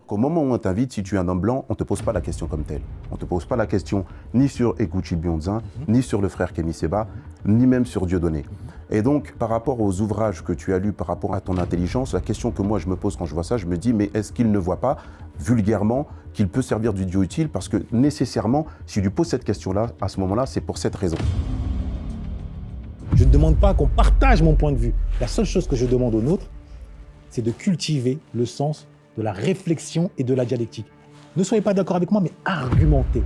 qu'au moment où on t'invite, si tu es un homme blanc, on ne te pose pas la question comme telle. On ne te pose pas la question ni sur Ekuchi Bionzin, ni sur le frère Kémy Séba, ni même sur Dieudonné. Et donc, par rapport aux ouvrages que tu as lus, par rapport à ton intelligence, la question que moi je me pose quand je vois ça, je me dis, mais est-ce qu'il ne voit pas, vulgairement, qu'il peut servir d'idiot utile? Parce que nécessairement, si tu lui poses cette question-là, à ce moment-là, c'est pour cette raison. Je ne demande pas qu'on partage mon point de vue. La seule chose que je demande aux nôtres, c'est de cultiver le sens de la réflexion et de la dialectique. Ne soyez pas d'accord avec moi, mais argumentez.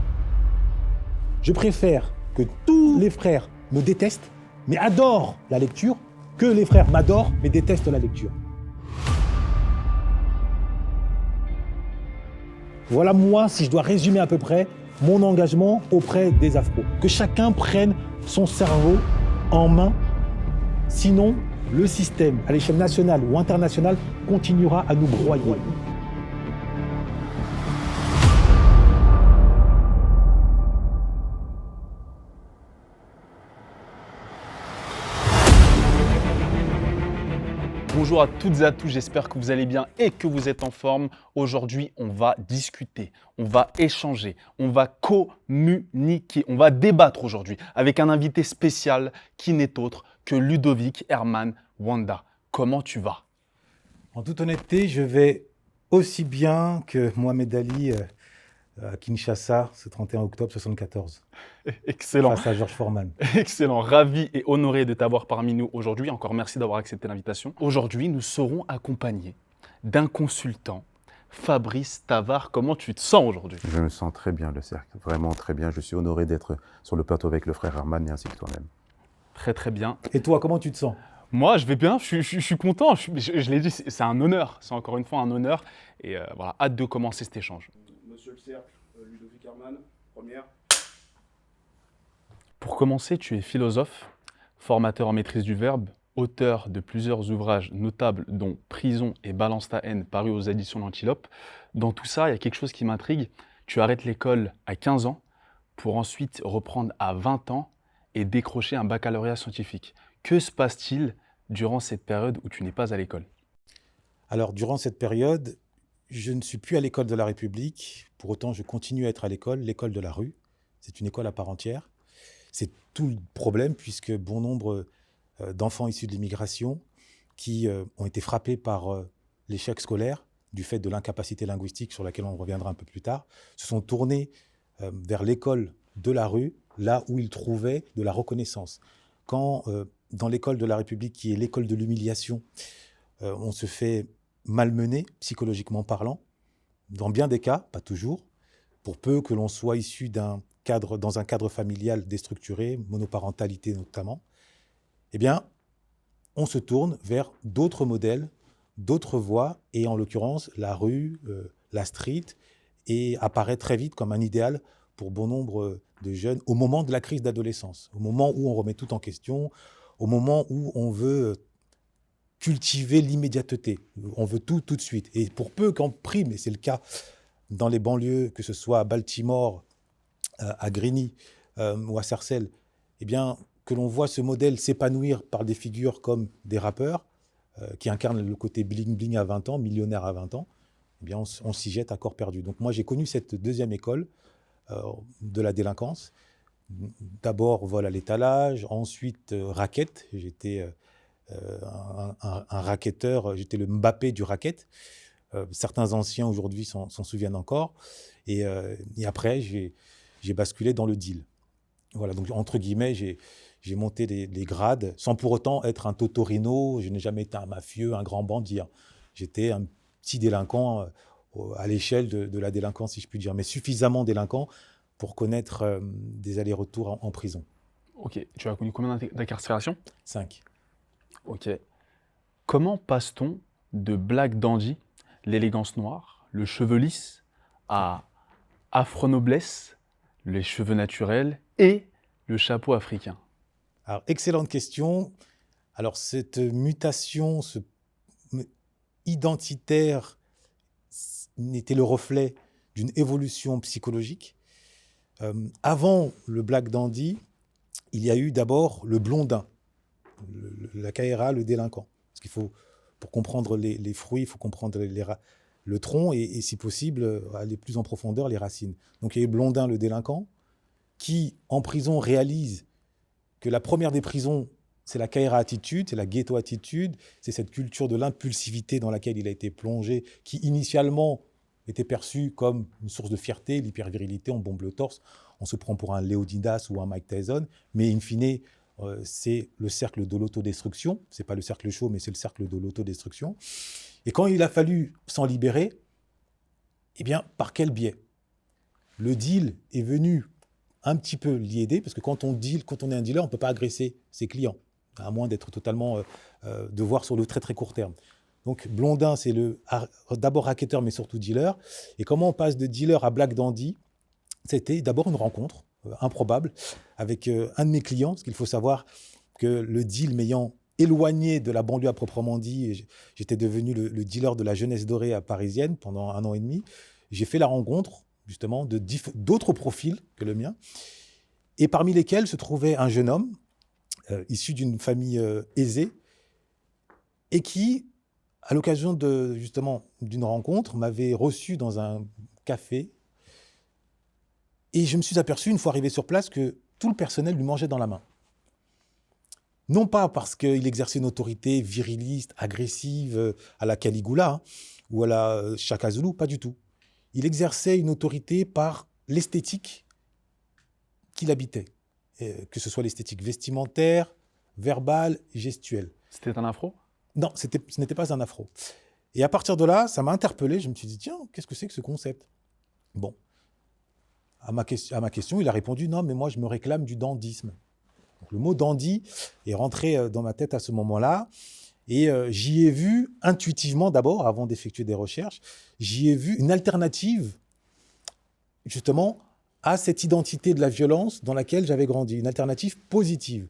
Je préfère que tous les frères me détestent, mais adorent la lecture, que les frères m'adorent, mais détestent la lecture. Voilà moi, si je dois résumer à peu près, mon engagement auprès des Afros. Que chacun prenne son cerveau en main, sinon le système, à l'échelle nationale ou internationale, continuera à nous broyer. Bonjour à toutes et à tous, j'espère que vous allez bien et que vous êtes en forme. Aujourd'hui, on va discuter, on va échanger, on va communiquer, on va débattre aujourd'hui avec un invité spécial qui n'est autre que Ludovic Herman Wanda. Comment tu vas? En toute honnêteté, je vais aussi bien que Mohamed Ali à Kinshasa, ce 31 octobre 1974, Excellent. face à George Foreman. Excellent, ravi et honoré de t'avoir parmi nous aujourd'hui. Encore merci d'avoir accepté l'invitation. Aujourd'hui, nous serons accompagnés d'un consultant, Fabrice Tavard. Comment tu te sens aujourd'hui? Je me sens très bien, le cercle, vraiment très bien. Je suis honoré d'être sur le plateau avec le frère Herman et ainsi que toi-même. Très très bien. Et toi, comment tu te sens? Moi, je vais bien, je suis content. Je l'ai dit, c'est un honneur. C'est encore une fois un honneur. Et voilà, hâte de commencer cet échange. Monsieur le Cercle, Ludovic Herman, première. Pour commencer, tu es philosophe, formateur en maîtrise du verbe, auteur de plusieurs ouvrages notables dont Prison et Balance ta haine parus aux éditions L'Antilope. Dans tout ça, il y a quelque chose qui m'intrigue. Tu arrêtes l'école à 15 ans pour ensuite reprendre à 20 ans et décrocher un baccalauréat scientifique. Que se passe-t-il durant cette période où tu n'es pas à l'école? Alors, durant cette période, je ne suis plus à l'école de la République. Pour autant, je continue à être à l'école de la rue. C'est une école à part entière. C'est tout le problème puisque bon nombre d'enfants issus de l'immigration qui ont été frappés par l'échec scolaire du fait de l'incapacité linguistique sur laquelle on reviendra un peu plus tard, se sont tournés vers l'école de la rue, là où ils trouvaient de la reconnaissance. Quand dans l'école de la République, qui est l'école de l'humiliation, on se fait malmener, psychologiquement parlant, dans bien des cas, pas toujours, pour peu que l'on soit issu dans un cadre familial déstructuré, monoparentalité notamment, eh bien, on se tourne vers d'autres modèles, d'autres voies, et en l'occurrence, la rue, la street, et apparaît très vite comme un idéal pour bon nombre de jeunes au moment de la crise d'adolescence, au moment où on remet tout en question, au moment où on veut cultiver l'immédiateté, on veut tout de suite. Et pour peu qu'en prime, et c'est le cas dans les banlieues, que ce soit à Baltimore, à Grigny ou à Sarcelles, eh bien, que l'on voit ce modèle s'épanouir par des figures comme des rappeurs qui incarnent le côté bling-bling à 20 ans, millionnaire à 20 ans, eh bien, on s'y jette à corps perdu. Donc moi, j'ai connu cette deuxième école de la délinquance. D'abord, vol à l'étalage, ensuite racket. J'étais un racketteur, j'étais le Mbappé du racket. Certains anciens aujourd'hui s'en souviennent encore. Et après, j'ai basculé dans le deal. Voilà, donc entre guillemets, j'ai monté les grades sans pour autant être un totorino. Je n'ai jamais été un mafieux, un grand bandit. J'étais un petit délinquant à l'échelle de la délinquance, si je puis dire, mais suffisamment délinquant pour connaître des allers-retours en prison. Ok, tu as connu combien d'incarcérations? 5. Ok. Comment passe-t-on de Black Dandy, l'élégance noire, le cheveu lisse, à Afro-noblesse, les cheveux naturels et le chapeau africain? Alors, excellente question. Alors, cette mutation identitaire n'était le reflet d'une évolution psychologique. Avant le Black Dandy, il y a eu d'abord le blondin, la KRA, le délinquant. Parce qu'il faut, pour comprendre les fruits, il faut comprendre le tronc et si possible, aller plus en profondeur, les racines. Donc il y a eu Blondin, le délinquant, qui, en prison, réalise que la première des prisons, c'est la Caïra attitude, c'est la ghetto attitude, c'est cette culture de l'impulsivité dans laquelle il a été plongé, qui initialement était perçue comme une source de fierté, l'hypervirilité, on bombe le torse, on se prend pour un Léonidas ou un Mike Tyson, mais in fine, c'est le cercle de l'autodestruction, c'est pas le cercle chaud, mais c'est le cercle de l'autodestruction. Et quand il a fallu s'en libérer, eh bien, par quel biais? Le deal est venu un petit peu l'y aider, parce que quand on est un dealer, on ne peut pas agresser ses clients, à moins d'être totalement, de voir sur le très très court terme. Donc Blondin, c'est d'abord racketteur, mais surtout dealer. Et comment on passe de dealer à Black Dandy? C'était d'abord une rencontre improbable avec un de mes clients, parce qu'il faut savoir que le deal m'ayant éloigné de la banlieue à proprement dit, j'étais devenu le dealer de la jeunesse dorée à parisienne pendant 1 an et demi. J'ai fait la rencontre justement d'autres profils que le mien, et parmi lesquels se trouvait un jeune homme issu d'une famille aisée, et qui, à l'occasion d'une rencontre, m'avait reçu dans un café, et je me suis aperçu, une fois arrivé sur place, que tout le personnel lui mangeait dans la main. Non pas parce qu'il exerçait une autorité viriliste, agressive, à la Caligula, hein, ou à la Shaka Zulu, pas du tout. Il exerçait une autorité par l'esthétique qu'il habitait, que ce soit l'esthétique vestimentaire, verbale, gestuelle. C'était un afro? Non, ce n'était pas un afro. Et à partir de là, ça m'a interpellé. Je me suis dit, tiens, qu'est-ce que c'est que ce concept? Bon, à ma question, il a répondu, non, mais moi, je me réclame du dandysme. Donc, le mot dandy est rentré dans ma tête à ce moment-là. Et j'y ai vu intuitivement d'abord, avant d'effectuer des recherches, j'y ai vu une alternative justement à cette identité de la violence dans laquelle j'avais grandi, une alternative positive.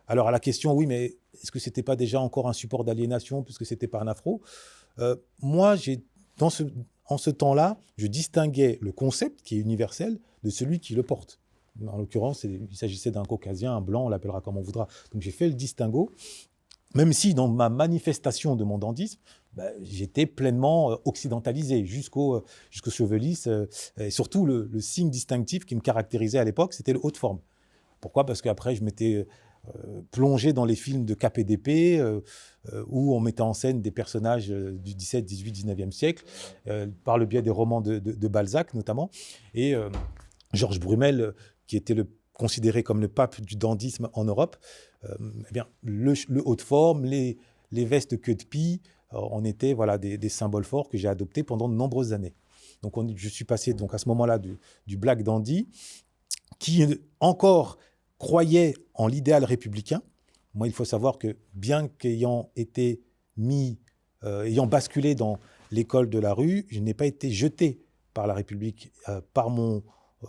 Alors à la question, oui, mais est-ce que ce n'était pas déjà encore un support d'aliénation puisque ce n'était pas un afro? Moi, en ce temps-là, je distinguais le concept qui est universel de celui qui le porte. En l'occurrence, il s'agissait d'un caucasien, un blanc, on l'appellera comme on voudra. Donc j'ai fait le distinguo. Même si dans ma manifestation de mon dandysme, j'étais pleinement occidentalisé jusqu'au chevelu, et surtout le signe distinctif qui me caractérisait à l'époque, c'était le haut de forme. Pourquoi? Parce qu'après, je m'étais plongé dans les films de KPDP, où on mettait en scène des personnages du 17, 18, 19e siècle, par le biais des romans de Balzac notamment, et Georges Brumel, qui était considéré comme le pape du dandysme en Europe, eh bien, le haut de forme, les vestes queue de pie, on était des symboles forts que j'ai adoptés pendant de nombreuses années. Donc je suis passé donc, à ce moment-là du Black Dandy, qui encore croyait en l'idéal républicain. Moi, il faut savoir que bien qu'ayant été ayant basculé dans l'école de la rue, je n'ai pas été jeté par la République, par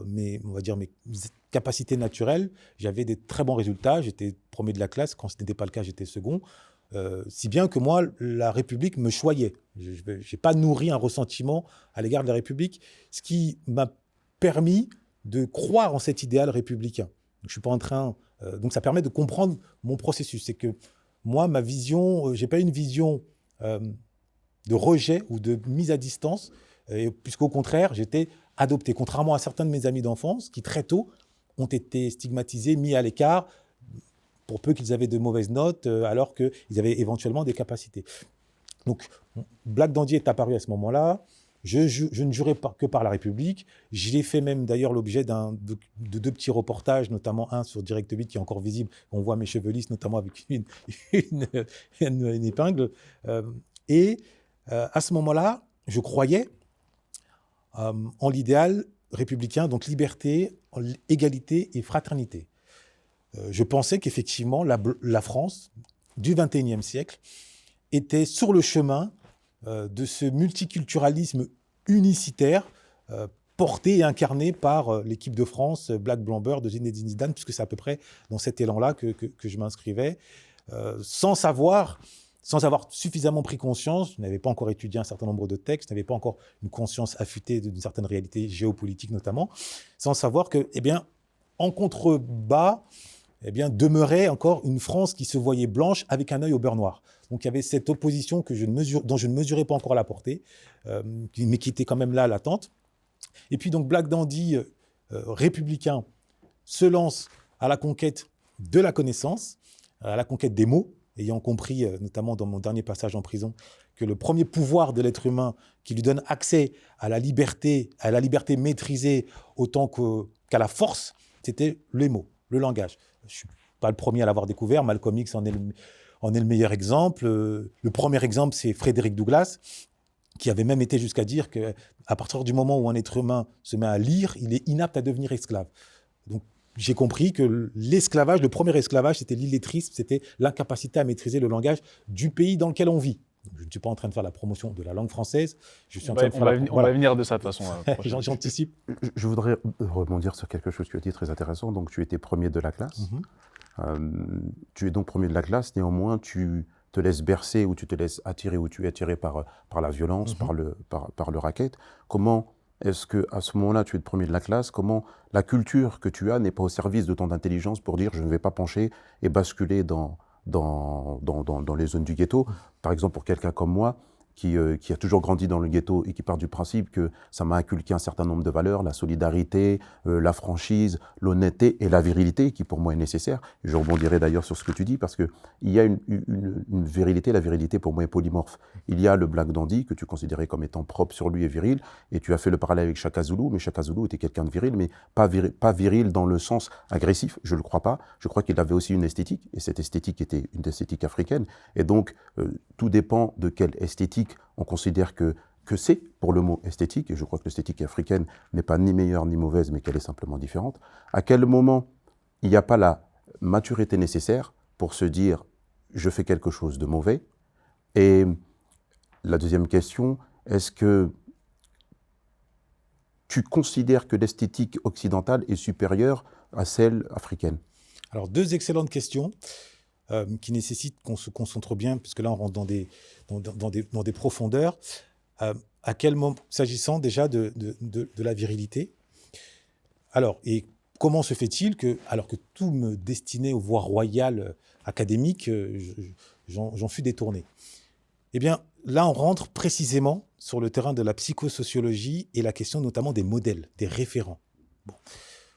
mes capacités naturelles. J'avais des très bons résultats, j'étais premier de la classe, quand ce n'était pas le cas, j'étais second. Si bien que moi, la République me choyait. Je n'ai pas nourri un ressentiment à l'égard de la République, ce qui m'a permis de croire en cet idéal républicain. Donc, je suis pas en train, donc ça permet de comprendre mon processus. C'est que moi, ma vision, je n'ai pas une vision de rejet ou de mise à distance, puisqu'au contraire, j'étais adopté, contrairement à certains de mes amis d'enfance qui, très tôt, ont été stigmatisés, mis à l'écart, pour peu qu'ils avaient de mauvaises notes, alors qu'ils avaient éventuellement des capacités. Donc, Black Dandy est apparu à ce moment-là. Je ne jurais que par la République. Je l'ai fait même d'ailleurs l'objet de 2 petits reportages, notamment un sur Direct 8 qui est encore visible. On voit mes chevelisses, notamment avec une épingle. Et à ce moment-là, je croyais en l'idéal républicain, donc liberté, égalité et fraternité. Je pensais qu'effectivement, la France du XXIe siècle était sur le chemin de ce multiculturalisme unicitaire porté et incarné par l'équipe de France, Black Blamber de Zinedine Zidane, puisque c'est à peu près dans cet élan-là que je m'inscrivais, sans avoir suffisamment pris conscience. Je n'avais pas encore étudié un certain nombre de textes, je n'avais pas encore une conscience affûtée d'une certaine réalité géopolitique notamment, sans savoir que, en contrebas, demeurait encore une France qui se voyait blanche avec un œil au beurre noir. Donc il y avait cette opposition dont je ne mesurais pas encore la portée, mais qui était quand même là, latente. Et puis donc Black Dandy, républicain, se lance à la conquête de la connaissance, à la conquête des mots, ayant compris, notamment dans mon dernier passage en prison, que le premier pouvoir de l'être humain qui lui donne accès à la liberté maîtrisée autant qu'à la force, c'était les mots, le langage. Je ne suis pas le premier à l'avoir découvert, Malcolm X en est le meilleur exemple. Le premier exemple, c'est Frédéric Douglass, qui avait même été jusqu'à dire qu'à partir du moment où un être humain se met à lire, il est inapte à devenir esclave. Donc, j'ai compris que l'esclavage, le premier esclavage, c'était l'illettrisme, c'était l'incapacité à maîtriser le langage du pays dans lequel on vit. Donc, je ne suis pas en train de faire la promotion de la langue française. Je suis en train de faire on va venir de ça de toute façon. J'anticipe. Je voudrais rebondir sur quelque chose que tu as dit très intéressant. Donc, tu étais premier de la classe. Tu es donc premier de la classe. Néanmoins, tu te laisses bercer ou tu te laisses attirer ou tu es attiré par la violence, par le racket. Comment est-ce qu'à ce moment-là, tu es le premier de la classe? Comment la culture que tu as n'est pas au service de ton intelligence pour dire je ne vais pas pencher et basculer dans les zones du ghetto? Par exemple, pour quelqu'un comme moi, qui a toujours grandi dans le ghetto et qui part du principe que ça m'a inculqué un certain nombre de valeurs, la solidarité, la franchise, l'honnêteté et la virilité, qui pour moi est nécessaire. Je rebondirai d'ailleurs sur ce que tu dis, parce qu'il y a une virilité, la virilité pour moi est polymorphe. Il y a le Black Dandy, que tu considérais comme étant propre sur lui et viril, et tu as fait le parallèle avec Shaka Zulu, mais Shaka Zulu était quelqu'un de viril, mais pas viril dans le sens agressif, je ne le crois pas. Je crois qu'il avait aussi une esthétique, et cette esthétique était une esthétique africaine, et donc tout dépend de quelle esthétique on considère que c'est pour le mot esthétique, et je crois que l'esthétique africaine n'est pas ni meilleure ni mauvaise, mais qu'elle est simplement différente. À quel moment il n'y a pas la maturité nécessaire pour se dire « je fais quelque chose de mauvais ». Et la deuxième question, est-ce que tu considères que l'esthétique occidentale est supérieure à celle africaine? Alors, deux excellentes questions. Qui nécessite qu'on se concentre bien, puisque là, on rentre dans des profondeurs. À quel moment, s'agissant déjà de la virilité, alors, et comment se fait-il que, alors que tout me destinait aux voies royales académiques, j'en fus détourné? Eh bien, là, on rentre précisément sur le terrain de la psychosociologie et la question notamment des modèles, des référents. Bon.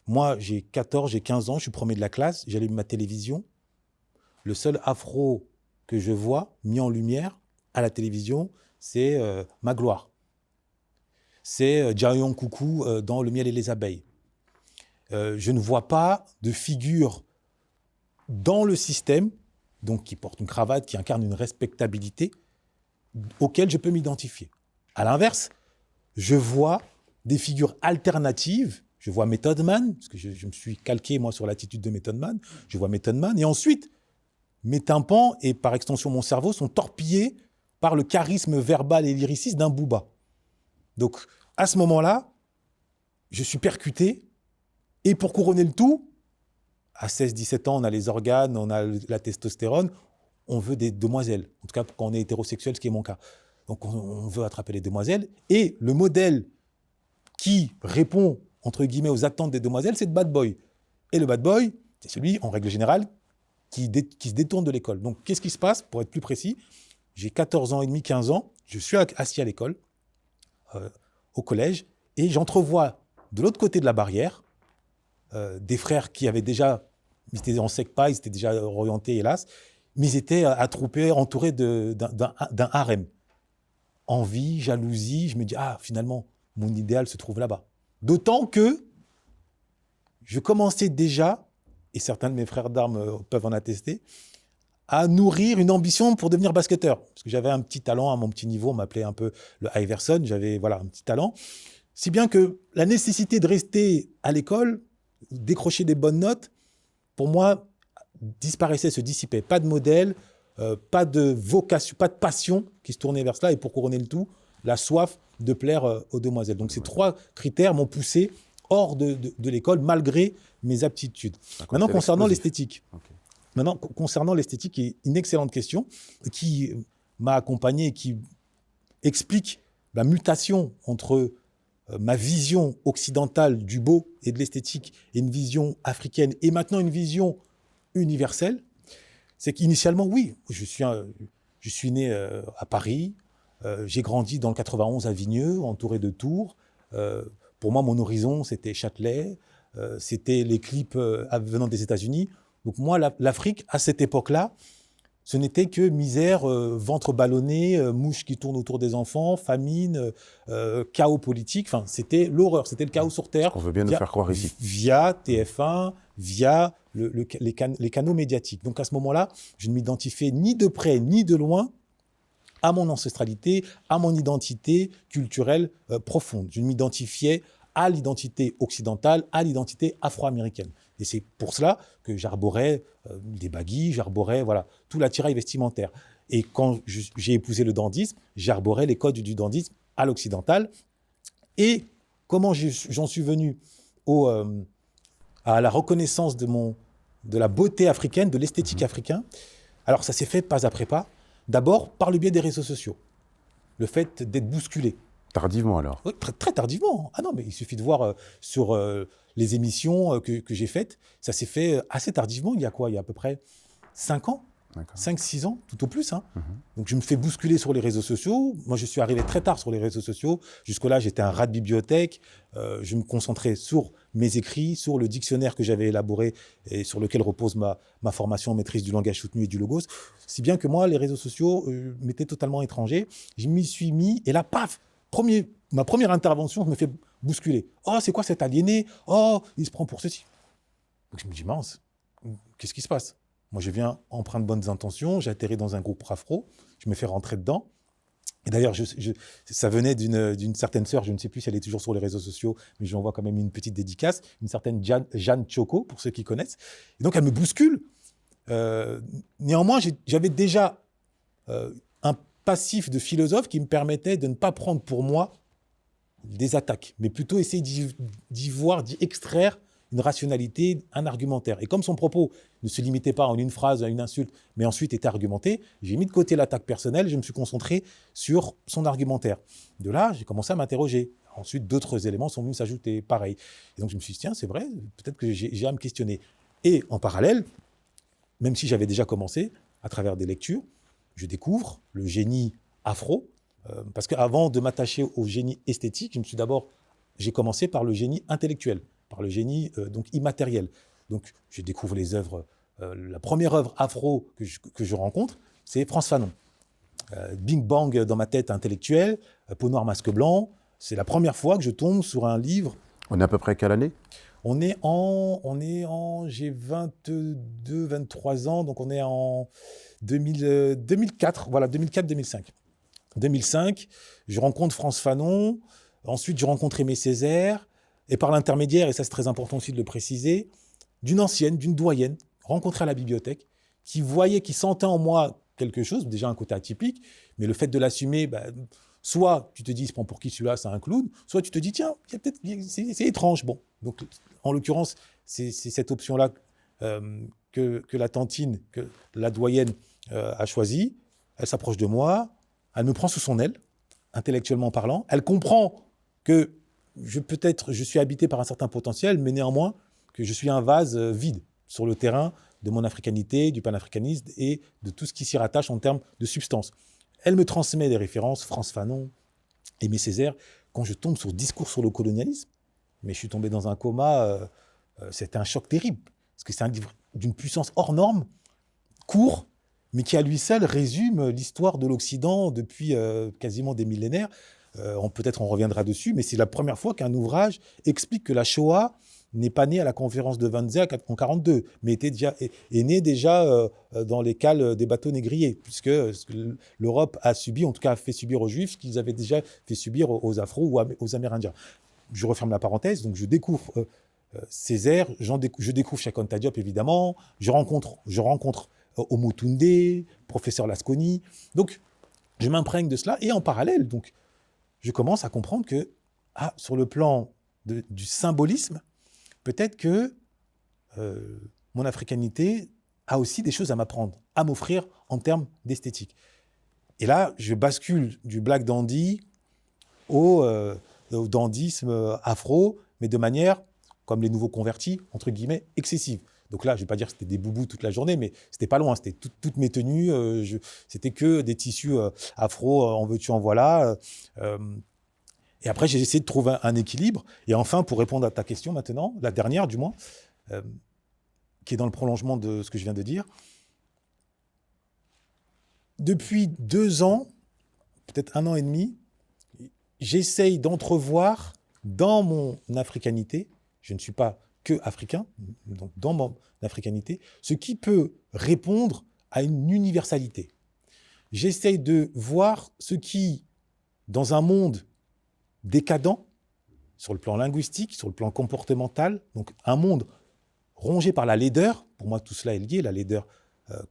Moi, j'ai 14, j'ai 15 ans, je suis premier de la classe, j'allume ma télévision. Le seul afro que je vois mis en lumière à la télévision, c'est Magloire. C'est Jayon Coucou dans Le miel et les abeilles. Je ne vois pas de figure dans le système, donc qui porte une cravate, qui incarne une respectabilité, auquel je peux m'identifier. À l'inverse, je vois des figures alternatives. Je vois Method Man, parce que je me suis calqué moi sur l'attitude de Method Man. Je vois Method Man, et ensuite, mes tympans et par extension mon cerveau sont torpillés par le charisme verbal et lyriciste d'un Booba. Donc, à ce moment-là, je suis percuté. Et pour couronner le tout, à 16-17 ans, on a les organes, on a la testostérone, on veut des demoiselles. En tout cas, quand on est hétérosexuel, ce qui est mon cas. Donc, on veut attraper les demoiselles. Et le modèle qui répond, entre guillemets, aux attentes des demoiselles, c'est le bad boy. Et le bad boy, c'est celui, en règle générale, qui se détourne de l'école. Donc, qu'est-ce qui se passe? Pour être plus précis, j'ai 14 ans et demi, 15 ans, je suis assis à l'école, au collège, et j'entrevois de l'autre côté de la barrière des frères qui avaient déjà, ils étaient en SECPA, ils étaient déjà orientés, hélas, mais ils étaient attroupés, entourés d'un harem. Envie, jalousie, je me dis, ah, finalement, mon idéal se trouve là-bas. D'autant que je commençais déjà, et certains de mes frères d'armes peuvent en attester, à nourrir une ambition pour devenir basketteur. Parce que j'avais un petit talent à mon petit niveau, on m'appelait un peu le Iverson, j'avais un petit talent. Si bien que la nécessité de rester à l'école, décrocher des bonnes notes, pour moi, disparaissait, se dissipait. Pas de modèle, pas de vocation, pas de passion qui se tournait vers cela. Et pour couronner le tout, la soif de plaire aux demoiselles. Donc ces trois critères m'ont poussé hors de l'école, malgré mes aptitudes. Maintenant, concernant l'esthétique. Okay. Maintenant, concernant l'esthétique, qui est une excellente question, qui m'a accompagné et qui explique la mutation entre ma vision occidentale du beau et de l'esthétique et une vision africaine et maintenant une vision universelle, c'est qu'initialement, oui, je Je suis né à Paris. J'ai grandi dans le 91 à Vigneux, entouré de tours. Pour moi, mon horizon, c'était Châtelet. C'était les clips venant des États-Unis. Donc moi, l'Afrique, à cette époque-là, ce n'était que misère, ventre ballonné, mouches qui tournent autour des enfants, famine, chaos politique. Enfin, c'était l'horreur, c'était le chaos sur Terre. On veut bien nous faire croire ici. Via TF1, via les canaux médiatiques. Donc à ce moment-là, je ne m'identifiais ni de près ni de loin à mon ancestralité, à mon identité culturelle profonde. Je m'identifiais à l'identité occidentale, à l'identité afro-américaine. Et c'est pour cela que j'arborais des baguilles, j'arborais tout l'attirail vestimentaire. Et quand j'ai épousé le dandysme, j'arborais les codes du dandysme à l'occidental. Et comment j'en suis venu à la reconnaissance de la beauté africaine, de l'esthétique africaine. Alors ça s'est fait pas après pas. D'abord, par le biais des réseaux sociaux. Le fait d'être bousculé. Tardivement alors? Oui, très, très tardivement. Ah non, mais il suffit de voir sur les émissions que j'ai faites. Ça s'est fait assez tardivement. Il y a quoi? Il y a à peu près 5 ans, 5-6 ans, tout au plus. Donc je me fais bousculer sur les réseaux sociaux. Moi, je suis arrivé très tard sur les réseaux sociaux. Jusque-là, j'étais un rat de bibliothèque. Je me concentrais sur mes écrits, sur le dictionnaire que j'avais élaboré et sur lequel repose ma formation en maîtrise du langage soutenu et du logos. Si bien que moi, les réseaux sociaux m'étaient totalement étrangers. Je m'y suis mis et là, paf, ma première intervention, je me fais bousculer. Oh, c'est quoi cet aliéné? Oh, il se prend pour ceci. Donc je me dis, mince, qu'est-ce qui se passe? Moi, je viens empreint de bonnes intentions, j'ai atterri dans un groupe afro, je me fais rentrer dedans. Et d'ailleurs, ça venait d'une certaine sœur, je ne sais plus si elle est toujours sur les réseaux sociaux, mais je lui envoie quand même une petite dédicace, une certaine Jeanne Choco, pour ceux qui connaissent. Et donc, elle me bouscule. Néanmoins, j'avais déjà un passif de philosophe qui me permettait de ne pas prendre pour moi des attaques, mais plutôt essayer d'y extraire une rationalité, un argumentaire. Et comme son propos ne se limitait pas en une phrase, à une insulte, mais ensuite était argumenté, j'ai mis de côté l'attaque personnelle, je me suis concentré sur son argumentaire. De là, j'ai commencé à m'interroger. Ensuite, d'autres éléments sont venus s'ajouter, pareil. Et donc je me suis dit, tiens, c'est vrai, peut-être que j'ai à me questionner. Et en parallèle, même si j'avais déjà commencé, à travers des lectures, je découvre le génie afro, parce qu'avant de m'attacher au génie esthétique, j'ai commencé par le génie intellectuel, par le génie donc immatériel. Donc je découvre les œuvres, la première œuvre afro que je rencontre, c'est Frantz Fanon. Bing Bang dans ma tête intellectuelle, Peau noire, masque blanc, c'est la première fois que je tombe sur un livre. On est à peu près quelle année? J'ai 22, 23 ans, donc on est en 2004, voilà, 2004-2005. 2005, je rencontre Frantz Fanon, ensuite je rencontre Aimé Césaire, et par l'intermédiaire, et ça c'est très important aussi de le préciser, d'une doyenne, rencontrée à la bibliothèque, qui sentait en moi quelque chose, déjà un côté atypique, mais le fait de l'assumer, soit tu te dis, il se prend pour qui celui-là, c'est un clown, soit tu te dis, tiens, c'est étrange. Bon, donc en l'occurrence, c'est cette option-là que la tantine, que la doyenne a choisie. Elle s'approche de moi, elle me prend sous son aile, intellectuellement parlant. Elle comprend que je suis habité par un certain potentiel, mais néanmoins que je suis un vase vide sur le terrain de mon africanité, du panafricanisme et de tout ce qui s'y rattache en termes de substance. Elle me transmet des références, Frantz Fanon, Aimé Césaire. Quand je tombe sur Discours sur le colonialisme, mais je suis tombé dans un coma, c'était un choc terrible, parce que c'est un livre d'une puissance hors norme, court, mais qui à lui seul résume l'histoire de l'Occident depuis quasiment des millénaires. Peut-être on reviendra dessus, mais c'est la première fois qu'un ouvrage explique que la Shoah n'est pas née à la conférence de Wannsee en 1942, mais est née déjà dans les cales des bateaux négriers, puisque l'Europe a subi, en tout cas a fait subir aux Juifs, ce qu'ils avaient déjà fait subir aux Afro ou aux Amérindiens. Je referme la parenthèse, donc je découvre Césaire, je découvre Cheikh Anta Diop évidemment, je rencontre Omotunde, professeur Lasconi, donc je m'imprègne de cela, et en parallèle, donc, je commence à comprendre que, sur le plan du symbolisme, peut-être que mon africanité a aussi des choses à m'apprendre, à m'offrir en termes d'esthétique. Et là, je bascule du black dandy au dandysme afro, mais de manière, comme les nouveaux convertis, entre guillemets, excessive. Donc là, je ne vais pas dire que c'était des boubous toute la journée, mais c'était pas loin. C'était toutes mes tenues. C'était que des tissus afro, en veux-tu, en voilà. Et après, j'ai essayé de trouver un équilibre. Et enfin, pour répondre à ta question maintenant, la dernière du moins, qui est dans le prolongement de ce que je viens de dire, depuis 2 ans, peut-être 1 an et demi, j'essaye d'entrevoir dans mon africanité, je ne suis pas que africain, donc dans mon africanité, ce qui peut répondre à une universalité. J'essaye de voir ce qui, dans un monde décadent, sur le plan linguistique, sur le plan comportemental, donc un monde rongé par la laideur, pour moi tout cela est lié, la laideur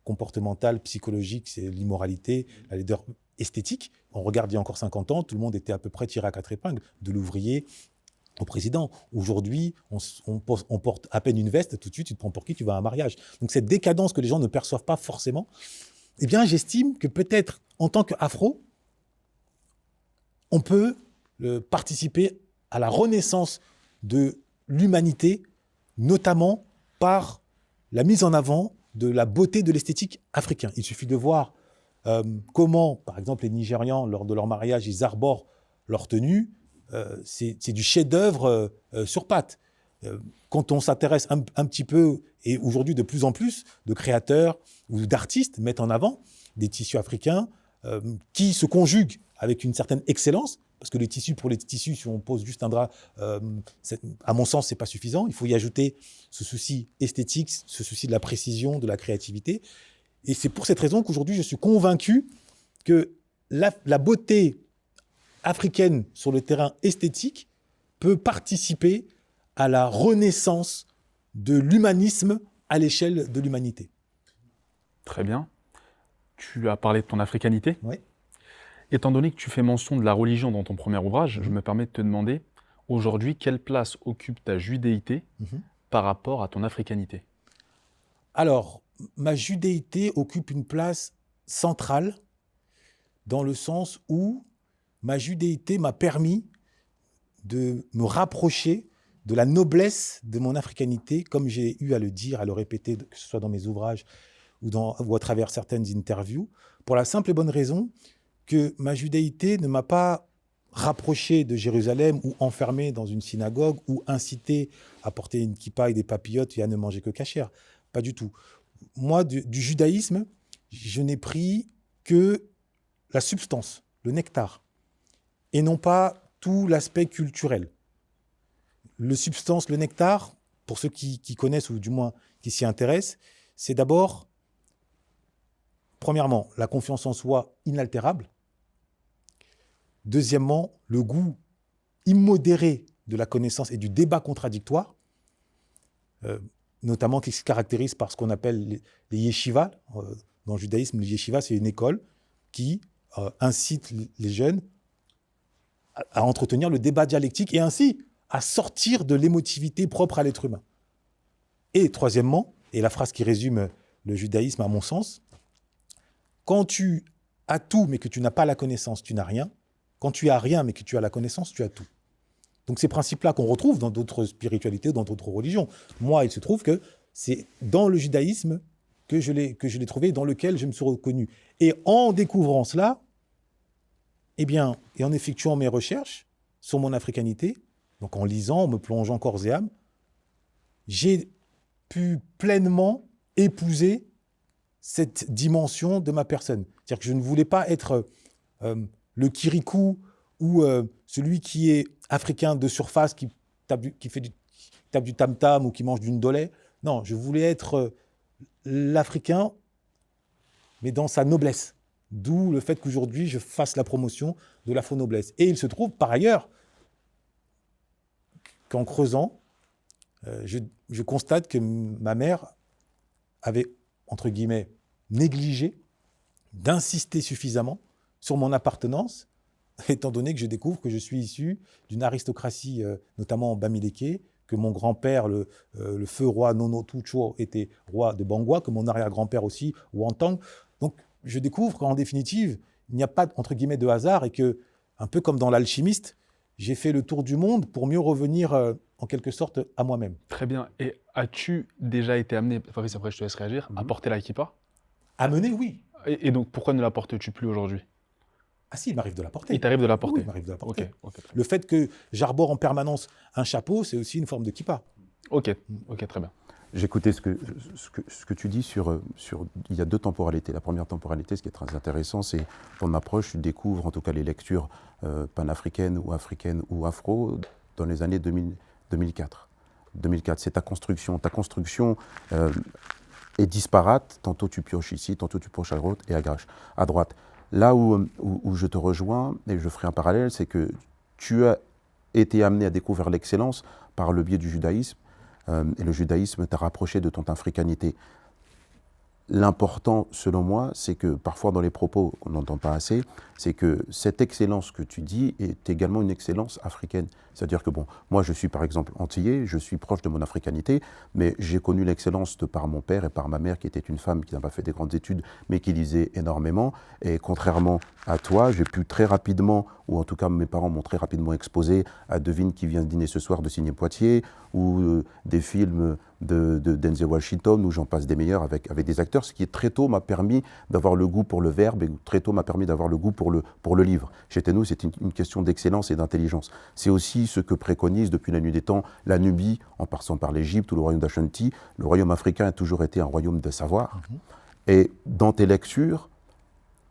comportementale, psychologique, c'est l'immoralité, la laideur esthétique. On regarde il y a encore 50 ans, tout le monde était à peu près tiré à 4 épingles, de l'ouvrier au président. Aujourd'hui, on porte à peine une veste, tout de suite tu te prends pour qui, tu vas à un mariage. Donc cette décadence que les gens ne perçoivent pas forcément, eh bien j'estime que peut-être en tant qu'afro, on peut participer à la renaissance de l'humanité, notamment par la mise en avant de la beauté de l'esthétique africain. Il suffit de voir comment, par exemple, les Nigérians, lors de leur mariage, ils arborent leur tenue. C'est du chef-d'œuvre sur pattes. Quand on s'intéresse un petit peu, et aujourd'hui de plus en plus, de créateurs ou d'artistes mettent en avant des tissus africains qui se conjuguent avec une certaine excellence, parce que les tissus, pour les tissus, si on pose juste un drap, à mon sens, c'est pas suffisant. Il faut y ajouter ce souci esthétique, ce souci de la précision, de la créativité. Et c'est pour cette raison qu'aujourd'hui, je suis convaincu que la beauté africaine sur le terrain esthétique peut participer à la renaissance de l'humanisme à l'échelle de l'humanité. Très bien. Tu as parlé de ton africanité. Oui. Étant donné que tu fais mention de la religion dans ton premier ouvrage, je me permets de te demander, aujourd'hui, quelle place occupe ta judéité par rapport à ton africanité? Alors, ma judéité occupe une place centrale dans le sens où ma judéité m'a permis de me rapprocher de la noblesse de mon africanité, comme j'ai eu à le dire, à le répéter, que ce soit dans mes ouvrages ou à travers certaines interviews, pour la simple et bonne raison que ma judéité ne m'a pas rapproché de Jérusalem ou enfermé dans une synagogue ou incité à porter une kippa et des papillotes et à ne manger que kasher. Pas du tout. Moi, du judaïsme, je n'ai pris que la substance, le nectar, et non pas tout l'aspect culturel. Le substance, le nectar, pour ceux qui connaissent ou du moins qui s'y intéressent, c'est d'abord, premièrement, la confiance en soi inaltérable. Deuxièmement, le goût immodéré de la connaissance et du débat contradictoire, notamment qui se caractérise par ce qu'on appelle les yeshivas. Dans le judaïsme, le yeshiva, c'est une école qui incite les jeunes à entretenir le débat dialectique et ainsi à sortir de l'émotivité propre à l'être humain. Et troisièmement, et la phrase qui résume le judaïsme à mon sens, quand tu as tout mais que tu n'as pas la connaissance, tu n'as rien. Quand tu as rien mais que tu as la connaissance, tu as tout. Donc ces principes-là qu'on retrouve dans d'autres spiritualités, dans d'autres religions. Moi, il se trouve que c'est dans le judaïsme que je l'ai trouvé, dans lequel je me suis reconnu. Et en découvrant cela, eh bien, et en effectuant mes recherches sur mon africanité, donc en lisant, en me plongeant corps et âme, j'ai pu pleinement épouser cette dimension de ma personne. C'est-à-dire que je ne voulais pas être le kirikou ou celui qui est africain de surface, qui tape du tam-tam ou qui mange du ndolé. Non, je voulais être l'Africain, mais dans sa noblesse. D'où le fait qu'aujourd'hui, je fasse la promotion de l'afro-noblesse. Et il se trouve, par ailleurs, qu'en creusant, je constate que ma mère avait, entre guillemets, négligé d'insister suffisamment sur mon appartenance, étant donné que je découvre que je suis issu d'une aristocratie, notamment bamileke, que mon grand-père, le feu roi Nono Tucho, était roi de Bangwa, que mon arrière-grand-père aussi, Wantang. Donc, je découvre qu'en définitive, il n'y a pas, entre guillemets, de hasard et que, un peu comme dans l'alchimiste, j'ai fait le tour du monde pour mieux revenir, en quelque sorte, à moi-même. Très bien. Et as-tu déjà été amené, Fabrice, après je te laisse réagir, à porter la kippa? À mener, oui. Et donc pourquoi ne la portes-tu plus aujourd'hui? Ah si, il m'arrive de la porter. Il t'arrive de la Oui, porter? il m'arrive de la porter. Ok, Le fait que j'arbore en permanence un chapeau, c'est aussi une forme de kippa. ok, très bien. J'écoutais ce que tu dis sur... Il y a deux temporalités. La première temporalité, ce qui est très intéressant, c'est ton approche. Tu découvres en tout cas les lectures panafricaines ou africaines ou afro dans les années 2004. 2004, c'est ta construction. Ta construction est disparate. Tantôt tu pioches ici, tantôt tu pioches à droite. Là où je te rejoins, et je ferai un parallèle, c'est que tu as été amené à découvrir l'excellence par le biais du judaïsme, et le judaïsme t'a rapproché de ton africanité. L'important, selon moi, c'est que parfois dans les propos qu'on n'entend pas assez, c'est que cette excellence que tu dis est également une excellence africaine. C'est-à-dire que, bon, moi je suis par exemple antillais, je suis proche de mon africanité, mais j'ai connu l'excellence de par mon père et par ma mère qui était une femme qui n'a pas fait des grandes études, mais qui lisait énormément. Et contrairement à toi, j'ai pu très rapidement, ou en tout cas mes parents m'ont très rapidement exposé à Devine qui vient dîner ce soir de Sidney Poitier, ou des films de Denzel Washington, où j'en passe des meilleurs avec des acteurs, ce qui très tôt m'a permis d'avoir le goût pour le verbe et très tôt m'a permis d'avoir le goût pour le livre. Chez nous, c'est une question d'excellence et d'intelligence. C'est aussi ce que préconise depuis la nuit des temps la Nubie, en passant par l'Égypte ou le royaume d'Ashanti. Le royaume africain a toujours été un royaume de savoir. Et dans tes lectures,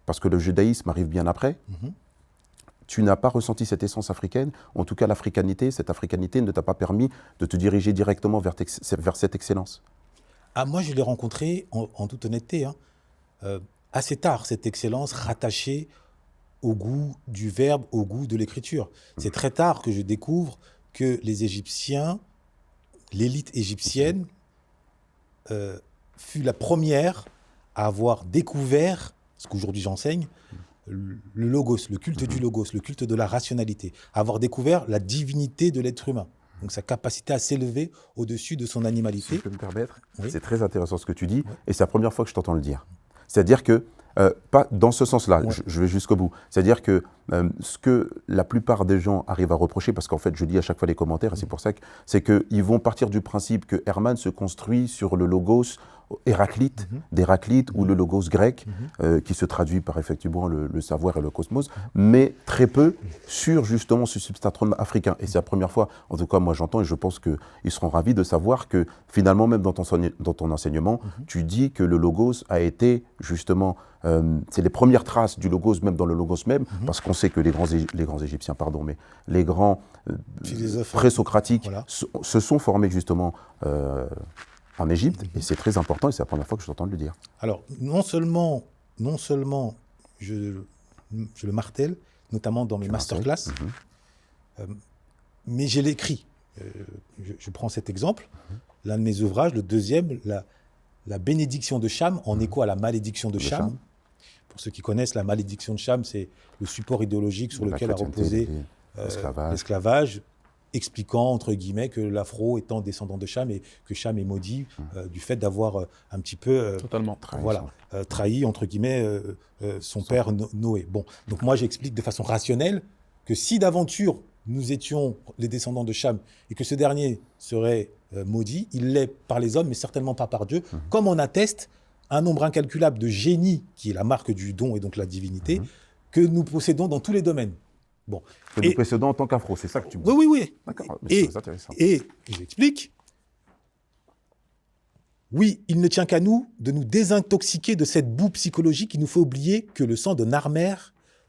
parce que le judaïsme arrive bien après, tu n'as pas ressenti cette essence africaine, en tout cas l'africanité, cette africanité ne t'a pas permis de te diriger directement vers cette excellence. Ah, moi, je l'ai rencontré, en toute honnêteté, assez tard, cette excellence rattachée au goût du verbe, au goût de l'écriture. C'est très tard que je découvre que les Égyptiens, l'élite égyptienne, fut la première à avoir découvert, ce qu'aujourd'hui j'enseigne, le logos, le culte du logos, le culte de la rationalité, à avoir découvert la divinité de l'être humain. Donc sa capacité à s'élever au-dessus de son animalité. Si je peux me permettre, Oui. c'est très intéressant ce que tu dis, Oui. et c'est la première fois que je t'entends le dire. C'est-à-dire que, pas dans ce sens-là, Ouais. je vais jusqu'au bout. C'est-à-dire que ce que la plupart des gens arrivent à reprocher, parce qu'en fait je lis à chaque fois les commentaires, et c'est pour ça que c'est qu'ils vont partir du principe que Hermann se construit sur le logos héraclite, d'Héraclite, ou le logos grec, qui se traduit par effectivement le savoir et le cosmos, mais très peu sur justement ce substratum africain. Et c'est la première fois, en tout cas moi j'entends, et je pense qu'ils seront ravis de savoir que finalement même dans ton enseignement, tu dis que le logos a été justement, c'est les premières traces du logos, même dans le logos même, parce qu'on sait que les grands Égyptiens, pardon, mais les grands Philosophes, présocratiques voilà. se sont formés justement en Égypte, et c'est très important, et c'est la première fois que je t'entends le dire. Alors, non seulement je le martèle, notamment dans mes masterclass, mais je l'écris. Je prends cet exemple, l'un de mes ouvrages, le deuxième, la bénédiction de Cham, en écho à la malédiction de Cham. Cham. Pour ceux qui connaissent, la malédiction de Cham, c'est le support idéologique sur lequel a reposé l'esclavage, expliquant, entre guillemets, que l'afro étant descendant de Cham et que Cham est maudit du fait d'avoir un petit peu Totalement. trahi, entre guillemets, son père Noé. Bon, donc moi j'explique de façon rationnelle que si d'aventure nous étions les descendants de Cham et que ce dernier serait maudit, il l'est par les hommes, mais certainement pas par Dieu, comme on atteste un nombre incalculable de génies, qui est la marque du don et donc la divinité, que nous possédons dans tous les domaines. Bon. Que nous précédons en tant qu'afro, c'est ça que tu me dis. Oui. D'accord, Et c'est intéressant. Et j'explique. Oui, il ne tient qu'à nous de nous désintoxiquer de cette boue psychologique qui nous fait oublier que le sang de Narmer,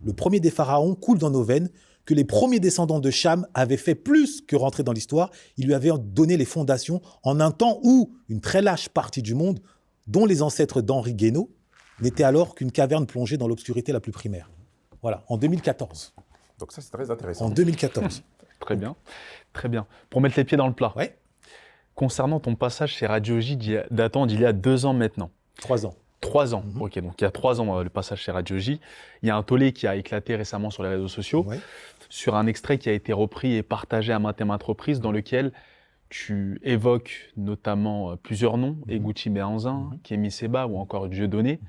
le premier des pharaons, coule dans nos veines, que les premiers descendants de Cham avaient fait plus que rentrer dans l'histoire. Ils lui avaient donné les fondations en un temps où une très lâche partie du monde, dont les ancêtres d'Henri Guénaud, n'était alors qu'une caverne plongée dans l'obscurité la plus primaire. Voilà, en 2014. Donc ça, c'est très intéressant. En 2014. Très bien, très bien. Pour mettre les pieds dans le plat, Ouais, concernant ton passage chez Radio J datant d'il y a 2 ans maintenant. 3 ans. 3 ans, ok, donc il y a 3 ans le passage chez Radio J. Il y a un tollé qui a éclaté récemment sur les réseaux sociaux, Ouais. sur un extrait qui a été repris et partagé à maintes et maintes reprises, dans lequel tu évoques notamment plusieurs noms, Eguchi Béhanzin, Kémy Séba ou encore Dieudonné.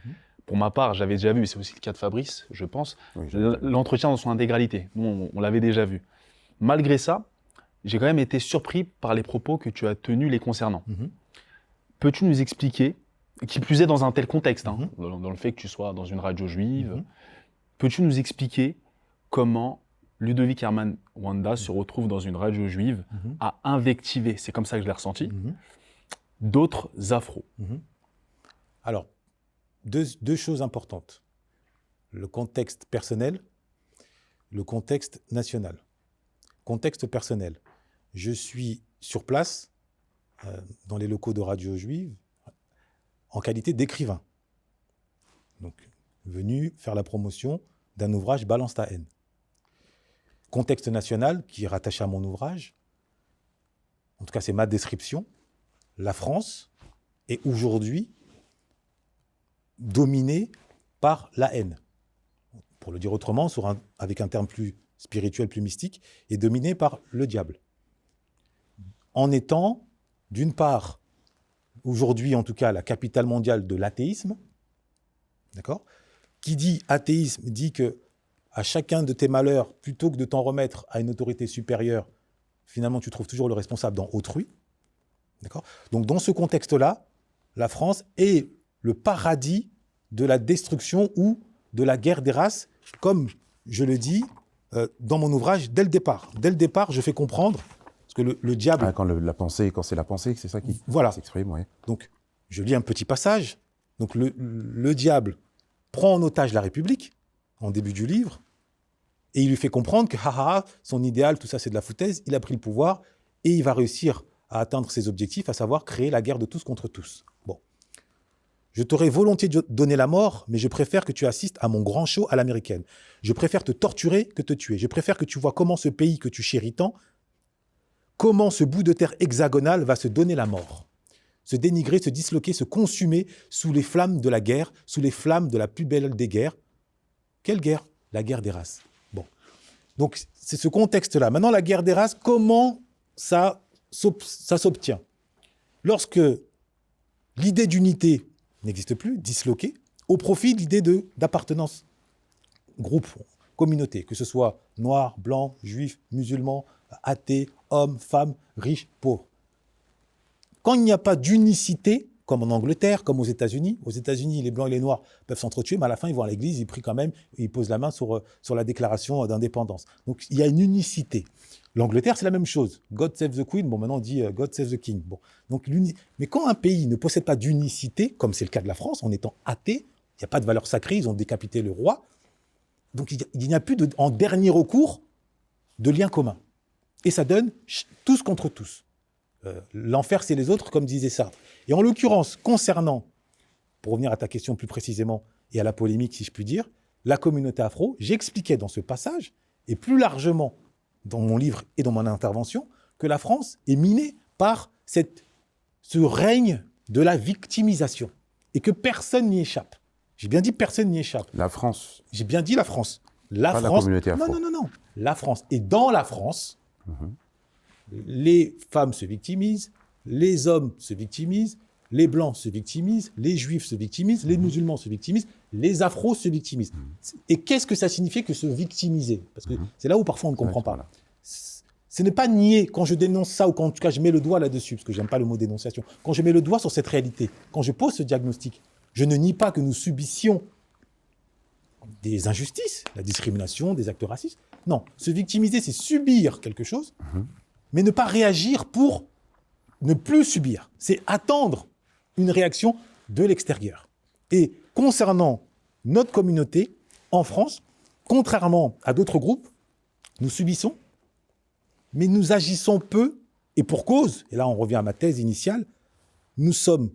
Pour ma part, j'avais déjà vu, mais c'est aussi le cas de Fabrice, je pense, Oui, l'entretien dans son intégralité. Nous, on l'avait déjà vu. Malgré ça, j'ai quand même été surpris par les propos que tu as tenus les concernant. Peux-tu nous expliquer, qui plus est dans un tel contexte, hein, dans le fait que tu sois dans une radio juive, peux-tu nous expliquer comment Ludovic Herman Wanda se retrouve dans une radio juive à invectiver, c'est comme ça que je l'ai ressenti, d'autres afros? Alors, deux choses importantes. Le contexte personnel, le contexte national. Contexte personnel. Je suis sur place, dans les locaux de radio juive, en qualité d'écrivain. Donc, venu faire la promotion d'un ouvrage Balance ta haine. Contexte national, qui est rattaché à mon ouvrage, en tout cas c'est ma description, la France est aujourd'hui dominée par la haine. Pour le dire autrement, avec un terme plus spirituel, plus mystique, est dominée par le diable. En étant, d'une part, aujourd'hui en tout cas, la capitale mondiale de l'athéisme, d'accord ? Qui dit athéisme dit que à chacun de tes malheurs, plutôt que de t'en remettre à une autorité supérieure, finalement tu trouves toujours le responsable dans autrui. D'accord ? Donc dans ce contexte-là, la France est le paradis de la destruction ou de la guerre des races, comme je le dis dans mon ouvrage dès le départ. Dès le départ, je fais comprendre, parce que le diable... Quand c'est la pensée, c'est ça qui s'exprime, oui. Donc, je lis un petit passage. Donc, le diable prend en otage la République, en début du livre, et il lui fait comprendre que son idéal, tout ça, c'est de la foutaise, il a pris le pouvoir, et il va réussir à atteindre ses objectifs, à savoir créer la guerre de tous contre tous. Bon. Je t'aurais volontiers donné la mort, mais je préfère que tu assistes à mon grand show à l'américaine. Je préfère te torturer que te tuer. Je préfère que tu vois comment ce pays que tu chéris tant, comment ce bout de terre hexagonal va se donner la mort. Se dénigrer, se disloquer, se consumer sous les flammes de la guerre, sous les flammes de la plus belle des guerres. Quelle guerre ? La guerre des races. Bon. Donc, c'est ce contexte-là. Maintenant, la guerre des races, comment ça s'obtient ? Lorsque l'idée d'unité n'existe plus, disloquée, au profit de l'idée d'appartenance, groupe, communauté, que ce soit noir, blanc, juif, musulman, athée, homme, femme, riche, pauvre. Quand il n'y a pas d'unicité, comme en Angleterre, comme aux États-Unis, les blancs et les noirs peuvent s'entretuer, mais à la fin, ils vont à l'église, ils prient quand même, et ils posent la main sur la déclaration d'indépendance. Donc, il y a une unicité. L'Angleterre, c'est la même chose. God save the Queen, bon, maintenant on dit God save the King. Bon. Donc, mais quand un pays ne possède pas d'unicité, comme c'est le cas de la France, en étant athée, il n'y a pas de valeur sacrée, ils ont décapité le roi, donc il n'y a plus, en dernier recours, de lien commun. Et ça donne tous contre tous. L'enfer, c'est les autres, comme disait Sartre. Et en l'occurrence, concernant, pour revenir à ta question plus précisément, et à la polémique, si je puis dire, la communauté afro, j'expliquais dans ce passage, et plus largement dans mon livre et dans mon intervention, que la France est minée par ce règne de la victimisation, et que personne n'y échappe. J'ai bien dit personne n'y échappe. La France. J'ai bien dit la France. Pas la communauté afro. Non. La France. Et dans la France, les femmes se victimisent, les hommes se victimisent, les blancs se victimisent, les juifs se victimisent, les musulmans se victimisent, les afros se victimisent. Et qu'est-ce que ça signifie que se victimiser ? Parce que c'est là où parfois on ne comprend pas. Ce n'est pas nier quand je dénonce ça, ou quand en tout cas je mets le doigt là-dessus, parce que j'aime pas le mot dénonciation. Quand je mets le doigt sur cette réalité, quand je pose ce diagnostic, je ne nie pas que nous subissions des injustices, la discrimination, des actes racistes. Non, se victimiser, c'est subir quelque chose, mais ne pas réagir pour ne plus subir. C'est attendre une réaction de l'extérieur. Et concernant notre communauté, en France, contrairement à d'autres groupes, nous subissons, mais nous agissons peu, et pour cause, et là on revient à ma thèse initiale, nous sommes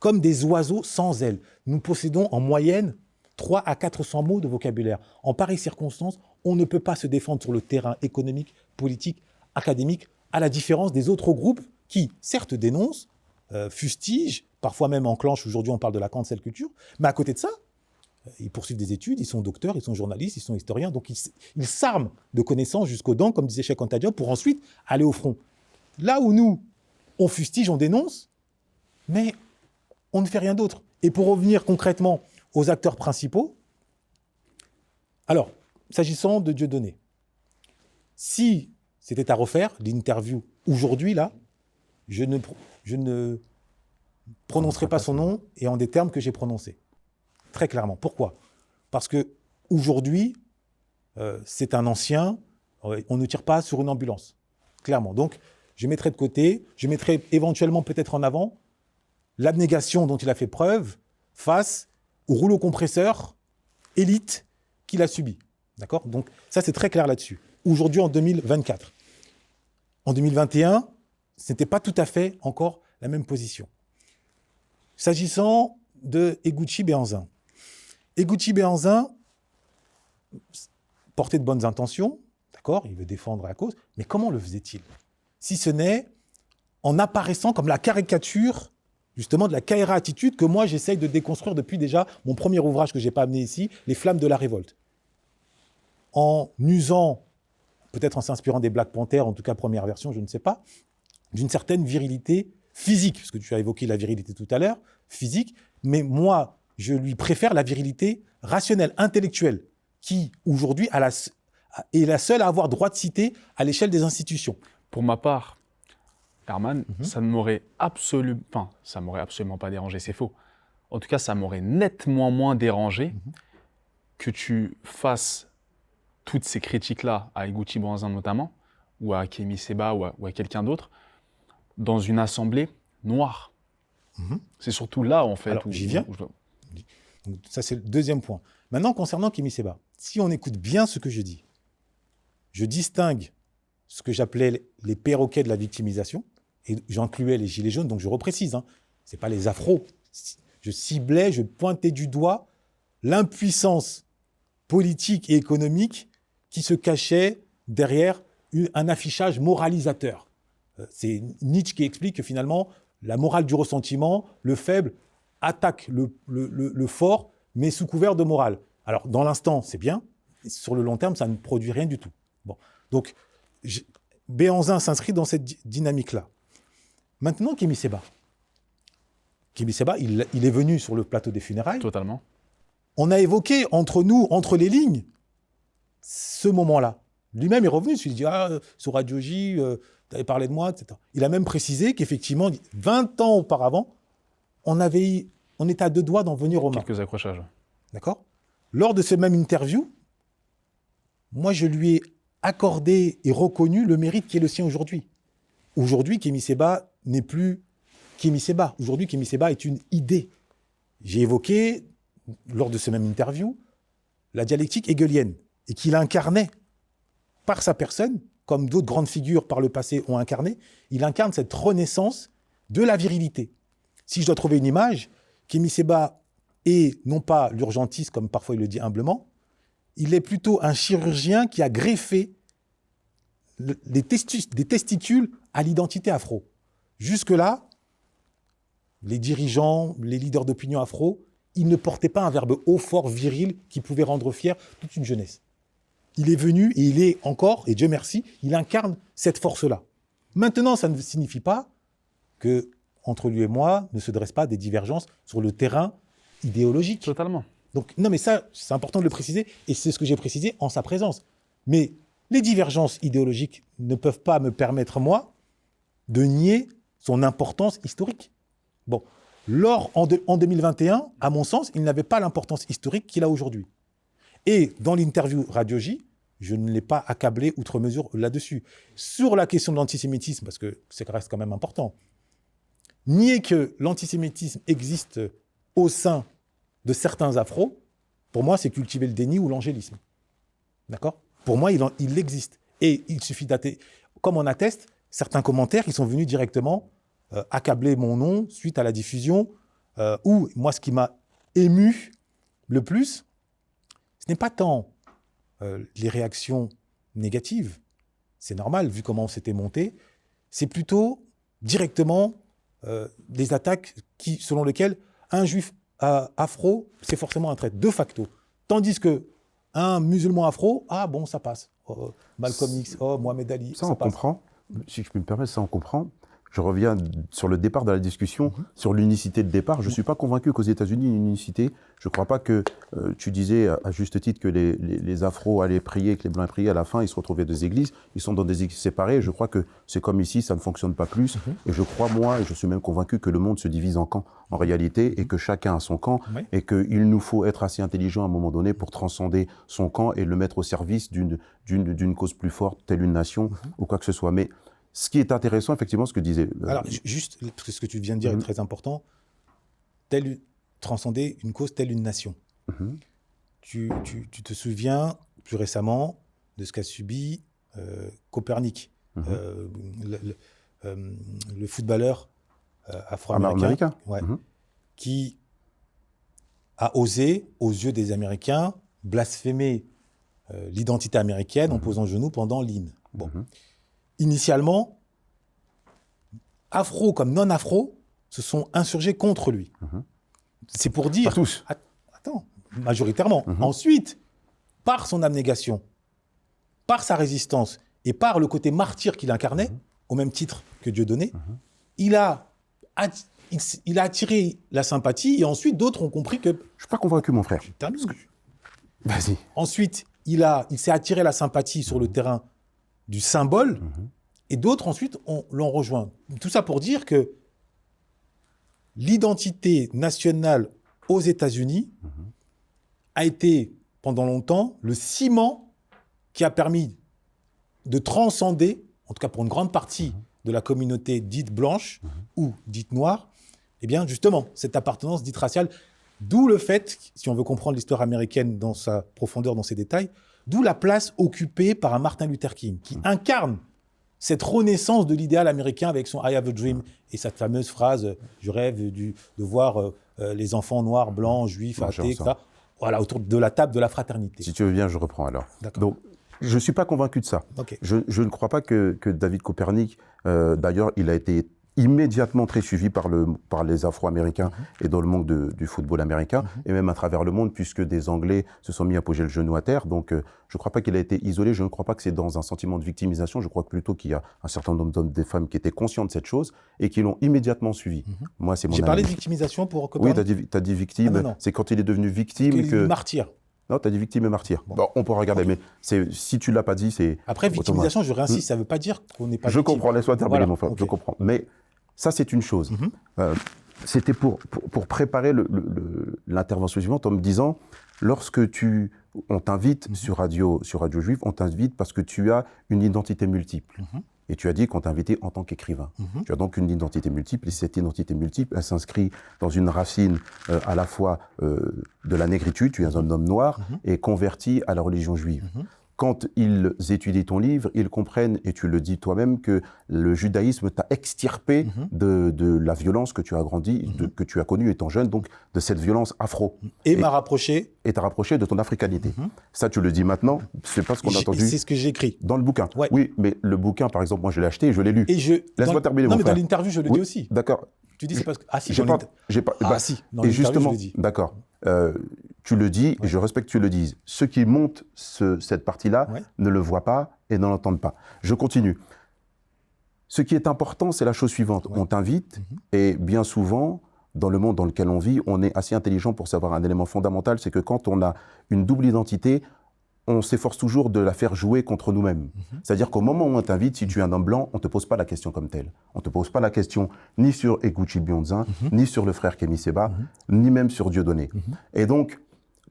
comme des oiseaux sans ailes. Nous possédons en moyenne 300 à 400 mots de vocabulaire. En pareille circonstance, on ne peut pas se défendre sur le terrain économique, politique, académique, à la différence des autres groupes qui, certes, dénoncent, fustigent, parfois même enclenchent, aujourd'hui on parle de la cancel culture, mais à côté de ça, ils poursuivent des études, ils sont docteurs, ils sont journalistes, ils sont historiens, donc ils s'arment de connaissances jusqu'aux dents, comme disait Cheikh Anta Diop, pour ensuite aller au front. Là où nous, on fustige, on dénonce, mais on ne fait rien d'autre. Et pour revenir concrètement aux acteurs principaux, alors, s'agissant de Dieudonné, si c'était à refaire, l'interview aujourd'hui, là, je ne prononcerai pas son nom et en des termes que j'ai prononcés. Très clairement. Pourquoi ? Parce qu'aujourd'hui, c'est un ancien, on ne tire pas sur une ambulance. Clairement. Donc, je mettrai de côté, je mettrai éventuellement peut-être en avant l'abnégation dont il a fait preuve face au rouleau compresseur élite qu'il a subi. D'accord ? Donc, ça, c'est très clair là-dessus. Aujourd'hui, en 2024. En 2021, ce n'était pas tout à fait encore la même position. S'agissant de Eguchi Béhanzin. Eguchi Béhanzin portait de bonnes intentions, d'accord ? Il veut défendre la cause, mais comment le faisait-il ? Si ce n'est en apparaissant comme la caricature, justement, de la Kaira attitude que moi, j'essaye de déconstruire depuis déjà mon premier ouvrage que je n'ai pas amené ici, Les Flammes de la Révolte. En usant, peut-être en s'inspirant des Black Panthers, en tout cas première version, je ne sais pas, d'une certaine virilité physique, parce que tu as évoqué la virilité tout à l'heure, physique, mais moi, je lui préfère la virilité rationnelle, intellectuelle, qui, aujourd'hui, est la seule à avoir droit de citer à l'échelle des institutions. Pour ma part, Herman, ça ne m'aurait absolument pas dérangé, c'est faux. En tout cas, ça m'aurait nettement moins dérangé que tu fasses toutes ces critiques-là à Eguchi Béhanzin notamment, ou à Kémy Séba, ou à quelqu'un d'autre, dans une assemblée noire. C'est surtout là, en fait, alors, j'y viens. Donc, ça, c'est le deuxième point. Maintenant, concernant Kémy Séba, si on écoute bien ce que je dis, je distingue ce que j'appelais les perroquets de la victimisation, et j'incluais les gilets jaunes, donc je reprécise, ce n'est pas les afros. Je ciblais, je pointais du doigt l'impuissance politique et économique qui se cachait derrière un affichage moralisateur. C'est Nietzsche qui explique que finalement, la morale du ressentiment, le faible attaque le fort, mais sous couvert de morale. Alors, dans l'instant, c'est bien. Sur le long terme, ça ne produit rien du tout. Bon. Donc, Béhanzin s'inscrit dans cette dynamique-là. Maintenant, Kémy Séba. Kémy Séba, il est venu sur le plateau des funérailles. Totalement. On a évoqué entre nous, entre les lignes, ce moment-là. Lui-même est revenu, il dit sur Radio J, tu avais parlé de moi, etc. Il a même précisé qu'effectivement, 20 ans auparavant, on était à deux doigts d'en venir aux mains. Quelques accrochages. D'accord ? Lors de cette même interview, moi, je lui ai accordé et reconnu le mérite qui est le sien aujourd'hui. Aujourd'hui, Kémy Séba n'est plus Kémy Séba. Aujourd'hui, Kémy Séba est une idée. J'ai évoqué, lors de cette même interview, la dialectique hegelienne, et qu'il incarnait par sa personne, comme d'autres grandes figures par le passé ont incarné, il incarne cette renaissance de la virilité. Si je dois trouver une image, Kémy Séba est non pas l'urgentiste, comme parfois il le dit humblement, il est plutôt un chirurgien qui a greffé des testicules à l'identité afro. Jusque-là, les dirigeants, les leaders d'opinion afro, ils ne portaient pas un verbe haut, fort, viril qui pouvait rendre fier toute une jeunesse. Il est venu et il est encore, et Dieu merci, il incarne cette force-là. Maintenant, ça ne signifie pas que entre lui et moi ne se dressent pas des divergences sur le terrain idéologique. Totalement. Donc, non, mais ça, c'est important de le préciser, et c'est ce que j'ai précisé en sa présence. Mais les divergences idéologiques ne peuvent pas me permettre, moi, de nier son importance historique. Bon, en 2021, à mon sens, il n'avait pas l'importance historique qu'il a aujourd'hui. Et dans l'interview Radio J, je ne l'ai pas accablé outre mesure là-dessus. Sur la question de l'antisémitisme, parce que ça reste quand même important, nier que l'antisémitisme existe au sein de certains afros, pour moi, c'est cultiver le déni ou l'angélisme. D'accord ? Pour moi, il existe. Et il suffit d'attester, comme on atteste, certains commentaires qui sont venus directement accabler mon nom suite à la diffusion, où, moi, ce qui m'a ému le plus, ce n'est pas tant les réactions négatives, c'est normal, vu comment on s'était monté, c'est plutôt directement des attaques selon lesquelles un juif afro, c'est forcément un traître, de facto. Tandis qu'un musulman afro, ah bon, ça passe. Malcolm X, Mohamed Ali, ça on passe. Comprend. Si je peux me permettre, ça on comprend. je reviens sur le départ de la discussion, sur l'unicité de départ. Je ne suis pas convaincu qu'aux États-Unis, il y ait une unicité. Je ne crois pas que, tu disais à juste titre que les Afros allaient prier, que les Blancs priaient. À la fin, ils se retrouvaient dans des églises. Ils sont dans des églises séparées. Je crois que c'est comme ici, ça ne fonctionne pas plus. Et je crois, moi, et je suis même convaincu que le monde se divise en camps, en réalité, et que chacun a son camp, et qu'il nous faut être assez intelligent à un moment donné pour transcender son camp et le mettre au service d'une cause plus forte, telle une nation, ou quoi que ce soit. Mais ce qui est intéressant, effectivement, ce que disait... Alors, juste, parce que ce que tu viens de dire est très important, transcender une cause telle une nation. Tu te souviens, plus récemment, de ce qu'a subi Copernic, le footballeur afro-américain, qui a osé, aux yeux des Américains, blasphémer l'identité américaine en posant genoux pendant l'hymne. Bon. Initialement, afro comme non-afro se sont insurgés contre lui. C'est pour dire... Pas tous. Attends, majoritairement. Ensuite, par son abnégation, par sa résistance et par le côté martyr qu'il incarnait, au même titre que Dieudonné, il a attiré la sympathie et ensuite d'autres ont compris que... Je ne suis pas convaincu, mon frère. Vas-y. Ensuite, il s'est attiré la sympathie sur le terrain du symbole, et d'autres ensuite l'ont rejoint. Tout ça pour dire que l'identité nationale aux États-Unis a été pendant longtemps le ciment qui a permis de transcender, en tout cas pour une grande partie de la communauté dite blanche ou dite noire, eh bien justement cette appartenance dite raciale, d'où le fait, si on veut comprendre l'histoire américaine dans sa profondeur, dans ses détails, d'où la place occupée par un Martin Luther King, qui incarne cette renaissance de l'idéal américain avec son « I have a dream » et cette fameuse phrase « Je rêve de voir les enfants noirs, blancs, juifs, athées, etc. » Voilà, autour de la table de la fraternité. Si tu veux bien, je reprends alors. Donc, je ne suis pas convaincu de ça. Je ne crois pas que David Copernic, d'ailleurs, il a été immédiatement très suivi par les Afro-Américains et dans le monde du football américain, et même à travers le monde, puisque des Anglais se sont mis à poser le genou à terre. Donc, je ne crois pas qu'il a été isolé, je ne crois pas que c'est dans un sentiment de victimisation, je crois plutôt qu'il y a un certain nombre d'hommes et de femmes qui étaient conscients de cette chose et qui l'ont immédiatement suivi. Moi, c'est mon avis. J'ai parlé de victimisation pour Copernic. Oui, tu as dit victime, c'est quand il est devenu victime que... Martyr. Non, tu as dit victime et martyr. Bon, on pourra regarder, mais si tu ne l'as pas dit, c'est... Après, victimisation, je réinsiste, ça ne veut pas dire qu'on n'est pas victime. Je comprends, laisse-moi terminer, mon frère, je comprends. Mais ça, c'est une chose. C'était pour préparer l'intervention suivante en me disant, lorsque on t'invite sur Radio Juive, on t'invite parce que tu as une identité multiple. Et tu as dit qu'on t'a invité en tant qu'écrivain. Tu as donc une identité multiple, et cette identité multiple, elle s'inscrit dans une racine à la fois de la négritude, tu es un homme noir, et converti à la religion juive. Quand ils étudient ton livre, ils comprennent, et tu le dis toi-même, que le judaïsme t'a extirpé de la violence que tu as grandi, que tu as connue étant jeune, donc de cette violence afro. Et m'a rapproché. Et t'a rapproché de ton africanité. Ça, tu le dis maintenant, c'est pas ce qu'on a entendu. C'est ce que j'ai écrit. Dans le bouquin. Oui, mais le bouquin, par exemple, moi je l'ai acheté et je l'ai lu. Laisse-moi terminer, mon frère. Non, mais dans l'interview, je le dis aussi. D'accord. Tu dis c'est parce que... Ah si, si, dans l'interview, je le dis. D'accord. Tu le dis, et je respecte que tu le dises. Ceux qui montent cette partie-là ne le voient pas et ne l'entendent pas. Je continue. Ce qui est important, c'est la chose suivante. On t'invite, et bien souvent, dans le monde dans lequel on vit, on est assez intelligent pour savoir un élément fondamental, c'est que quand on a une double identité, on s'efforce toujours de la faire jouer contre nous-mêmes. C'est-à-dire qu'au moment où on t'invite, si tu es un homme blanc, on ne te pose pas la question comme telle. On ne te pose pas la question ni sur Eguchi Bionzin, ni sur le frère Kémy Séba, ni même sur Dieudonné. Et donc,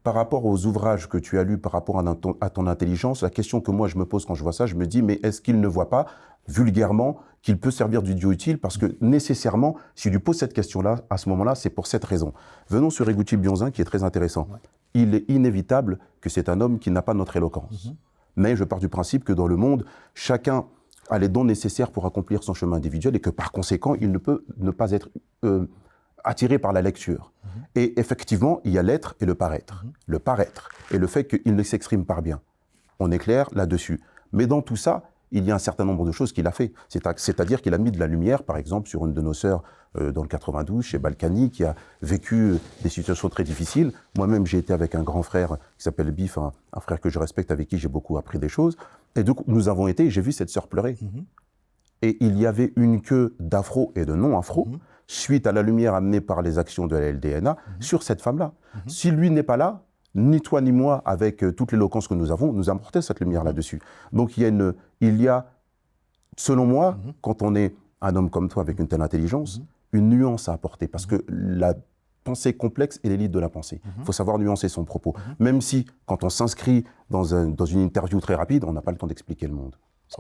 par rapport aux ouvrages que tu as lus, par rapport à ton intelligence, la question que moi je me pose quand je vois ça, je me dis, mais est-ce qu'il ne voit pas, vulgairement, qu'il peut servir d'idiot utile? Parce que nécessairement, si tu poses cette question-là, à ce moment-là, c'est pour cette raison. Venons sur Eguchi Bionzin, qui est très intéressant. Il est inévitable que c'est un homme qui n'a pas notre éloquence. Mais je pars du principe que dans le monde, chacun a les dons nécessaires pour accomplir son chemin individuel et que par conséquent, il ne peut ne pas être attiré par la lecture. Et effectivement, il y a l'être et le paraître. Le paraître et le fait qu'il ne s'exprime pas bien. On est clair là-dessus. Mais dans tout ça, il y a un certain nombre de choses qu'il a fait. C'est-à-dire qu'il a mis de la lumière, par exemple, sur une de nos sœurs dans le 92, chez Balkany, qui a vécu des situations très difficiles. Moi-même, j'ai été avec un grand frère qui s'appelle Bif, un frère que je respecte, avec qui j'ai beaucoup appris des choses. Et donc, nous avons été, et j'ai vu cette sœur pleurer. et il y avait une queue d'afro et de non-afro, suite à la lumière amenée par les actions de la LDNA, sur cette femme-là. Si lui n'est pas là, ni toi ni moi, avec toute l'éloquence que nous avons, nous apporter cette lumière là-dessus. Donc il y a, selon moi, quand on est un homme comme toi avec une telle intelligence, une nuance à apporter, parce que la pensée complexe est l'élite de la pensée. Il faut savoir nuancer son propos. Même si, quand on s'inscrit dans une interview très rapide, on n'a pas le temps d'expliquer le monde. Ce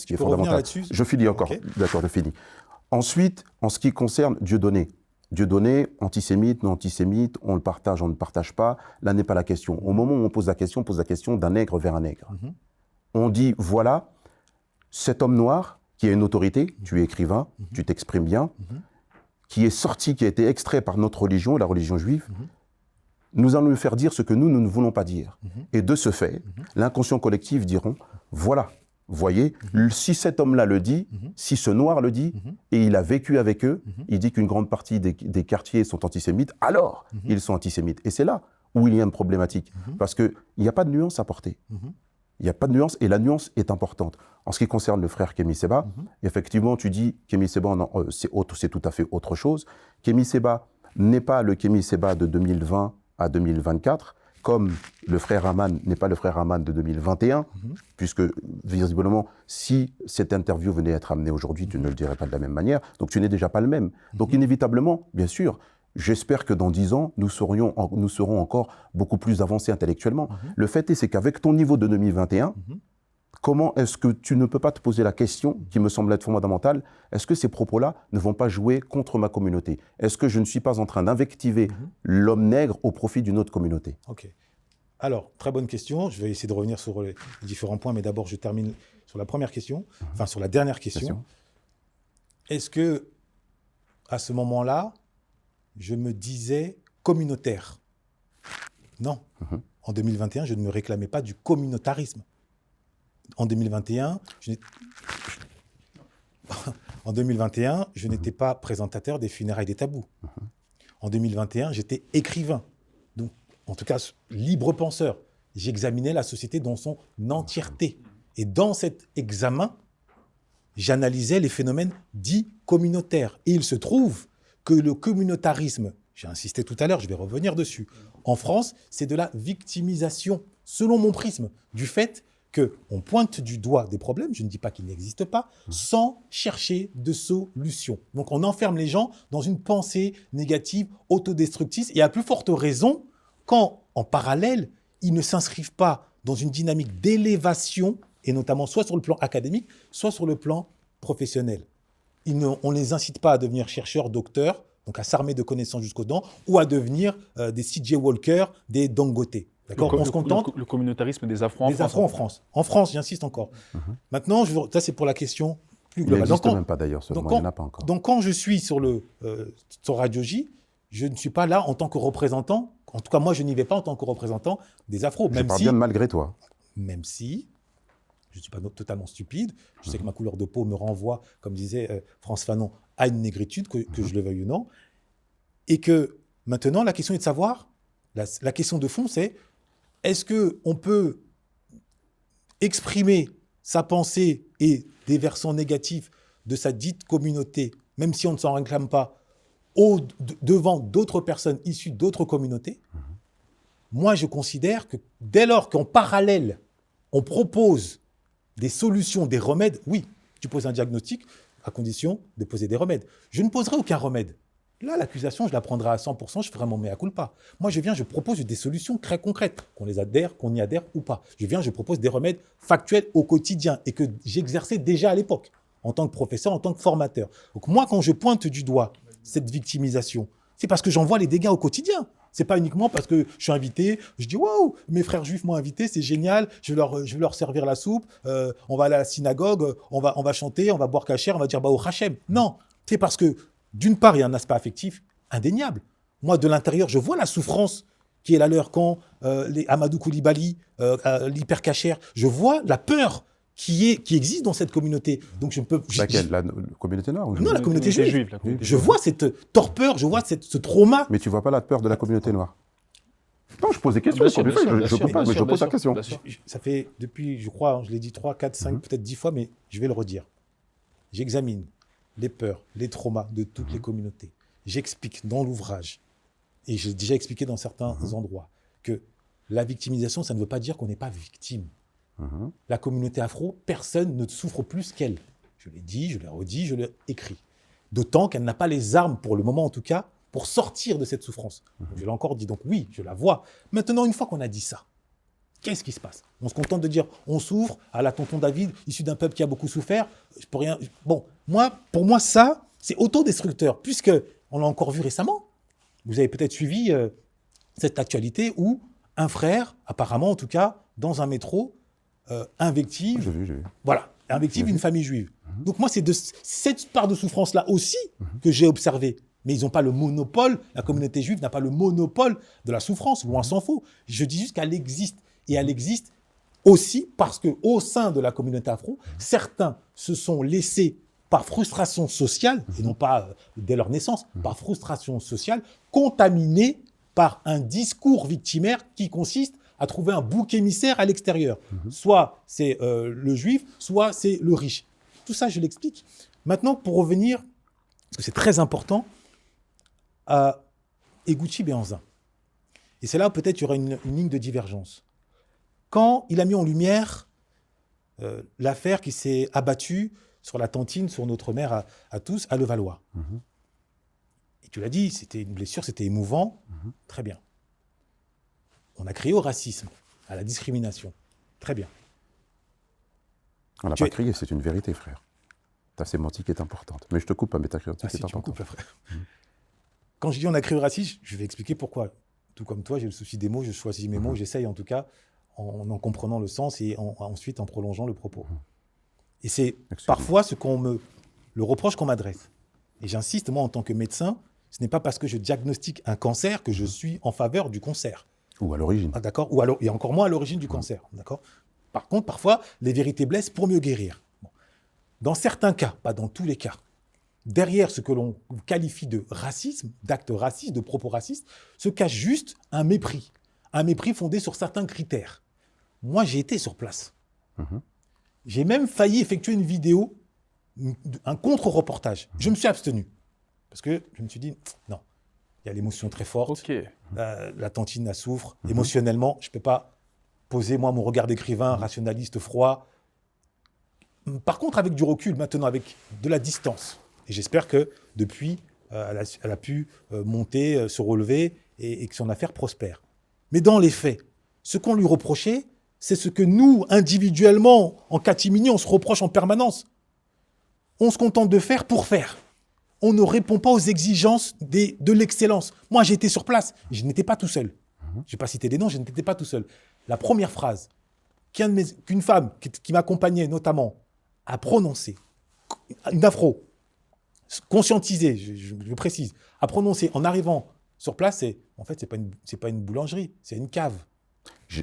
qui est fondamental. Je finis encore. Okay. D'accord, je finis. Ensuite, en ce qui concerne Dieudonné. Dieudonné, antisémite, non antisémite, on le partage, on ne le partage pas. Là n'est pas la question. Au moment où on pose la question d'un nègre vers un nègre. On dit, voilà, cet homme noir, qui est une autorité, tu es écrivain, tu t'exprimes bien, qui est sorti, qui a été extrait par notre religion, la religion juive, nous allons lui faire dire ce que nous ne voulons pas dire. Et de ce fait, l'inconscient collectif diront, voilà, voyez, si cet homme-là le dit, si ce noir le dit, et il a vécu avec eux, il dit qu'une grande partie des quartiers sont antisémites, alors ils sont antisémites. Et c'est là où il y a une problématique, parce qu'il n'y a pas de nuance à porter. Il n'y a pas de nuance, et la nuance est importante. En ce qui concerne le frère Kémy Séba, effectivement, tu dis Kémy Séba, c'est tout à fait autre chose. Kémy Séba n'est pas le Kémy Séba de 2020 à 2024, comme le frère Aman n'est pas le frère Aman de 2021, puisque, visiblement, si cette interview venait à être amenée aujourd'hui, tu ne le dirais pas de la même manière, donc tu n'es déjà pas le même. Donc, inévitablement, bien sûr, j'espère que dans 10 ans, nous serons encore beaucoup plus avancés intellectuellement. Le fait est, c'est qu'avec ton niveau de 2021, comment est-ce que tu ne peux pas te poser la question, qui me semble être fondamentale, est-ce que ces propos-là ne vont pas jouer contre ma communauté? Est-ce que je ne suis pas en train d'invectiver l'homme nègre au profit d'une autre communauté? Ok. Alors, très bonne question. Je vais essayer de revenir sur les différents points, mais d'abord, je termine sur la première question, enfin sur la dernière question. Est-ce que, à ce moment-là, je me disais communautaire? Non. En 2021, je ne me réclamais pas du communautarisme. En 2021, je n'étais pas présentateur des funérailles des tabous. En 2021, j'étais écrivain. Donc, en tout cas, libre penseur. J'examinais la société dans son entièreté. Et dans cet examen, j'analysais les phénomènes dits communautaires. Et il se trouve que le communautarisme, j'ai insisté tout à l'heure, je vais revenir dessus, en France, c'est de la victimisation, selon mon prisme, du fait qu'on pointe du doigt des problèmes, je ne dis pas qu'ils n'existent pas, sans chercher de solution. Donc on enferme les gens dans une pensée négative, autodestructrice, et à plus forte raison, quand en parallèle, ils ne s'inscrivent pas dans une dynamique d'élévation, et notamment soit sur le plan académique, soit sur le plan professionnel. On ne les incite pas à devenir chercheurs, docteurs, donc à s'armer de connaissances jusqu'aux dents, ou à devenir des C.J. Walker, des Dangote. D'accord, on se contente. Le communautarisme des Afro en France. Des Afro en France. En France, j'insiste encore. Maintenant, ça c'est pour la question plus globale. Il n'existe même pas d'ailleurs, il n'y en a pas encore. Donc quand je suis sur Radio J, je ne suis pas là en tant que représentant, en tout cas moi je n'y vais pas en tant que représentant des Afro. Je parle bien malgré toi. Même si je ne suis pas totalement stupide, je sais que ma couleur de peau me renvoie, comme disait France Fanon, à une négritude, que je le veuille ou non. Et que maintenant, la question est de savoir, la question de fond c'est, est-ce qu'on peut exprimer sa pensée et des versants négatifs de sa dite communauté, même si on ne s'en réclame pas, devant d'autres personnes issues d'autres communautés? Moi, je considère que dès lors qu'en parallèle, on propose des solutions, des remèdes, oui, tu poses un diagnostic à condition de poser des remèdes. Je ne poserai aucun remède. Là, l'accusation, je la prendrai à 100%, je ferai mon mea culpa. Moi, je propose des solutions très concrètes, qu'on y adhère ou pas. Je propose des remèdes factuels au quotidien et que j'exerçais déjà à l'époque, en tant que professeur, en tant que formateur. Donc moi, quand je pointe du doigt cette victimisation, c'est parce que j'en vois les dégâts au quotidien. C'est pas uniquement parce que je suis invité, je dis waouh, mes frères juifs m'ont invité, c'est génial, je vais leur servir la soupe, on va aller à la synagogue, on va chanter, on va boire kasher, on va dire Baruch Hashem. Non, c'est parce que d'une part, il y a un aspect affectif indéniable. Moi, de l'intérieur, je vois la souffrance qui est la leur quand les Amadou Koulibaly, l'hypercacher, je vois la peur qui existe dans cette communauté. Donc je peux. Laquelle, la communauté noire ou non, la communauté juive. Je vois cette torpeur, je vois ce trauma. Mais tu ne vois pas la peur de la communauté noire? Non, je pose des questions. Je peux pas, mais je pose la question. Ça fait depuis, je crois, je l'ai dit 3, 4, 5, peut-être 10 fois, mais je vais le redire. j'examine les peurs, les traumas de toutes les communautés. J'explique dans l'ouvrage, et j'ai déjà expliqué dans certains endroits, que la victimisation, ça ne veut pas dire qu'on n'est pas victime. La communauté afro, personne ne souffre plus qu'elle. Je l'ai dit, je l'ai redit, je l'ai écrit. D'autant qu'elle n'a pas les armes, pour le moment en tout cas, pour sortir de cette souffrance. Je l'ai encore dit, donc oui, je la vois. Maintenant, une fois qu'on a dit ça, qu'est-ce qui se passe? On se contente de dire, on souffre, à la tonton David, issu d'un peuple qui a beaucoup souffert, je peux rien... Bon, pour moi, ça, c'est autodestructeur, puisque, on l'a encore vu récemment, vous avez peut-être suivi cette actualité où un frère, apparemment en tout cas, dans un métro, invective... J'ai vu. Voilà, invective une famille juive. Donc moi, c'est de cette part de souffrance-là aussi que j'ai observé. Mais ils n'ont pas le monopole, la communauté juive n'a pas le monopole de la souffrance, loin s'en faut. Je dis juste qu'elle existe. Et elle existe aussi parce qu'au sein de la communauté afro, certains se sont laissés, par frustration sociale, et non pas dès leur naissance, par frustration sociale, contaminés par un discours victimaire qui consiste à trouver un bouc émissaire à l'extérieur. Soit c'est le juif, soit c'est le riche. Tout ça, je l'explique. Maintenant, pour revenir, parce que c'est très important, à Eguchi Béhanzin. Et c'est là peut-être qu'il y aura une ligne de divergence. Quand il a mis en lumière l'affaire qui s'est abattue sur la tantine, sur notre mère à tous, à Levallois. Et tu l'as dit, c'était une blessure, c'était émouvant. Très bien. On a crié au racisme, à la discrimination. Très bien. On n'a pas crié, c'est une vérité, frère. Ta sémantique est importante. Mais je te coupe pas, mais ta sémantique est importante. Frère. Quand je dis on a crié au racisme, je vais expliquer pourquoi. Tout comme toi, j'ai le souci des mots, je choisis mes mots, j'essaye en tout cas, en comprenant le sens et ensuite en prolongeant le propos. Et c'est parfois le reproche qu'on m'adresse. Et j'insiste, moi, en tant que médecin, ce n'est pas parce que je diagnostique un cancer que je suis en faveur du cancer. Ou à l'origine. Ah, d'accord. Et encore moins à l'origine du cancer. D'accord. Par contre, parfois, les vérités blessent pour mieux guérir. Bon. Dans certains cas, pas dans tous les cas, derrière ce que l'on qualifie de racisme, d'actes racistes, de propos racistes, se cache juste un mépris. Un mépris fondé sur certains critères. Moi, j'ai été sur place. J'ai même failli effectuer une vidéo, un contre-reportage. Je me suis abstenu. Parce que je me suis dit, non, il y a l'émotion très forte. La tantine, elle souffre. Émotionnellement, je ne peux pas poser, moi, mon regard d'écrivain, rationaliste, froid. Par contre, avec du recul, maintenant, avec de la distance. Et j'espère que, depuis, elle a pu monter, se relever et que son affaire prospère. Mais dans les faits, ce qu'on lui reprochait, c'est ce que nous, individuellement, en catimini, on se reproche en permanence. On se contente de faire pour faire. On ne répond pas aux exigences de l'excellence. Moi, j'ai été sur place, je n'étais pas tout seul. Je ne vais pas citer des noms, je n'étais pas tout seul. La première phrase qu'une femme qui m'accompagnait notamment a prononcée, une afro, conscientisée, je précise, a prononcé en arrivant sur place, c'est en fait, c'est pas une boulangerie, c'est une cave.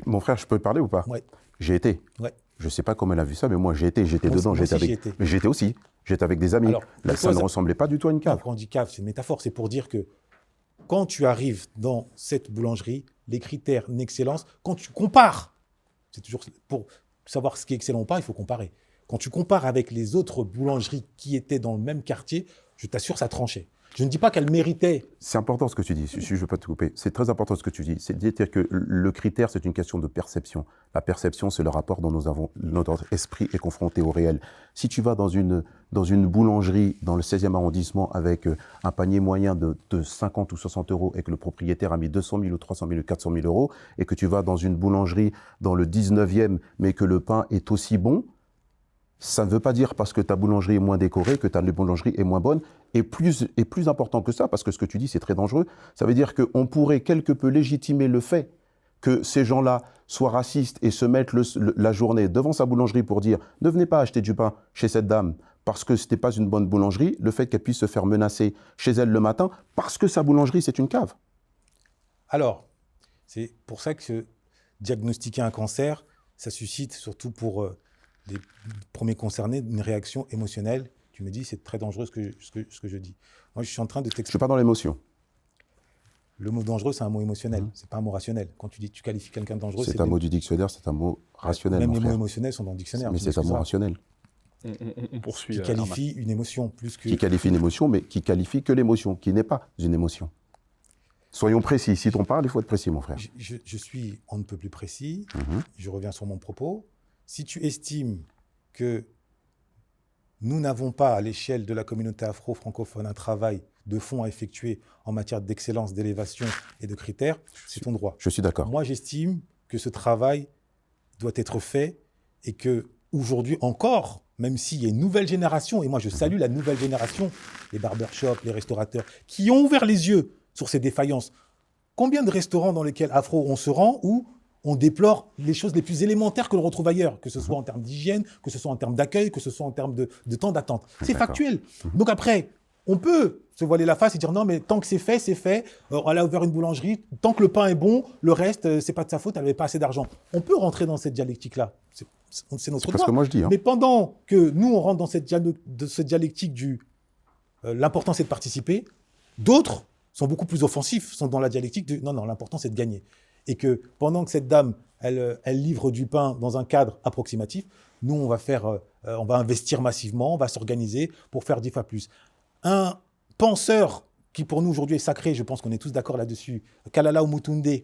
Mon frère, je peux te parler ou pas? Ouais. J'ai été. Ouais. Je ne sais pas comment elle a vu ça, mais moi j'étais dedans. Mais j'étais aussi. J'étais avec des amis. Alors, là, ça ne ressemblait pas du tout à une cave. Quand on dit cave, c'est une métaphore. C'est pour dire que quand tu arrives dans cette boulangerie, les critères d'excellence, quand tu compares, c'est toujours pour savoir ce qui est excellent ou pas, il faut comparer. Quand tu compares avec les autres boulangeries qui étaient dans le même quartier, je t'assure, ça tranchait. Je ne dis pas qu'elle méritait. C'est important ce que tu dis, je ne veux pas te couper. C'est très important ce que tu dis. C'est-à-dire que le critère, c'est une question de perception. La perception, c'est le rapport dont notre esprit est confronté au réel. Si tu vas dans une boulangerie dans le 16e arrondissement avec un panier moyen de 50 ou 60 euros et que le propriétaire a mis 200 000 ou 300 000 ou 400 000 euros, et que tu vas dans une boulangerie dans le 19e mais que le pain est aussi bon, ça ne veut pas dire parce que ta boulangerie est moins décorée que ta boulangerie est moins bonne. Et plus important que ça, parce que ce que tu dis, c'est très dangereux, ça veut dire qu'on pourrait quelque peu légitimer le fait que ces gens-là soient racistes et se mettent la journée devant sa boulangerie pour dire « Ne venez pas acheter du pain chez cette dame parce que ce n'était pas une bonne boulangerie », le fait qu'elle puisse se faire menacer chez elle le matin parce que sa boulangerie, c'est une cave. Alors, c'est pour ça que diagnostiquer un cancer, ça suscite surtout pour... les premiers concernés, une réaction émotionnelle. Tu me dis, c'est très dangereux ce que je dis. Moi, je suis en train de t'expliquer. Je suis pas dans l'émotion. Le mot dangereux, c'est un mot émotionnel. C'est pas un mot rationnel. Quand tu dis, tu qualifies quelqu'un de dangereux, c'est un mot du dictionnaire, c'est un mot rationnel. Même les mots émotionnels sont dans le dictionnaire. Mais c'est un mot rationnel. On poursuit. Qui qualifie une émotion plus que... Qui qualifie une émotion, mais qui qualifie que l'émotion, qui n'est pas une émotion. Soyons précis. Si on parle, il faut être précis, mon frère. Je suis on ne peut plus précis. Mhm. Je reviens sur mon propos. Si tu estimes que nous n'avons pas, à l'échelle de la communauté afro-francophone, un travail de fond à effectuer en matière d'excellence, d'élévation et de critères, c'est ton droit. Je suis d'accord. Moi, j'estime que ce travail doit être fait et que aujourd'hui encore, même s'il y a une nouvelle génération, et moi je salue la nouvelle génération, les barbershops, les restaurateurs, qui ont ouvert les yeux sur ces défaillances. Combien de restaurants dans lesquels afro on se rend où on déplore les choses les plus élémentaires que l'on retrouve ailleurs, que ce soit en termes d'hygiène, que ce soit en termes d'accueil, que ce soit en termes de temps d'attente. C'est D'accord. factuel. Donc après, on peut se voiler la face et dire non, mais tant que c'est fait, c'est fait. Elle a ouvert une boulangerie, tant que le pain est bon, le reste, c'est pas de sa faute, elle n'avait pas assez d'argent. On peut rentrer dans cette dialectique-là. C'est notre C'est pas ce droit. que moi je dis. Hein. Mais pendant que nous, on rentre dans cette dialectique du l'important c'est de participer, d'autres sont beaucoup plus offensifs, sont dans la dialectique du non, l'important c'est de gagner. Et que pendant que cette dame, elle livre du pain dans un cadre approximatif, nous, on va investir massivement, on va s'organiser pour faire 10 fois plus. Un penseur qui pour nous aujourd'hui est sacré, je pense qu'on est tous d'accord là-dessus, Kalala Umutunde,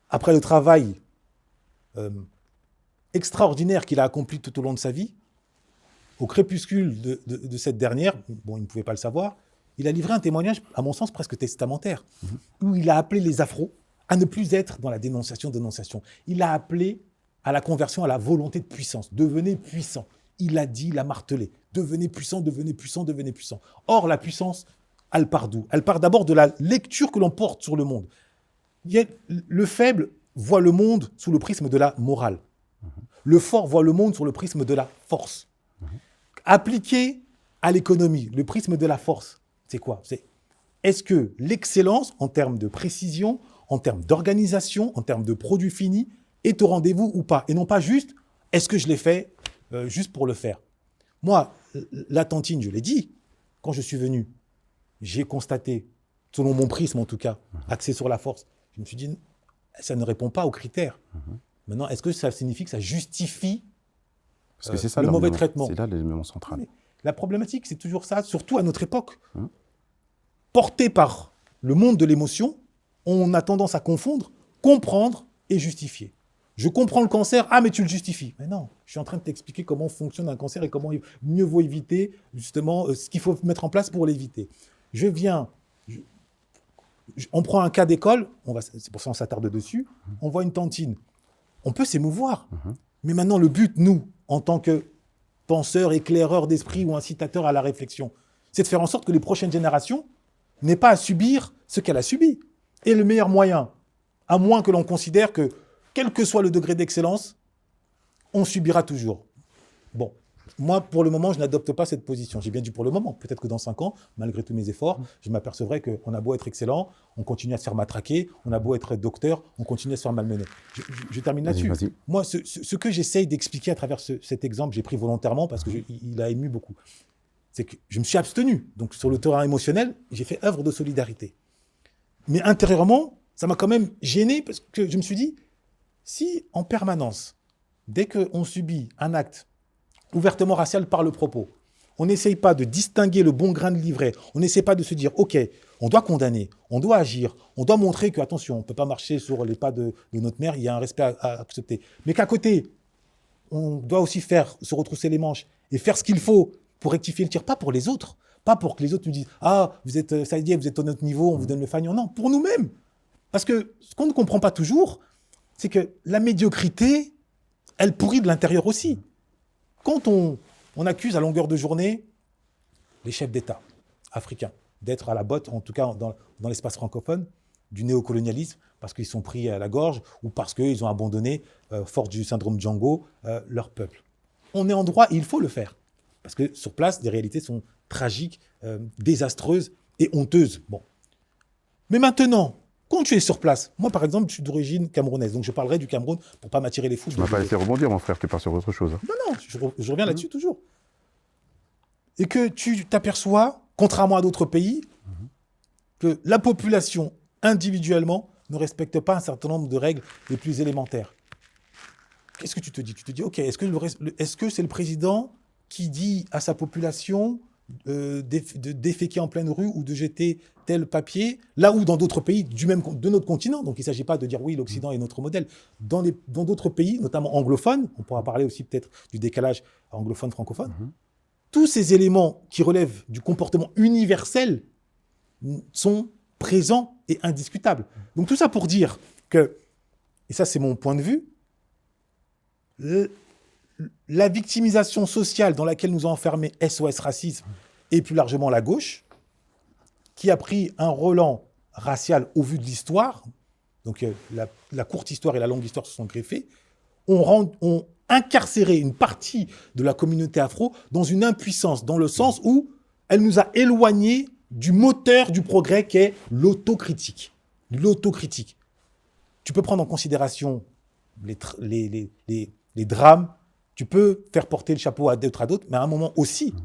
après le travail extraordinaire qu'il a accompli tout au long de sa vie, au crépuscule de cette dernière, bon, il ne pouvait pas le savoir, il a livré un témoignage, à mon sens, presque testamentaire, où il a appelé les afros à ne plus être dans la dénonciation. Il a appelé à la conversion, à la volonté de puissance. Devenez puissant. Il a dit, il a martelé. Devenez puissant, devenez puissant, devenez puissant. Or, la puissance, elle part d'où? Elle part d'abord de la lecture que l'on porte sur le monde. Le faible voit le monde sous le prisme de la morale. Le fort voit le monde sous le prisme de la force. Appliqué à l'économie, le prisme de la force, c'est quoi? Est-ce que l'excellence, en termes de précision, en termes d'organisation, en termes de produits finis, est au rendez-vous ou pas? Et non pas juste, est-ce que je l'ai fait juste pour le faire? Moi, la tantine, je l'ai dit, quand je suis venu, j'ai constaté, selon mon prisme en tout cas, axé sur la force, je me suis dit, ça ne répond pas aux critères. Maintenant, est-ce que ça signifie que ça justifie Parce que c'est ça le mauvais l'élément- traitement? C'est là l'élément central. Mais la problématique, c'est toujours ça, surtout à notre époque. Porté par le monde de l'émotion, on a tendance à confondre comprendre et justifier. Je comprends le cancer, ah mais tu le justifies. Mais non, je suis en train de t'expliquer comment fonctionne un cancer et comment mieux vaut éviter justement ce qu'il faut mettre en place pour l'éviter. On prend un cas d'école, c'est pour ça qu'on s'attarde dessus, on voit une tantine. On peut s'émouvoir. Mais maintenant, le but, nous, en tant que penseurs, éclaireurs d'esprit ou incitateurs à la réflexion, c'est de faire en sorte que les prochaines générations n'aient pas à subir ce qu'elle a subi. Et le meilleur moyen, à moins que l'on considère que, quel que soit le degré d'excellence, on subira toujours. Bon, moi, pour le moment, je n'adopte pas cette position. J'ai bien dit pour le moment. Peut-être que dans 5 ans, malgré tous mes efforts, je m'apercevrai qu'on a beau être excellent, on continue à se faire matraquer, on a beau être docteur, on continue à se faire malmener. Je termine là-dessus. Vas-y. Moi, ce que j'essaye d'expliquer à travers cet exemple, j'ai pris volontairement parce qu'il a ému beaucoup, c'est que je me suis abstenu. Donc, sur le terrain émotionnel, j'ai fait œuvre de solidarité. Mais intérieurement, ça m'a quand même gêné parce que je me suis dit, si en permanence, dès qu'on subit un acte ouvertement racial par le propos, on n'essaye pas de distinguer le bon grain de livret, on n'essaie pas de se dire, OK, on doit condamner, on doit agir, on doit montrer que, attention, on ne peut pas marcher sur les pas de notre mère, il y a un respect à accepter. Mais qu'à côté, on doit aussi se retrousser les manches et faire ce qu'il faut pour rectifier le tir, pas pour les autres, pas pour que les autres nous disent « Ah, ça y est, vous êtes au notre niveau, on vous donne le fanion ». Non, pour nous-mêmes. Parce que ce qu'on ne comprend pas toujours, c'est que la médiocrité, elle pourrit de l'intérieur aussi. Quand on accuse à longueur de journée les chefs d'État africains d'être à la botte, en tout cas dans l'espace francophone, du néocolonialisme, parce qu'ils sont pris à la gorge ou parce qu'ils ont abandonné, fort du syndrome Django, leur peuple. On est en droit et il faut le faire. Parce que sur place, les réalités sont tragiques, désastreuses et honteuses. Bon. Mais maintenant, quand tu es sur place, moi par exemple, je suis d'origine camerounaise, donc je parlerai du Cameroun pour ne pas m'attirer les fous. Tu ne m'as pas laissé rebondir, mon frère, tu pars sur autre chose. Hein. Non, je reviens là-dessus toujours. Et que tu t'aperçois, contrairement à d'autres pays, que la population, individuellement, ne respecte pas un certain nombre de règles les plus élémentaires. qu'est-ce que tu te dis? Tu te dis, OK, est-ce que c'est le président qui dit à sa population de déféquer en pleine rue ou de jeter tel papier, là où dans d'autres pays de notre continent, donc il ne s'agit pas de dire oui, l'Occident est notre modèle, dans d'autres pays, notamment anglophones, on pourra parler aussi peut-être du décalage anglophone-francophone, tous ces éléments qui relèvent du comportement universel sont présents et indiscutables. Donc tout ça pour dire que, et ça c'est mon point de vue, la victimisation sociale dans laquelle nous a enfermés SOS Racisme et plus largement la gauche, qui a pris un relent racial au vu de l'histoire, donc la courte histoire et la longue histoire se sont greffées, ont incarcéré une partie de la communauté afro dans une impuissance, dans le sens où elle nous a éloignés du moteur du progrès qu'est l'autocritique. L'autocritique. Tu peux prendre en considération les drames, tu peux faire porter le chapeau à d'autres, mais à un moment aussi,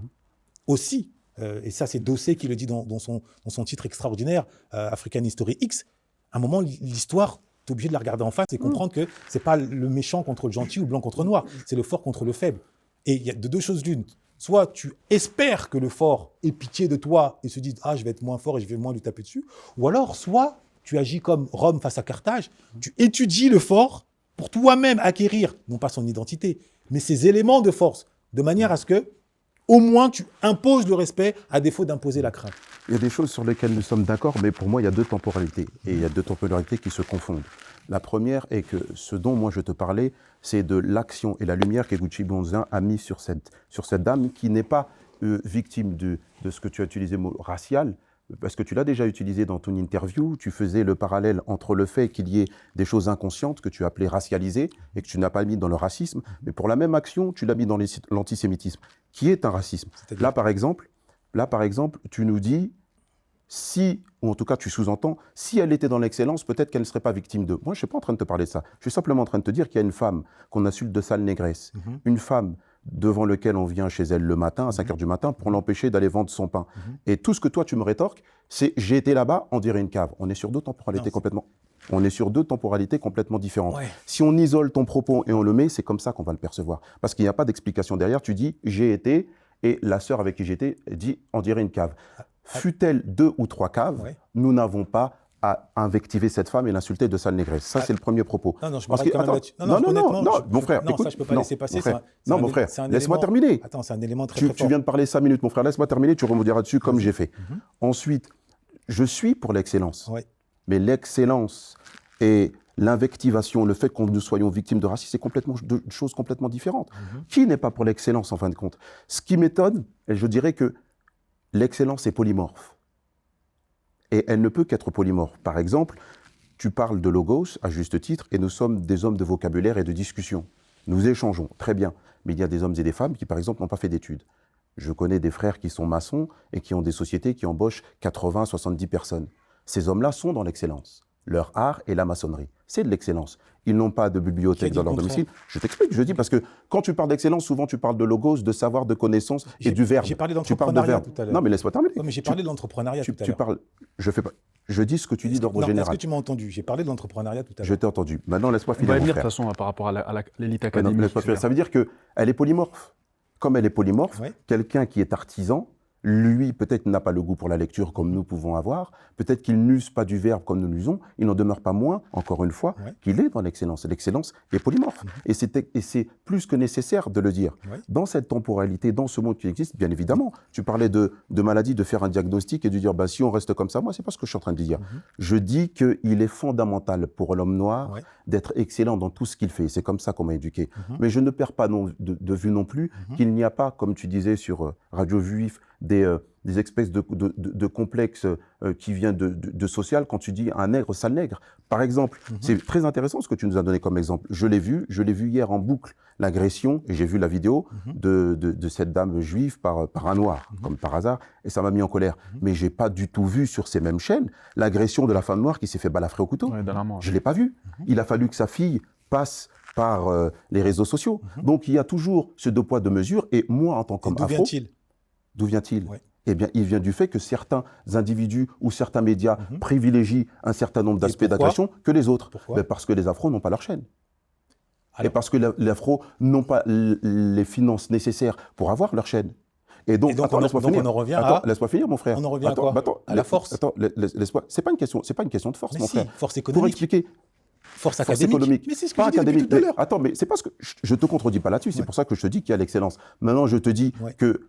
et ça c'est Dossé qui le dit dans son titre extraordinaire, African History X, à un moment l'histoire, tu es obligé de la regarder en face et comprendre que c'est pas le méchant contre le gentil ou le blanc contre le noir, c'est le fort contre le faible. Et il y a de deux choses l'une. Soit tu espères que le fort ait pitié de toi et se dit « Ah, je vais être moins fort et je vais moins lui taper dessus », ou alors soit tu agis comme Rome face à Carthage, tu étudies le fort pour toi-même acquérir, non pas son identité, mais ses éléments de force, de manière à ce que, au moins, tu imposes le respect à défaut d'imposer la crainte. Il y a des choses sur lesquelles nous sommes d'accord, mais pour moi, il y a deux temporalités. Et il y a deux temporalités qui se confondent. La première est que ce dont moi je te parlais, c'est de l'action et la lumière qu'Eguchi Bonzin a mis sur cette dame qui n'est pas victime de ce que tu as utilisé, mot racial, parce que tu l'as déjà utilisé dans ton interview, tu faisais le parallèle entre le fait qu'il y ait des choses inconscientes que tu appelais racialisées et que tu n'as pas mis dans le racisme, mais pour la même action, tu l'as mis dans l'antisémitisme, qui est un racisme. Là, par exemple, tu nous dis, si, ou en tout cas tu sous-entends, si elle était dans l'excellence, peut-être qu'elle ne serait pas victime de. Moi, je ne suis pas en train de te parler de ça. Je suis simplement en train de te dire qu'il y a une femme qu'on insulte de sale négresse, une femme devant laquelle on vient chez elle le matin, à 5 h du matin, pour l'empêcher d'aller vendre son pain. Et tout ce que toi, tu me rétorques, c'est « j'ai été là-bas, on dirait une cave ». On est sur deux temporalités complètement différentes. Ouais. Si on isole ton propos et on le met, c'est comme ça qu'on va le percevoir. Parce qu'il n'y a pas d'explication derrière. Tu dis « j'ai été » et la sœur avec qui j'étais dit « on dirait une cave ». Fut-elle 2 ou 3 caves, nous n'avons pas à invectiver cette femme et l'insulter de sale négresse. Ça, c'est le premier propos. Non, je m'arrête quand même là-dessus. Non, mon frère, écoute. Non, ça, je ne peux pas laisser passer. Non, mon frère, laisse-moi terminer. Attends, c'est un élément très fort. Tu viens de parler 5 minutes, mon frère, laisse-moi terminer, tu rebondiras dessus comme j'ai fait. Ensuite, je suis pour l'excellence. Mais l'excellence et l'invectivation, le fait que nous soyons victimes de racisme, c'est deux choses complètement différentes. Qui n'est pas pour l'excellence, en fin de compte? Ce qui m'étonne, et je dirais que l'excellence est polymorphe. Et elle ne peut qu'être polymorphe. Par exemple, tu parles de logos, à juste titre, et nous sommes des hommes de vocabulaire et de discussion. Nous échangeons, très bien. Mais il y a des hommes et des femmes qui, par exemple, n'ont pas fait d'études. Je connais des frères qui sont maçons et qui ont des sociétés qui embauchent 80, 70 personnes. Ces hommes-là sont dans l'excellence. Leur art est la maçonnerie. C'est de l'excellence. Ils n'ont pas de bibliothèque dans leur domicile. Je t'explique, je dis, parce que quand tu parles d'excellence, souvent tu parles de logos, de savoir, de connaissance et du verbe. J'ai parlé d'entrepreneuriat tout à l'heure. Non, mais laisse-moi terminer. Mais j'ai parlé de l'entrepreneuriat tout à l'heure. Je dis ce que tu dis d'ordre général. Est-ce que tu m'as entendu? J'ai parlé de l'entrepreneuriat tout à l'heure. Je t'ai entendu. Maintenant, laisse-moi finir. On va venir de toute façon par rapport à l'élite académique. Ça veut dire qu'elle est polymorphe. Comme elle est polymorphe, quelqu'un qui est artisan, lui, peut-être n'a pas le goût pour la lecture comme nous pouvons avoir, peut-être qu'il n'use pas du verbe comme nous l'usons, il n'en demeure pas moins, encore une fois, qu'il est dans l'excellence. L'excellence est polymorphe. Et c'est plus que nécessaire de le dire. Dans cette temporalité, dans ce monde qui existe, bien évidemment, tu parlais de maladie, de faire un diagnostic et de dire, si on reste comme ça, moi, c'est pas ce que je suis en train de dire. Je dis qu'il est fondamental pour l'homme noir d'être excellent dans tout ce qu'il fait. C'est comme ça qu'on m'a éduqué. Mais je ne perds pas de vue non plus qu'il n'y a pas, comme tu disais sur Radio Juif, des espèces de complexes qui viennent de social quand tu dis un nègre, sale nègre. Par exemple, c'est très intéressant ce que tu nous as donné comme exemple. Je l'ai vu hier en boucle, l'agression, et j'ai vu la vidéo de cette dame juive par un noir, comme par hasard, et ça m'a mis en colère. Mais je n'ai pas du tout vu sur ces mêmes chaînes l'agression de la femme noire qui s'est fait balafrer au couteau. Je ne l'ai pas vu. Il a fallu que sa fille passe par les réseaux sociaux. Donc il y a toujours ce deux poids, deux mesures, et moi en tant qu'homme afro... D'où vient-il? Eh bien, il vient du fait que certains individus ou certains médias privilégient un certain nombre d'aspects d'agression que les autres. Parce que les afros n'ont pas leur chaîne. Et parce que les afros n'ont pas les finances nécessaires pour avoir leur chaîne. Et donc laisse-moi finir. On en revient laisse-moi finir, mon frère. On en revient à quoi? À la force. Attends, laisse-moi. C'est pas une question de force, mais mon si, frère. force économique. Pour expliquer. Force académique. Mais c'est ce que je dis depuis tout à l'heure. Attends, mais c'est parce que je te contredis pas là-dessus. C'est pour ça que je te dis qu'il y a l'excellence. Maintenant, je te dis que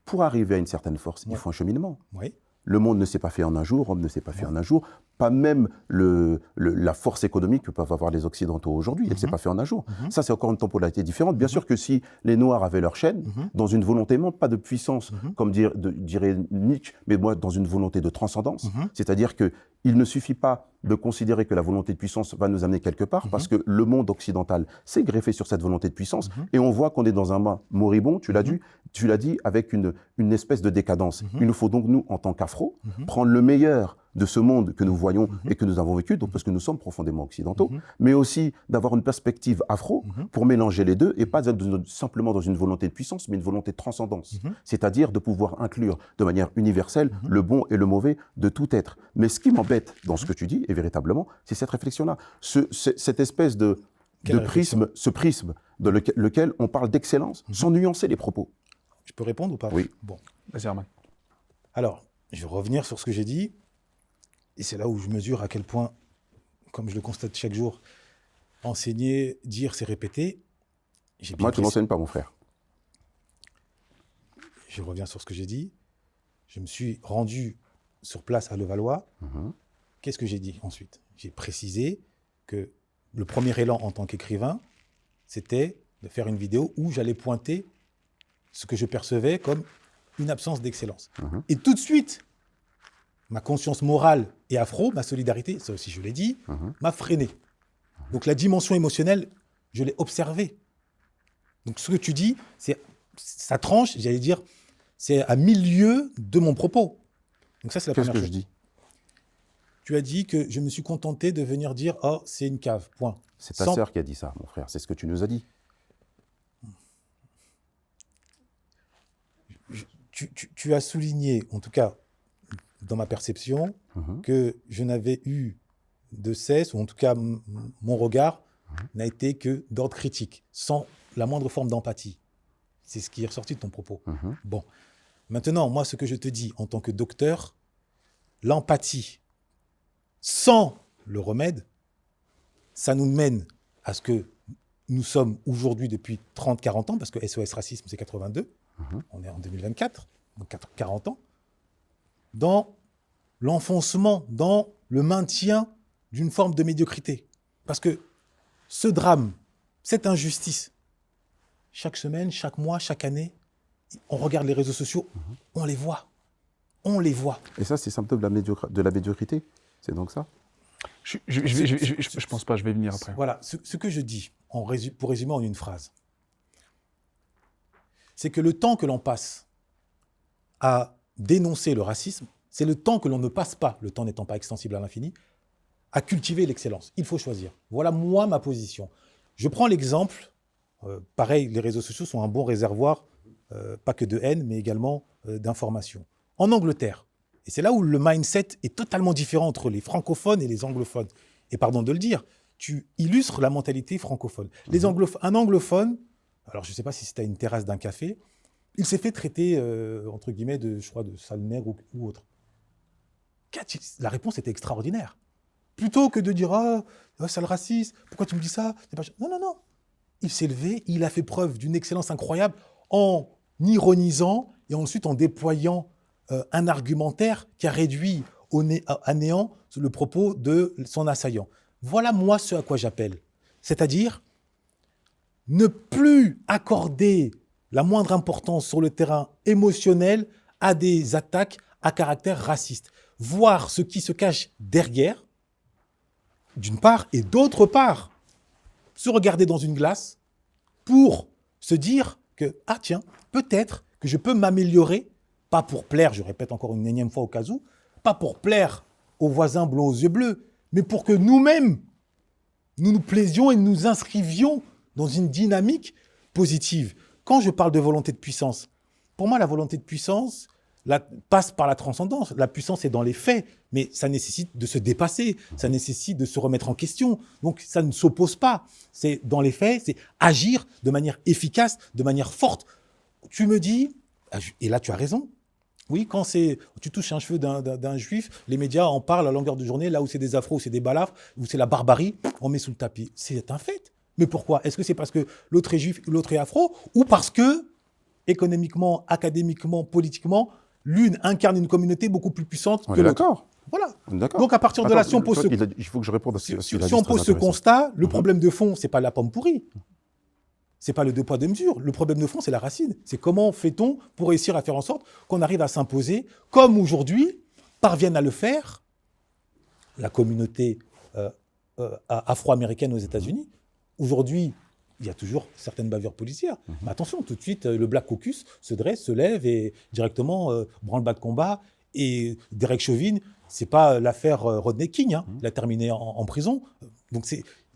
pour arriver à une certaine force, il faut un cheminement. Oui. Le monde ne s'est pas fait en un jour, Rome ne s'est pas fait en un jour, pas même la force économique que peuvent avoir les Occidentaux aujourd'hui, elle ne s'est pas fait en un jour. Ça, c'est encore une temporalité différente. Bien sûr que si les Noirs avaient leur chaîne, dans une volonté, non pas de puissance, comme dirait Nietzsche, mais moi, dans une volonté de transcendance, c'est-à-dire qu'il ne suffit pas de considérer que la volonté de puissance va nous amener quelque part, parce que le monde occidental s'est greffé sur cette volonté de puissance, et on voit qu'on est dans un monde moribond, tu l'as dit, avec une espèce de décadence. Il nous faut donc, nous, en tant qu'Afro, prendre le meilleur de ce monde que nous voyons et que nous avons vécu, donc parce que nous sommes profondément occidentaux, mais aussi d'avoir une perspective afro pour mélanger les deux et pas être simplement dans une volonté de puissance, mais une volonté de transcendance. C'est-à-dire de pouvoir inclure de manière universelle le bon et le mauvais de tout être. Mais ce qui m'embête dans ce que tu dis, et véritablement, c'est cette réflexion-là. Cette espèce de prisme, ce prisme dans lequel on parle d'excellence sans nuancer les propos. Je peux répondre ou pas? Oui. Bon. Vas-y, Herman. Alors, je vais revenir sur ce que j'ai dit. Et c'est là où je mesure à quel point, comme je le constate chaque jour, enseigner, dire, c'est répéter. Moi, tu ne m'enseignes pas, mon frère. Je reviens sur ce que j'ai dit. Je me suis rendu sur place à Levallois. Qu'est-ce que j'ai dit ensuite? J'ai précisé que le premier élan en tant qu'écrivain, c'était de faire une vidéo où j'allais pointer ce que je percevais comme une absence d'excellence. Et tout de suite, ma conscience morale et afro, ma solidarité, ça aussi je l'ai dit, m'a freiné. Donc la dimension émotionnelle, je l'ai observée. Donc ce que tu dis, ça tranche, j'allais dire, c'est à 1000 lieues de mon propos. Donc ça, c'est la première chose. Qu'est-ce que je dis? Tu as dit que je me suis contenté de venir dire « Oh, c'est une cave, point ». C'est ta sœur qui a dit ça, mon frère. C'est ce que tu nous as dit. Tu as souligné, en tout cas, dans ma perception, que je n'avais eu de cesse, ou en tout cas, mon regard n'a été que d'ordre critique, sans la moindre forme d'empathie. C'est ce qui est ressorti de ton propos. Bon. Maintenant, moi, ce que je te dis en tant que docteur, l'empathie, sans le remède, ça nous mène à ce que nous sommes aujourd'hui depuis 30-40 ans, parce que SOS Racisme, c'est 82, on est en 2024, donc 40 ans, dans l'enfoncement, dans le maintien d'une forme de médiocrité. Parce que ce drame, cette injustice, chaque semaine, chaque mois, chaque année, on regarde les réseaux sociaux, on les voit. On les voit. Et ça, c'est symptôme de la médiocrité? C'est donc ça? Je pense pas, je vais venir après. Voilà, ce que je dis, pour résumer en une phrase, c'est que le temps que l'on passe à dénoncer le racisme, c'est le temps que l'on ne passe pas, le temps n'étant pas extensible à l'infini, à cultiver l'excellence. Il faut choisir. Voilà, moi, ma position. Je prends l'exemple, pareil, les réseaux sociaux sont un bon réservoir, pas que de haine, mais également d'information. En Angleterre, et c'est là où le mindset est totalement différent entre les francophones et les anglophones. Et pardon de le dire, tu illustres la mentalité francophone. Un anglophone, alors je ne sais pas si c'était à une terrasse d'un café, il s'est fait traiter, entre guillemets, de sale nègre ou autre. La réponse était extraordinaire. Plutôt que de dire « Ah, sale raciste, pourquoi tu me dis ça ?» Non, non, non. Il s'est levé, il a fait preuve d'une excellence incroyable en ironisant et ensuite en déployant un argumentaire qui a réduit à néant le propos de son assaillant. Voilà moi ce à quoi j'appelle. C'est-à-dire ne plus accorder la moindre importance sur le terrain émotionnel à des attaques à caractère raciste. Voir ce qui se cache derrière, d'une part, et d'autre part, se regarder dans une glace pour se dire que, ah tiens, peut-être que je peux m'améliorer, pas pour plaire, je répète encore une énième fois au cas où, pas pour plaire aux voisins blonds aux yeux bleus, mais pour que nous-mêmes, nous nous plaisions et nous inscrivions dans une dynamique positive. Quand je parle de volonté de puissance, pour moi, la volonté de puissance, passe par la transcendance. La puissance est dans les faits, mais ça nécessite de se dépasser, ça nécessite de se remettre en question. Donc ça ne s'oppose pas. C'est dans les faits, c'est agir de manière efficace, de manière forte. Tu me dis, et là tu as raison, oui, quand tu touches un cheveu d'un juif, les médias en parlent à longueur de journée, là où c'est des afros, où c'est des balafres, où c'est la barbarie, on met sous le tapis. C'est un fait. Mais pourquoi? Est-ce que c'est parce que l'autre est juif, l'autre est afro, ou parce que, économiquement, académiquement, politiquement, l'une incarne une communauté beaucoup plus puissante que l'autre? D'accord. Voilà. D'accord. Donc à partir de là, si on pose Il faut que je réponde à ce qu'il a dit, si on c'est pose très ce intéressant. constat, le problème de fond, c'est pas la pomme pourrie. C'est pas le deux poids, deux mesures. Le problème de fond, c'est la racine. C'est comment fait-on pour réussir à faire en sorte qu'on arrive à s'imposer, comme aujourd'hui parviennent à le faire la communauté afro-américaine aux États-Unis. Aujourd'hui, il y a toujours certaines bavures policières. Mais attention, tout de suite, le Black Caucus se dresse, se lève et directement branle-bas de combat. Et Derek Chauvin, c'est pas l'affaire Rodney King. Hein. Il a terminé en prison. Donc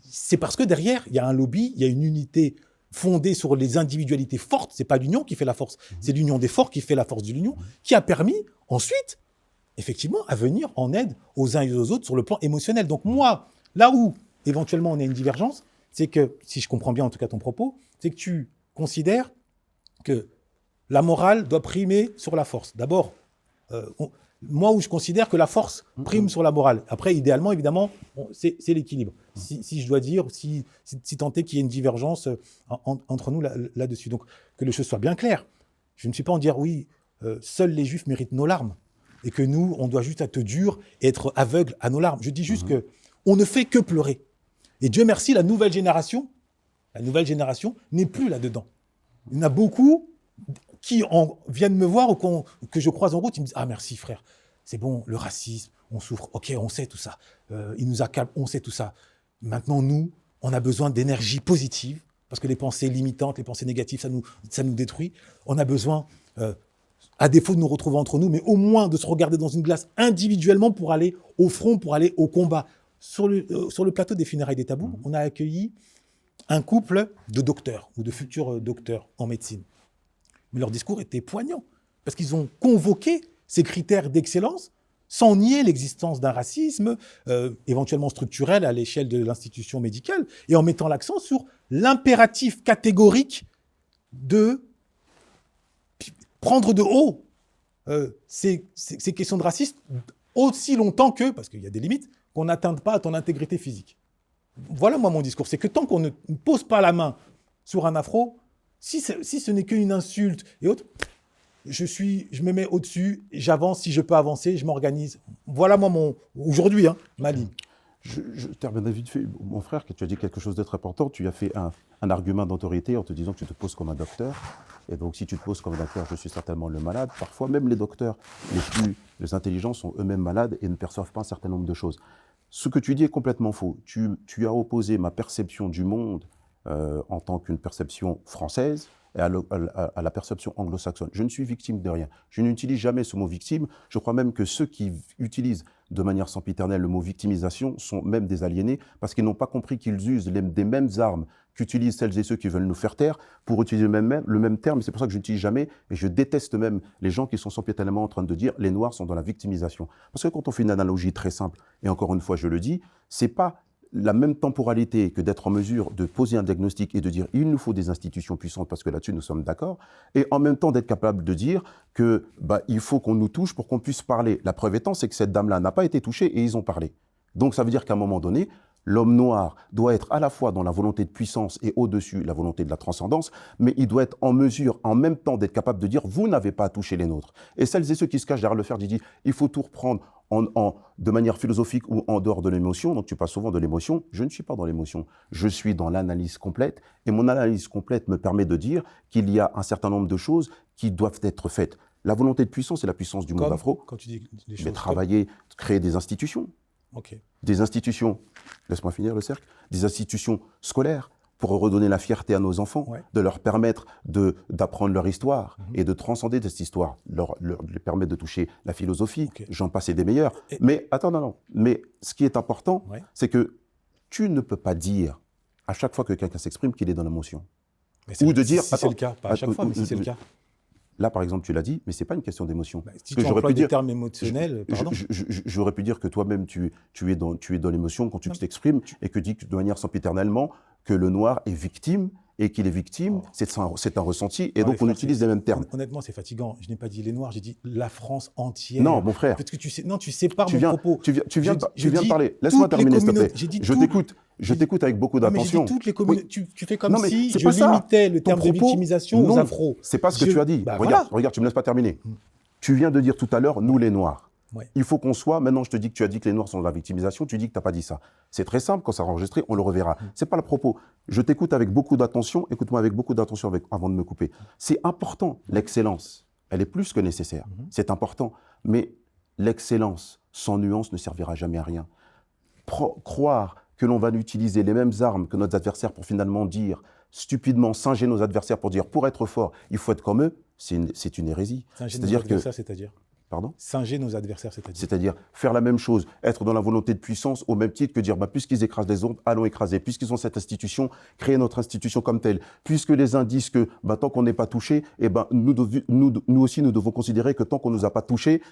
c'est parce que derrière, il y a un lobby, il y a une unité fondée sur les individualités fortes. C'est pas l'union qui fait la force, c'est l'union des forts qui fait la force de l'union, qui a permis ensuite, effectivement, à venir en aide aux uns et aux autres sur le plan émotionnel. Donc moi, là où éventuellement on a une divergence, c'est que, si je comprends bien en tout cas ton propos, c'est que tu considères que la morale doit primer sur la force. D'abord, moi où je considère que la force prime sur la morale. Après, idéalement, évidemment, c'est l'équilibre. Si je dois dire, si tant est qu'il y ait une divergence entre nous là-dessus. Donc, que les choses soient bien claires. Je ne suis pas en dire, oui, seuls les juifs méritent nos larmes et que nous, on doit juste être dur et être aveugle à nos larmes. Je dis juste que on ne fait que pleurer. Et Dieu merci, la nouvelle génération n'est plus là-dedans. Il y en a beaucoup qui viennent me voir ou que je croise en route, ils me disent « Ah merci frère, c'est bon, le racisme, on souffre, ok, on sait tout ça, il nous accable, on sait tout ça. Maintenant, nous, on a besoin d'énergie positive, parce que les pensées limitantes, les pensées négatives, ça nous détruit. On a besoin, à défaut de nous retrouver entre nous, mais au moins de se regarder dans une glace individuellement pour aller au front, pour aller au combat. » Sur le plateau des funérailles des tabous, on a accueilli un couple de docteurs ou de futurs docteurs en médecine. Mais leur discours était poignant, parce qu'ils ont convoqué ces critères d'excellence sans nier l'existence d'un racisme éventuellement structurel à l'échelle de l'institution médicale, et en mettant l'accent sur l'impératif catégorique de prendre de haut ces questions de racisme aussi longtemps que, parce qu'il y a des limites, qu'on n'atteinte pas à ton intégrité physique. Voilà moi mon discours, c'est que tant qu'on ne pose pas la main sur un afro, si ce n'est qu'une insulte et autres, je me mets au-dessus, j'avance si je peux avancer, je m'organise. Voilà moi aujourd'hui, ma ligne. Je termine vite fait. Mon frère, que tu as dit quelque chose de très important, tu as fait un argument d'autorité en te disant que tu te poses comme un docteur. Et donc, si tu te poses comme un docteur, je suis certainement le malade. Parfois, même les docteurs les intelligents sont eux-mêmes malades et ne perçoivent pas un certain nombre de choses. Ce que tu dis est complètement faux. Tu as opposé ma perception du monde en tant qu'une perception française et à la perception anglo-saxonne. Je ne suis victime de rien. Je n'utilise jamais ce mot victime. Je crois même que ceux qui utilisent de manière sempiternelle le mot victimisation sont même des aliénés parce qu'ils n'ont pas compris qu'ils usent des mêmes armes qu'utilisent celles et ceux qui veulent nous faire taire pour utiliser le même terme. C'est pour ça que je n'utilise jamais et je déteste même les gens qui sont sempiternellement en train de dire les Noirs sont dans la victimisation. Parce que quand on fait une analogie très simple, et encore une fois je le dis, c'est pas la même temporalité que d'être en mesure de poser un diagnostic et de dire il nous faut des institutions puissantes parce que là-dessus nous sommes d'accord, et en même temps d'être capable de dire que il faut qu'on nous touche pour qu'on puisse parler. La preuve étant, c'est que cette dame-là n'a pas été touchée et ils ont parlé. Donc ça veut dire qu'à un moment donné, l'homme noir doit être à la fois dans la volonté de puissance et au-dessus la volonté de la transcendance, mais il doit être en mesure en même temps d'être capable de dire vous n'avez pas à toucher les nôtres. Et celles et ceux qui se cachent derrière le fer, disent il faut tout reprendre de manière philosophique ou en dehors de l'émotion. Donc tu parles souvent de l'émotion. Je ne suis pas dans l'émotion. Je suis dans l'analyse complète. Et mon analyse complète me permet de dire qu'il y a un certain nombre de choses qui doivent être faites. La volonté de puissance, c'est la puissance du monde afro. Quand tu dis les choses, mais travailler, créer des institutions. Okay. Des institutions, laisse-moi finir le cercle, des institutions scolaires pour redonner la fierté à nos enfants, de leur permettre d'apprendre leur histoire et de transcender cette histoire, leur permettre de toucher la philosophie, j'en passe et des meilleurs. Mais attends, non. Mais ce qui est important, c'est que tu ne peux pas dire à chaque fois que quelqu'un s'exprime qu'il est dans l'émotion. Ou de dire... Si c'est le cas, pas à chaque fois, mais si c'est le cas. Là, par exemple, tu l'as dit, mais ce n'est pas une question d'émotion. Bah, si Que tu j'aurais emploies pu des dire- termes émotionnels, pardon. J'aurais pu dire que toi-même, tu es dans l'émotion quand tu t'exprimes et que tu dis de manière sempiternellement que le noir est victime et qu'il est victime, c'est un ressenti, et Non, donc les on frères, utilise les mêmes termes. Honnêtement, c'est fatigant. Je n'ai pas dit les Noirs, j'ai dit la France entière. Non, mon frère, Parce que tu sais, non, tu sépares tu mon viens, propos. tu viens, tu viens, Je tu viens de dis parler. Laisse-moi toutes les terminer, s'il te plaît. communautés. J'ai dit Je tout- t'écoute. Je t'écoute avec beaucoup Ah, mais j'ai dit d'attention. toutes les communautés. Tu fais comme Non, mais si c'est je pas ça. limitais le Ton terme de propos, victimisation aux non, afros. c'est pas ce que tu as dit. Bah, Regarde, voilà. regarde, tu me laisses pas terminer. Tu viens de dire tout à l'heure, nous les Noirs. Ouais. Il faut qu'on soit, maintenant je te dis que tu as dit que les Noirs sont de la victimisation, tu dis que tu n'as pas dit ça. C'est très simple, quand ça sera enregistré, on le reverra. C'est pas le propos. Je t'écoute avec beaucoup d'attention, écoute-moi avec beaucoup d'attention avant de me couper. C'est important, l'excellence, elle est plus que nécessaire. C'est important, mais l'excellence sans nuance ne servira jamais à rien. Croire que l'on va utiliser les mêmes armes que nos adversaires pour finalement dire, stupidement singer nos adversaires pour dire, pour être fort, il faut être comme eux, c'est une hérésie. C'est-à-dire que... C'est-à-dire Pardon ? Singer nos adversaires, c'est-à-dire C'est-à-dire faire la même chose, être dans la volonté de puissance au même titre que dire puisqu'ils écrasent les autres, allons écraser. Puisqu'ils ont cette institution, créer notre institution comme telle. Puisque les uns disent que tant qu'on n'est pas touché, nous aussi nous devons considérer que tant qu'on ne nous a pas touché,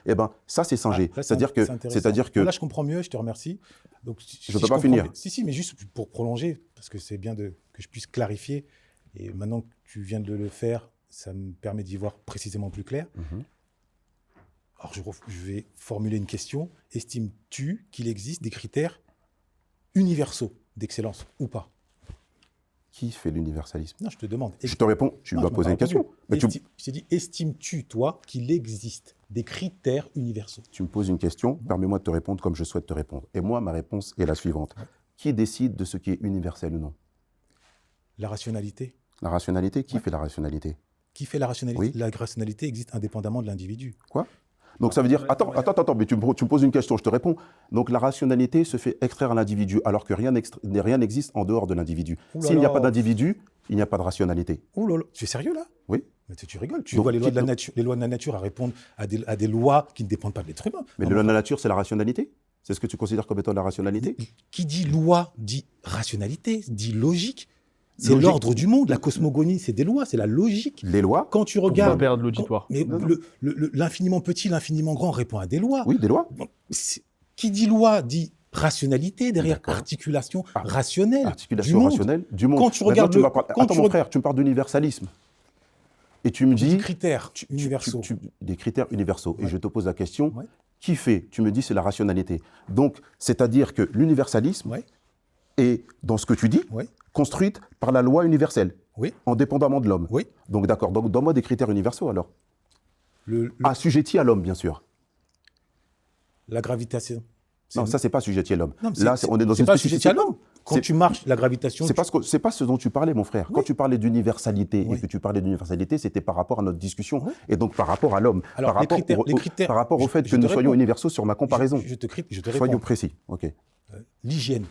ça c'est singer. C'est-à-dire que Là je comprends mieux, je te remercie. Donc, je ne peux pas finir. Si, mais juste pour prolonger, parce que c'est bien que je puisse clarifier. Et maintenant que tu viens de le faire, ça me permet d'y voir précisément plus clair. Alors, je vais formuler une question. Estimes-tu qu'il existe des critères universaux d'excellence ou pas? Qui fait l'universalisme? Non, je te demande. Je te réponds, tu dois poser une question. Mais je t'ai dit, estimes-tu, toi, qu'il existe des critères universaux? Tu me poses une question, permets-moi de te répondre comme je souhaite te répondre. Et moi, ma réponse est la suivante. Qui décide de ce qui est universel ou non? La rationalité. La rationalité, qui fait la rationalité? Qui fait la rationalité? Oui. La rationalité existe indépendamment de l'individu. Quoi? Donc ça veut dire, attends, mais tu me poses une question, je te réponds. Donc la rationalité se fait extraire à l'individu, alors que rien n'existe en dehors de l'individu. S'il n'y a pas d'individu, il n'y a pas de rationalité. Ouh là là, tu es sérieux là? Oui. Mais tu rigoles, tu Donc, vois les lois de la nature à répondre à des lois qui ne dépendent pas de l'être humain. Mais les lois de la nature, c'est la rationalité? C'est ce que tu considères comme étant la rationalité? Qui dit loi dit rationalité, dit logique. C'est Logique. l'ordre du monde, la cosmogonie, c'est des lois, c'est la logique. Les lois? Quand tu Pour regardes... pas perdre l'auditoire. Mais l'infiniment petit, l'infiniment grand répond à des lois. Oui, des lois. Qui dit loi dit rationalité derrière, D'accord. articulation rationnelle. Articulation du monde. rationnelle du monde. Quand tu regardes Attends, mon frère, tu me parles d'universalisme. Et tu me dis... Des critères universaux. Des critères universaux. Ouais. Et je te pose la question, Ouais. qui fait? Tu me dis c'est la rationalité. Donc, c'est-à-dire que l'universalisme Ouais. est, dans ce que tu dis, Ouais. construite par la loi universelle, Oui. indépendamment de l'homme. Oui. Donc d'accord, donc donne-moi des critères universaux alors. Le- Assujettis à l'homme, bien sûr. La gravitation. Non, ça, c'est pas assujetti à l'homme. Non, mais Là, on est dans une pas spécificité. assujetti à l'homme. Quand C'est- tu marches, la gravitation. C'est pas ce dont tu parlais, mon frère. Oui. Quand tu parlais d'universalité Oui. et que tu parlais d'universalité, c'était par rapport à notre discussion Oui. et donc par rapport à l'homme. Alors, Par les critères, par rapport au fait je que te nous soyons réponds. universaux sur ma comparaison. Je te réponds. Soyons précis. Ok. L'hygiène,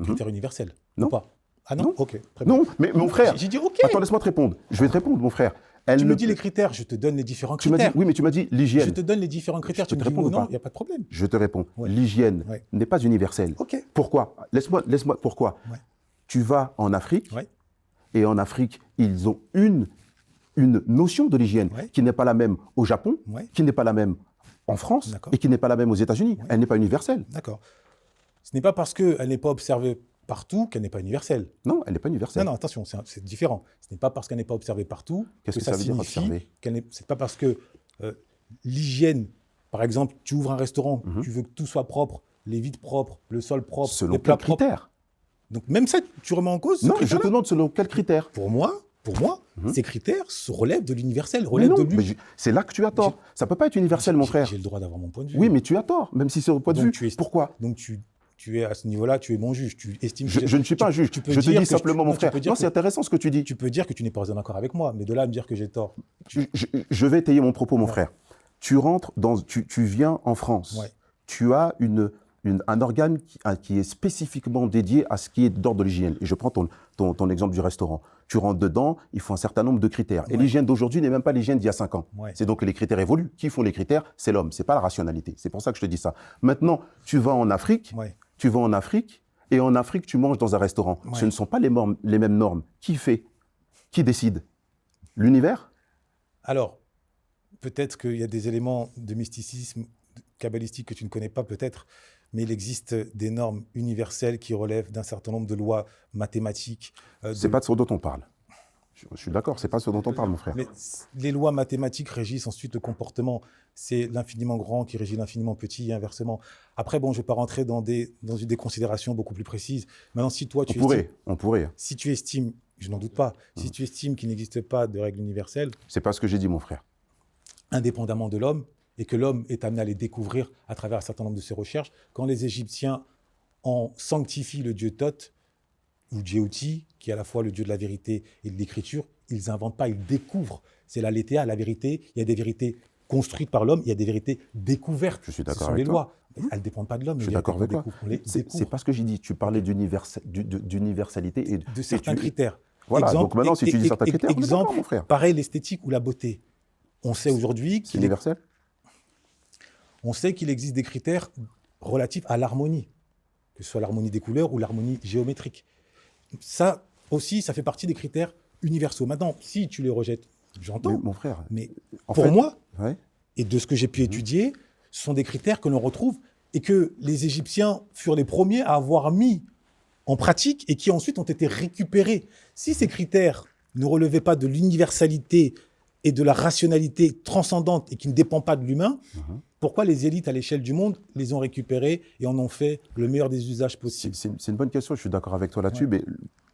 critère universel. Non. Ou pas? Ah non, Non. Ok. Très bien. Non, mais mon frère. J'ai dit ok. Attends, laisse-moi te répondre. Je vais te répondre, mon frère. Elle Tu ne- me dis les critères, je te donne les différents Tu m'as dit, critères. oui, mais tu m'as dit Je l'hygiène. te donne les différents critères. Je Tu peux me te dis oui répondre ou ou non, pas il n'y a pas de problème. Je te réponds. Ouais. L'hygiène Ouais. n'est pas universelle. Ok. Pourquoi? Laisse-moi, pourquoi? Ouais. Tu vas en Afrique, Ouais. et en Afrique, ils ont une notion de l'hygiène Ouais. qui n'est pas la même au Japon, Ouais. qui n'est pas la même en France, D'accord. et qui n'est pas la même aux États-Unis. Ouais. Elle n'est pas universelle. D'accord. Ce n'est pas parce qu'elle n'est pas observée partout qu'elle n'est pas universelle. Non, elle n'est pas universelle. Non, non, attention, c'est différent. Ce n'est pas parce qu'elle n'est pas observée partout Qu'est-ce que ça veut dire, signifie observer? qu'elle n'est. C'est pas parce que l'hygiène, par exemple, tu ouvres un restaurant, Mhm. tu veux que tout soit propre, les vides propres, le sol propre, Selon les plats quels propres. critères? Donc même ça, tu remets en cause ce Non, je critère-là te demande selon quels critères. Pour moi, Mhm. ces critères se relèvent de l'universel, Mais relèvent non, de lui. mais c'est là que tu as tort. Ça ne peut pas être universel, mon frère. J'ai le droit d'avoir mon point de vue. Oui, mais tu as tort, même si c'est au point de Donc, vue. tu es- Pourquoi? Donc tu es à ce niveau-là, tu es mon juge. Tu estimes. Je ne suis pas un juge. tu peux Je te dire dis que simplement, mon frère. tu peux dire Non, que- c'est intéressant ce que tu dis. Tu peux dire que tu n'es pas en accord avec moi, mais de là à me dire que j'ai tort. Je vais étayer mon propos, mon Ouais. frère. Tu viens en France. Ouais. Tu as un organe qui est spécifiquement dédié à ce qui est d'ordre de l'hygiène. Et je prends ton exemple du restaurant. Tu rentres dedans, il faut un certain nombre de critères. Et Ouais. l'hygiène d'aujourd'hui n'est même pas l'hygiène d'il y a 5 ans. Ouais. C'est donc que les critères évoluent. Qui font les critères? C'est l'homme, c'est pas la rationalité. C'est pour ça que je te dis ça. Maintenant, tu vas en Afrique, Ouais. et en Afrique, tu manges dans un restaurant. Ouais. Ce ne sont pas les mêmes normes. Qui fait? Qui décide? L'univers? Alors, peut-être qu'il y a des éléments de mysticisme kabbalistique que tu ne connais pas peut-être, mais il existe des normes universelles qui relèvent d'un certain nombre de lois mathématiques. C'est pas de ce dont on parle. Je suis d'accord, c'est pas ce dont on parle, mon frère. Mais les lois mathématiques régissent ensuite le comportement. C'est l'infiniment grand qui régit l'infiniment petit et inversement. Après, bon, je ne vais pas rentrer dans des considérations beaucoup plus précises. Maintenant, si toi, On pourrait. Si tu estimes, je n'en doute pas, si tu estimes qu'il n'existe pas de règles universelles... C'est pas ce que j'ai dit, mon frère. Indépendamment de l'homme, et que l'homme est amené à les découvrir à travers un certain nombre de ses recherches, quand les Égyptiens en sanctifient le dieu Thoth, ou Djéouti, qui est à la fois le dieu de la vérité et de l'écriture, ils n'inventent pas, ils découvrent. C'est la Léthéa, la vérité. Il y a des vérités construites par l'homme, il y a des vérités découvertes. Je suis d'accord Ce sont avec les toi. lois. Elles ne dépendent pas de l'homme. Je suis d'accord avec toi. C'est pas ce que j'ai dit. Tu parlais d'universalité et de certains critères. Voilà, donc maintenant, si tu dis certains critères, exemple, mon frère. Pareil, l'esthétique ou la beauté. On sait aujourd'hui C'est universel. On sait qu'il existe des critères relatifs à l'harmonie, que ce soit l'harmonie des couleurs ou l'harmonie géométrique. Ça aussi, ça fait partie des critères universaux. Maintenant, si tu les rejettes, j'entends. Mais mon frère. Mais pour moi, ouais. Et de ce que j'ai pu étudier, ce sont des critères que l'on retrouve et que les Égyptiens furent les premiers à avoir mis en pratique et qui ensuite ont été récupérés. Si ces critères ne relevaient pas de l'universalité et de la rationalité transcendante et qui ne dépend pas de l'humain, pourquoi les élites à l'échelle du monde les ont récupérés et en ont fait le meilleur des usages possibles? C'est une bonne question, je suis d'accord avec toi là-dessus, mais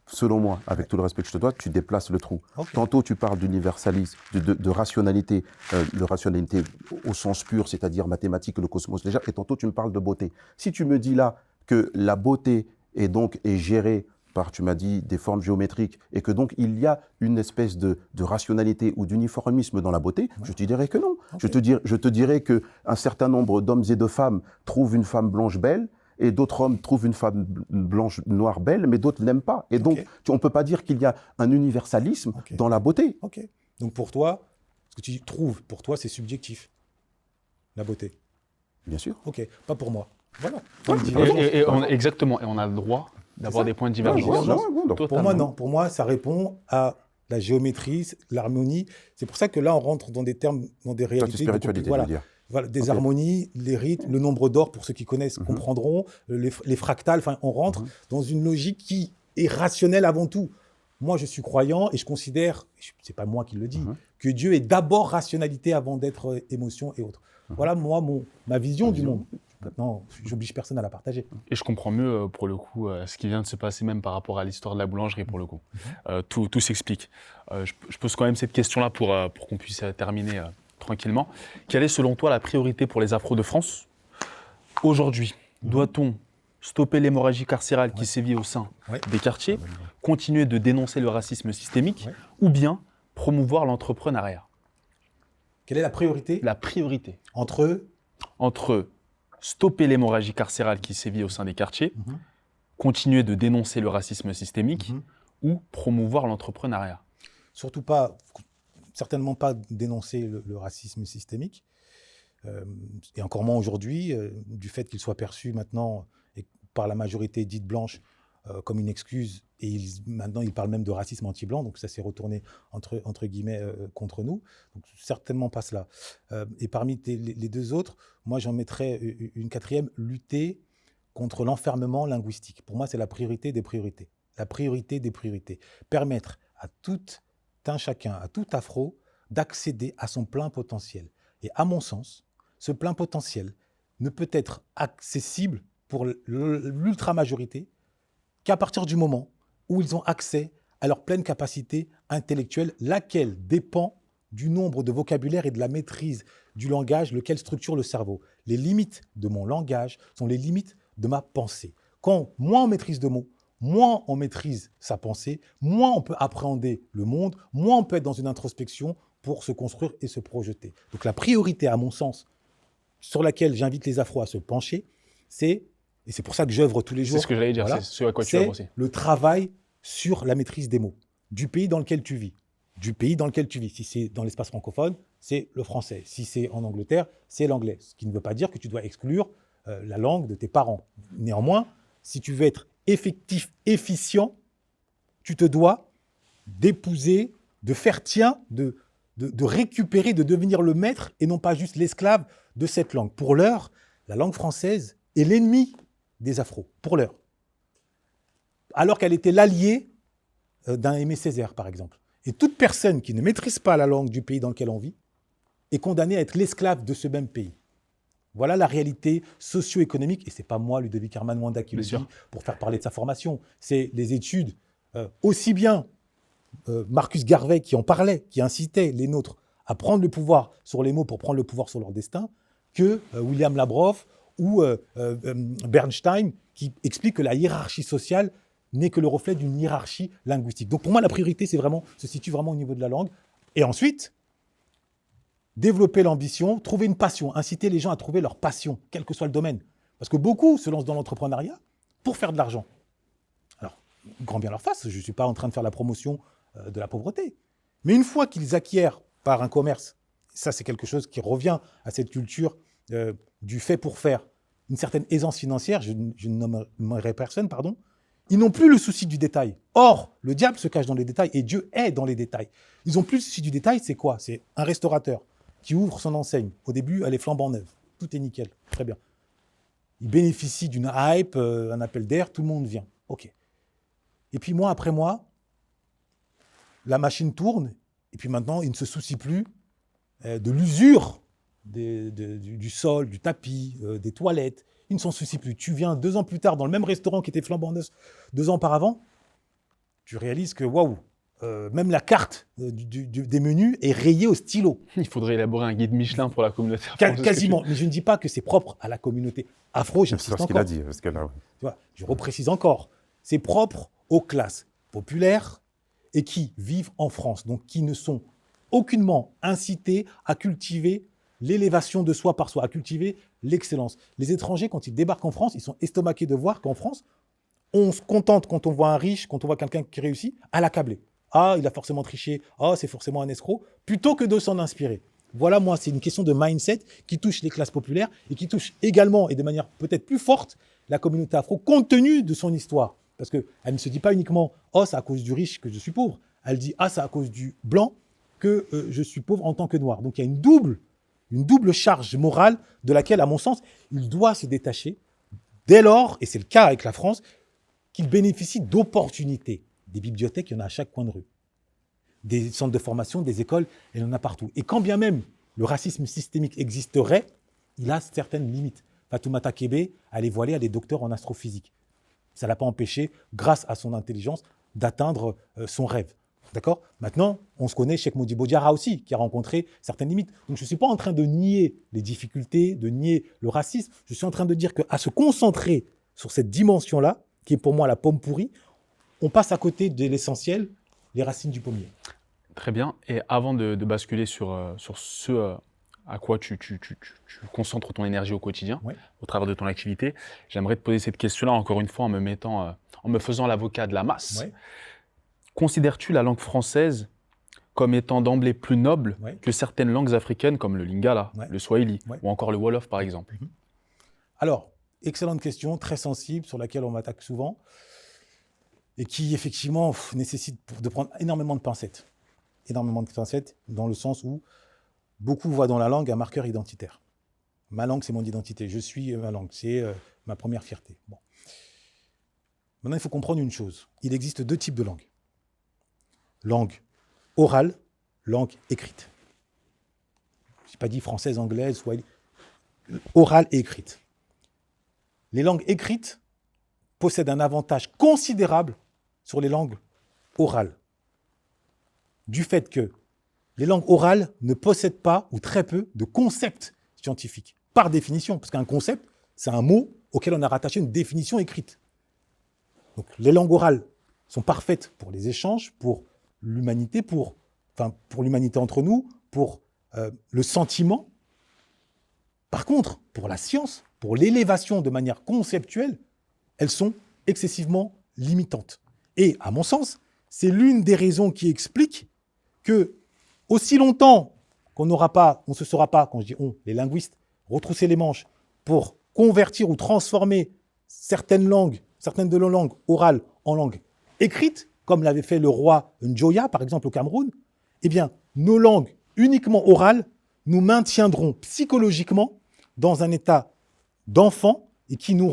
selon moi, avec tout le respect que je te dois, tu déplaces le trou. Okay. Tantôt, tu parles d'universalisme, de rationalité, de rationalité au sens pur, c'est-à-dire mathématique, le cosmos légère, et tantôt, tu me parles de beauté. Si tu me dis là que la beauté est gérée par, tu m'as dit, des formes géométriques, et que donc il y a une espèce de rationalité ou d'uniformisme dans la beauté, je te dirais que non. Okay. Je te dirais qu'un certain nombre d'hommes et de femmes trouvent une femme blanche belle, et d'autres hommes trouvent une femme noire belle, mais d'autres n'aiment pas. Et donc, on ne peut pas dire qu'il y a un universalisme dans la beauté. Ok. Donc pour toi, ce que tu trouves, pour toi, c'est subjectif, la beauté. Bien sûr. Ok, pas pour moi. Voilà. Exactement, et on a le droit d'avoir des points de divergence. Pour moi, non. Pour moi, ça répond à la géométrie, l'harmonie. C'est pour ça que là, on rentre dans des termes, dans des réalités. Spiritualité, voilà, des harmonies, les rythmes, le nombre d'or, pour ceux qui connaissent, comprendront, les fractales. Enfin, on rentre dans une logique qui est rationnelle avant tout. Moi, je suis croyant et je considère, c'est pas moi qui le dis, que Dieu est d'abord rationalité avant d'être émotion et autres. Voilà, moi, ma vision du monde. Maintenant, j'oblige personne à la partager. Et je comprends mieux, pour le coup, ce qui vient de se passer même par rapport à l'histoire de la boulangerie, pour le coup. Tout s'explique. Je pose quand même cette question-là pour qu'on puisse terminer tranquillement. Quelle est, selon toi, la priorité pour les Afros de France aujourd'hui? Doit-on stopper l'hémorragie carcérale qui sévit au sein des quartiers, continuer de dénoncer le racisme systémique, ou bien promouvoir l'entrepreneuriat? Quelle est la priorité? La priorité. Entre stopper l'hémorragie carcérale qui sévit au sein des quartiers, continuer de dénoncer le racisme systémique ou promouvoir l'entrepreneuriat. Surtout pas, certainement pas dénoncer le racisme systémique, et encore moins aujourd'hui, du fait qu'il soit perçu maintenant par la majorité dite blanche comme une excuse, et maintenant ils parlent même de racisme anti-blanc, donc ça s'est retourné entre guillemets contre nous, donc certainement pas cela. Et parmi les deux autres, moi j'en mettrais une quatrième, lutter contre l'enfermement linguistique. Pour moi c'est la priorité des priorités. La priorité des priorités. Permettre à tout un chacun, à tout afro, d'accéder à son plein potentiel. Et à mon sens, ce plein potentiel ne peut être accessible pour l'ultra-majorité qu'à partir du moment où ils ont accès à leur pleine capacité intellectuelle, laquelle dépend du nombre de vocabulaire et de la maîtrise du langage, lequel structure le cerveau. Les limites de mon langage sont les limites de ma pensée. Quand moins on maîtrise de mots, moins on maîtrise sa pensée, moins on peut appréhender le monde, moins on peut être dans une introspection pour se construire et se projeter. Donc la priorité, à mon sens, sur laquelle j'invite les Afros à se pencher, c'est, et c'est pour ça que j'œuvre tous les jours. C'est ce que j'allais dire, voilà, c'est ce à quoi tu œuvres aussi. Le travail sur la maîtrise des mots, du pays dans lequel tu vis. Du pays dans lequel tu vis. Si c'est dans l'espace francophone, c'est le français. Si c'est en Angleterre, c'est l'anglais. Ce qui ne veut pas dire que tu dois exclure la langue de tes parents. Néanmoins, si tu veux être effectif, efficient, tu te dois d'épouser, de faire tien, de de récupérer, de devenir le maître et non pas juste l'esclave de cette langue. Pour l'heure, la langue française est l'ennemi des Afros, pour l'heure. Alors qu'elle était l'allié d'un Aimé Césaire, par exemple. Et toute personne qui ne maîtrise pas la langue du pays dans lequel on vit est condamnée à être l'esclave de ce même pays. Voilà la réalité socio-économique, et ce n'est pas moi, Ludovic Herman Mwanda, qui le dit pour faire parler de sa formation. C'est les études, aussi bien Marcus Garvey qui en parlait, qui incitait les nôtres à prendre le pouvoir sur les mots pour prendre le pouvoir sur leur destin, que William Labrosse ou Bernstein qui explique que la hiérarchie sociale n'est que le reflet d'une hiérarchie linguistique. Donc pour moi, la priorité se situe vraiment au niveau de la langue. Et ensuite, développer l'ambition, trouver une passion, inciter les gens à trouver leur passion, quel que soit le domaine. Parce que beaucoup se lancent dans l'entrepreneuriat pour faire de l'argent. Alors, grand bien leur face, je ne suis pas en train de faire la promotion de la pauvreté. Mais une fois qu'ils acquièrent par un commerce, ça c'est quelque chose qui revient à cette culture du fait pour faire, une certaine aisance financière, je ne nommerai personne, pardon, ils n'ont plus le souci du détail. Or, le diable se cache dans les détails et Dieu est dans les détails. Ils n'ont plus le souci du détail, c'est quoi? C'est un restaurateur qui ouvre son enseigne. Au début, elle est flambant neuve. Tout est nickel, très bien. Il bénéficie d'une hype, un appel d'air, tout le monde vient. OK. Et puis mois après mois, la machine tourne et puis maintenant, il ne se soucie plus de l'usure du sol, du tapis, des toilettes. Il ne s'en soucie plus. Tu viens 2 ans plus tard dans le même restaurant qui était flambant neuf 2 ans auparavant, tu réalises que waouh, même la carte des menus est rayée au stylo. Il faudrait élaborer un guide Michelin pour la communauté afro. Quasiment, mais je ne dis pas que c'est propre à la communauté afro, j'insiste encore. C'est ce qu'il a dit. Parce que là, Tu vois, je reprécise encore, c'est propre aux classes populaires et qui vivent en France, donc qui ne sont aucunement incités à cultiver l'élévation de soi par soi, à cultiver l'excellence. Les étrangers, quand ils débarquent en France, ils sont estomaqués de voir qu'en France, on se contente, quand on voit un riche, quand on voit quelqu'un qui réussit, à l'accabler. Ah, il a forcément triché. Ah, c'est forcément un escroc. Plutôt que de s'en inspirer. Voilà, moi, c'est une question de mindset qui touche les classes populaires et qui touche également, et de manière peut-être plus forte, la communauté afro, compte tenu de son histoire. Parce qu'elle ne se dit pas uniquement « Oh, c'est à cause du riche que je suis pauvre ». Elle dit « Ah, c'est à cause du blanc que je suis pauvre en tant que noir ». Donc, il y a une double charge morale de laquelle, à mon sens, il doit se détacher dès lors, et c'est le cas avec la France, qu'il bénéficie d'opportunités. Des bibliothèques, il y en a à chaque coin de rue. Des centres de formation, des écoles, il y en a partout. Et quand bien même le racisme systémique existerait, il a certaines limites. Fatoumata Kébé, elle est voilée, elle est docteur en astrophysique. Ça ne l'a pas empêché, grâce à son intelligence, d'atteindre son rêve. D'accord? Maintenant, on se connaît, Cheikh Modibo Diarra aussi, qui a rencontré certaines limites. Donc je ne suis pas en train de nier les difficultés, de nier le racisme. Je suis en train de dire qu'à se concentrer sur cette dimension-là, qui est pour moi la pomme pourrie, on passe à côté de l'essentiel, les racines du pommier. Très bien. Et avant de basculer sur ce à quoi tu concentres ton énergie au quotidien, Ouais. au travers de ton activité, j'aimerais te poser cette question-là, encore une fois, en me faisant l'avocat de la masse. Ouais. Considères-tu la langue française comme étant d'emblée plus noble Ouais. que certaines langues africaines comme le lingala, Ouais. le swahili Ouais. ou encore le wolof, par exemple? Alors, excellente question, très sensible, sur laquelle on m'attaque souvent, et qui, effectivement, nécessite de prendre énormément de pincettes. Énormément de pincettes, dans le sens où beaucoup voient dans la langue un marqueur identitaire. Ma langue, c'est mon identité. Je suis ma langue. C'est ma première fierté. Bon. Maintenant, il faut comprendre une chose. Il existe 2 types de langues. Langue orale, langue écrite. Je n'ai pas dit française, anglaise, swahili. Orale et écrite. Les langues écrites possèdent un avantage considérable sur les langues orales. Du fait que les langues orales ne possèdent pas, ou très peu, de concepts scientifiques. Par définition, parce qu'un concept, c'est un mot auquel on a rattaché une définition écrite. Donc les langues orales sont parfaites pour les échanges, pour l'humanité, pour l'humanité entre nous, pour le sentiment. Par contre, pour la science, pour l'élévation de manière conceptuelle, elles sont excessivement limitantes. Et à mon sens, c'est l'une des raisons qui explique que aussi longtemps qu'on ne se sera pas, quand je dis on, les linguistes, retrousser les manches pour convertir ou transformer certaines de nos langues orales en langues écrites, comme l'avait fait le roi Njoya, par exemple, au Cameroun, eh bien, nos langues uniquement orales nous maintiendront psychologiquement dans un état d'enfant et qui nous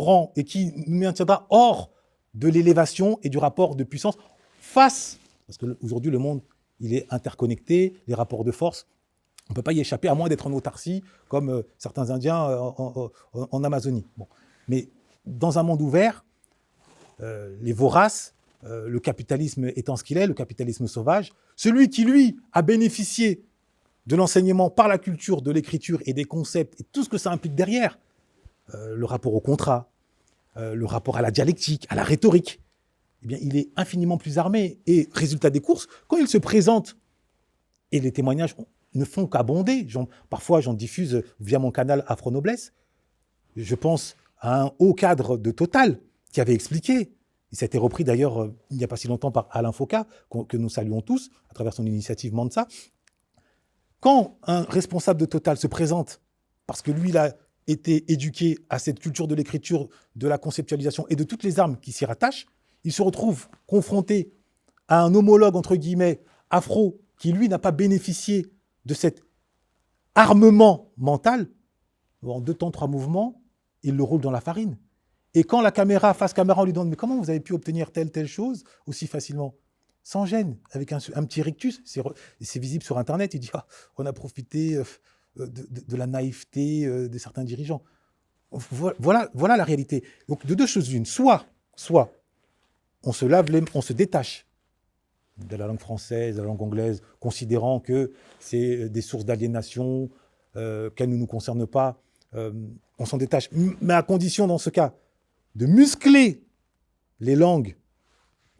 maintiendra hors de l'élévation et du rapport de puissance face, parce qu'aujourd'hui le monde il est interconnecté, les rapports de force, on ne peut pas y échapper à moins d'être en autarcie comme certains Indiens en Amazonie. Bon. Mais dans un monde ouvert, les voraces, le capitalisme étant ce qu'il est, le capitalisme sauvage, celui qui lui a bénéficié de l'enseignement par la culture, de l'écriture et des concepts et tout ce que ça implique derrière, le rapport au contrat, le rapport à la dialectique, à la rhétorique, eh bien, il est infiniment plus armé. Et résultat des courses, quand il se présente, et les témoignages ne font qu'abonder, parfois j'en diffuse via mon canal Afro Noblesse, je pense à un haut cadre de Total qui avait expliqué, et ça a été repris d'ailleurs il n'y a pas si longtemps par Alain Foka, que nous saluons tous, à travers son initiative Mansa. Quand un responsable de Total se présente, parce que lui, il a été éduqué à cette culture de l'écriture, de la conceptualisation et de toutes les armes qui s'y rattachent, il se retrouve confronté à un homologue, entre guillemets, afro, qui lui n'a pas bénéficié de cet armement mental. En 2 temps, 3 mouvements, il le roule dans la farine. Et quand la caméra, face caméra, on lui demande « Mais comment vous avez pu obtenir telle chose aussi facilement ?» Sans gêne, avec un petit rictus, c'est visible sur Internet, il dit on a profité de la naïveté de certains dirigeants. Voilà la réalité. Donc de 2 choses l'une, soit on se détache de la langue française, de la langue anglaise, considérant que c'est des sources d'aliénation, qu'elles ne nous concernent pas, on s'en détache, mais à condition dans ce cas de muscler les langues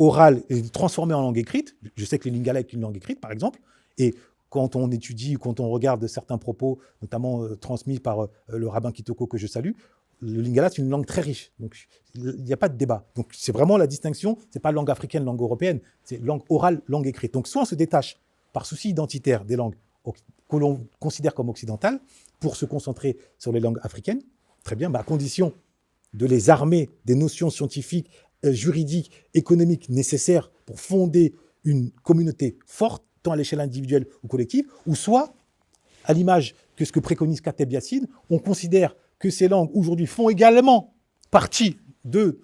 orale et transformée en langue écrite. Je sais que le lingala est une langue écrite, par exemple, et quand on étudie, quand on regarde certains propos, notamment transmis par le rabbin Kitoko que je salue, le lingala, c'est une langue très riche. Donc, il n'y a pas de débat. Donc, c'est vraiment la distinction. Ce n'est pas langue africaine, langue européenne. C'est langue orale, langue écrite. Donc, soit on se détache par souci identitaire des langues que l'on considère comme occidentales pour se concentrer sur les langues africaines, très bien, à condition de les armer des notions scientifiques, juridiques, économiques nécessaires pour fonder une communauté forte, tant à l'échelle individuelle ou collective, ou soit, à l'image que ce que préconise Kateb Yassine, on considère que ces langues aujourd'hui font également partie de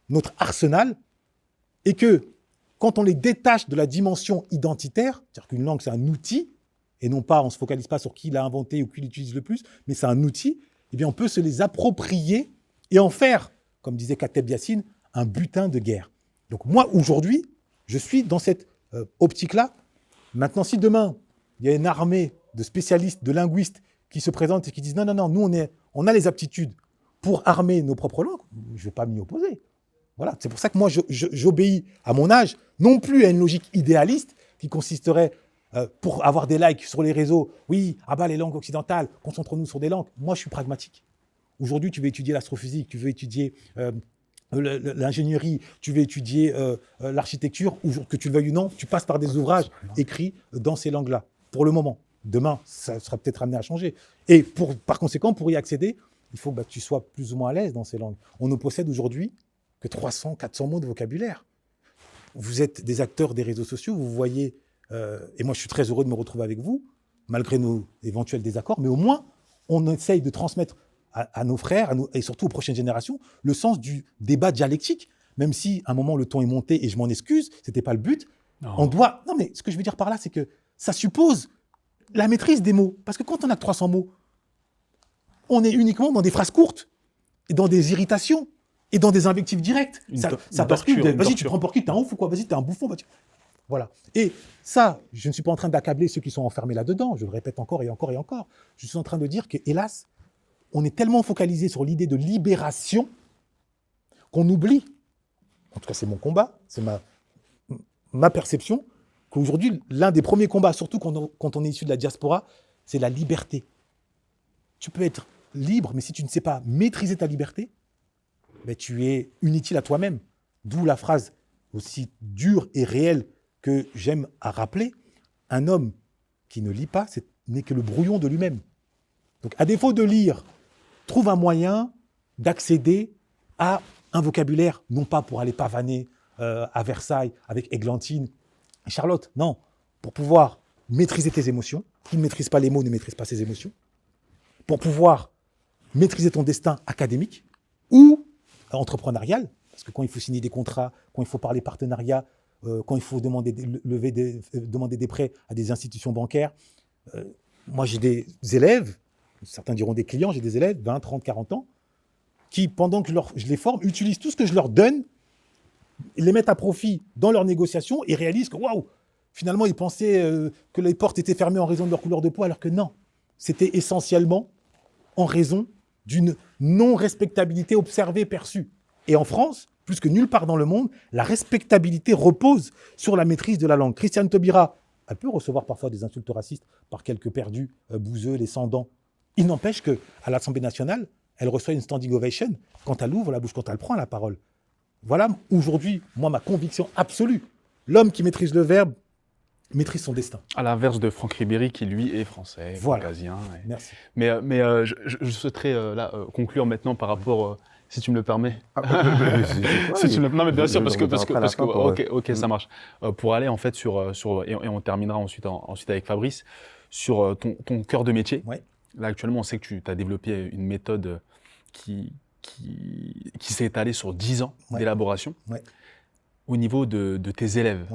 notre arsenal et que quand on les détache de la dimension identitaire, c'est-à-dire qu'une langue c'est un outil, et non pas, on ne se focalise pas sur qui l'a inventé ou qui l'utilise le plus, mais c'est un outil, eh bien on peut se les approprier et en faire, comme disait Kateb Yassine, un butin de guerre. Donc moi, aujourd'hui, je suis dans cette optique-là. Maintenant, si demain, il y a une armée de spécialistes, de linguistes qui se présentent et qui disent « Non, nous, on a les aptitudes pour armer nos propres langues », je ne vais pas m'y opposer. Voilà, c'est pour ça que moi, j'obéis à mon âge, non plus à une logique idéaliste qui consisterait, pour avoir des likes sur les réseaux, oui, les langues occidentales, concentrons-nous sur des langues. Moi, je suis pragmatique. Aujourd'hui, tu veux étudier l'astrophysique, tu veux étudier l'ingénierie, tu veux étudier l'architecture, ou que tu le veuilles ou non, tu passes par des ouvrages écrits dans ces langues-là. Pour le moment. Demain, ça sera peut-être amené à changer. Et par conséquent, pour y accéder, il faut que tu sois plus ou moins à l'aise dans ces langues. On ne possède aujourd'hui que 300, 400 mots de vocabulaire. Vous êtes des acteurs des réseaux sociaux, vous voyez, et moi je suis très heureux de me retrouver avec vous, malgré nos éventuels désaccords, mais au moins, on essaye de transmettre à nos frères et surtout aux prochaines générations le sens du débat dialectique, même si à un moment le ton est monté et je m'en excuse, ce n'était pas le but. Non, mais ce que je veux dire par là, c'est que ça suppose la maîtrise des mots. Parce que quand on a 300 mots, on est uniquement dans des phrases courtes et dans des irritations et dans des invectives directes. Ça bascule. Vas-y, tu te prends pour qui? T'es un ouf ou quoi? Vas-y, t'es un bouffon. Voilà. Et ça, je ne suis pas en train d'accabler ceux qui sont enfermés là-dedans. Je le répète encore et encore et encore. Je suis en train de dire que, hélas, on est tellement focalisé sur l'idée de libération qu'on oublie, en tout cas c'est mon combat, c'est ma perception, qu'aujourd'hui, l'un des premiers combats, surtout quand on est issu de la diaspora, c'est la liberté. Tu peux être libre, mais si tu ne sais pas maîtriser ta liberté, tu es inutile à toi-même. D'où la phrase aussi dure et réelle que j'aime à rappeler, un homme qui ne lit pas n'est que le brouillon de lui-même. Donc à défaut de lire, trouve un moyen d'accéder à un vocabulaire, non pas pour aller pavaner à Versailles avec Églantine et Charlotte, non, pour pouvoir maîtriser tes émotions. Qui ne maîtrise pas les mots ne maîtrise pas ses émotions. Pour pouvoir maîtriser ton destin académique ou entrepreneurial, parce que quand il faut signer des contrats, quand il faut parler partenariat, quand il faut demander des prêts à des institutions bancaires. Moi, j'ai des élèves, certains diront des clients, j'ai des élèves, 20, 30, 40 ans, qui, pendant que je les forme, utilisent tout ce que je leur donne, les mettent à profit dans leurs négociations et réalisent que, waouh, finalement, ils pensaient que les portes étaient fermées en raison de leur couleur de peau, alors que non. C'était essentiellement en raison d'une non-respectabilité observée, perçue. Et en France, plus que nulle part dans le monde, la respectabilité repose sur la maîtrise de la langue. Christiane Taubira, elle peut recevoir parfois des insultes racistes par quelques perdus, bouseux, les sans-dents. Il n'empêche qu'à l'Assemblée nationale, elle reçoit une standing ovation quand elle ouvre la bouche, quand elle prend la parole. Voilà aujourd'hui, moi, ma conviction absolue. L'homme qui maîtrise le verbe maîtrise son destin. À l'inverse de Franck Ribéry, qui lui est français, voilà. caucasien. Merci. Mais je souhaiterais conclure maintenant par rapport, si tu me le permets. Non, mais bien sûr, parce que ok, ça marche. Pour aller en fait et on terminera ensuite avec Fabrice, sur ton cœur de métier. Ouais. Là, actuellement, on sait que tu as développé une méthode qui s'est étalée sur 10 ans d'élaboration. Ouais. Au niveau de tes élèves,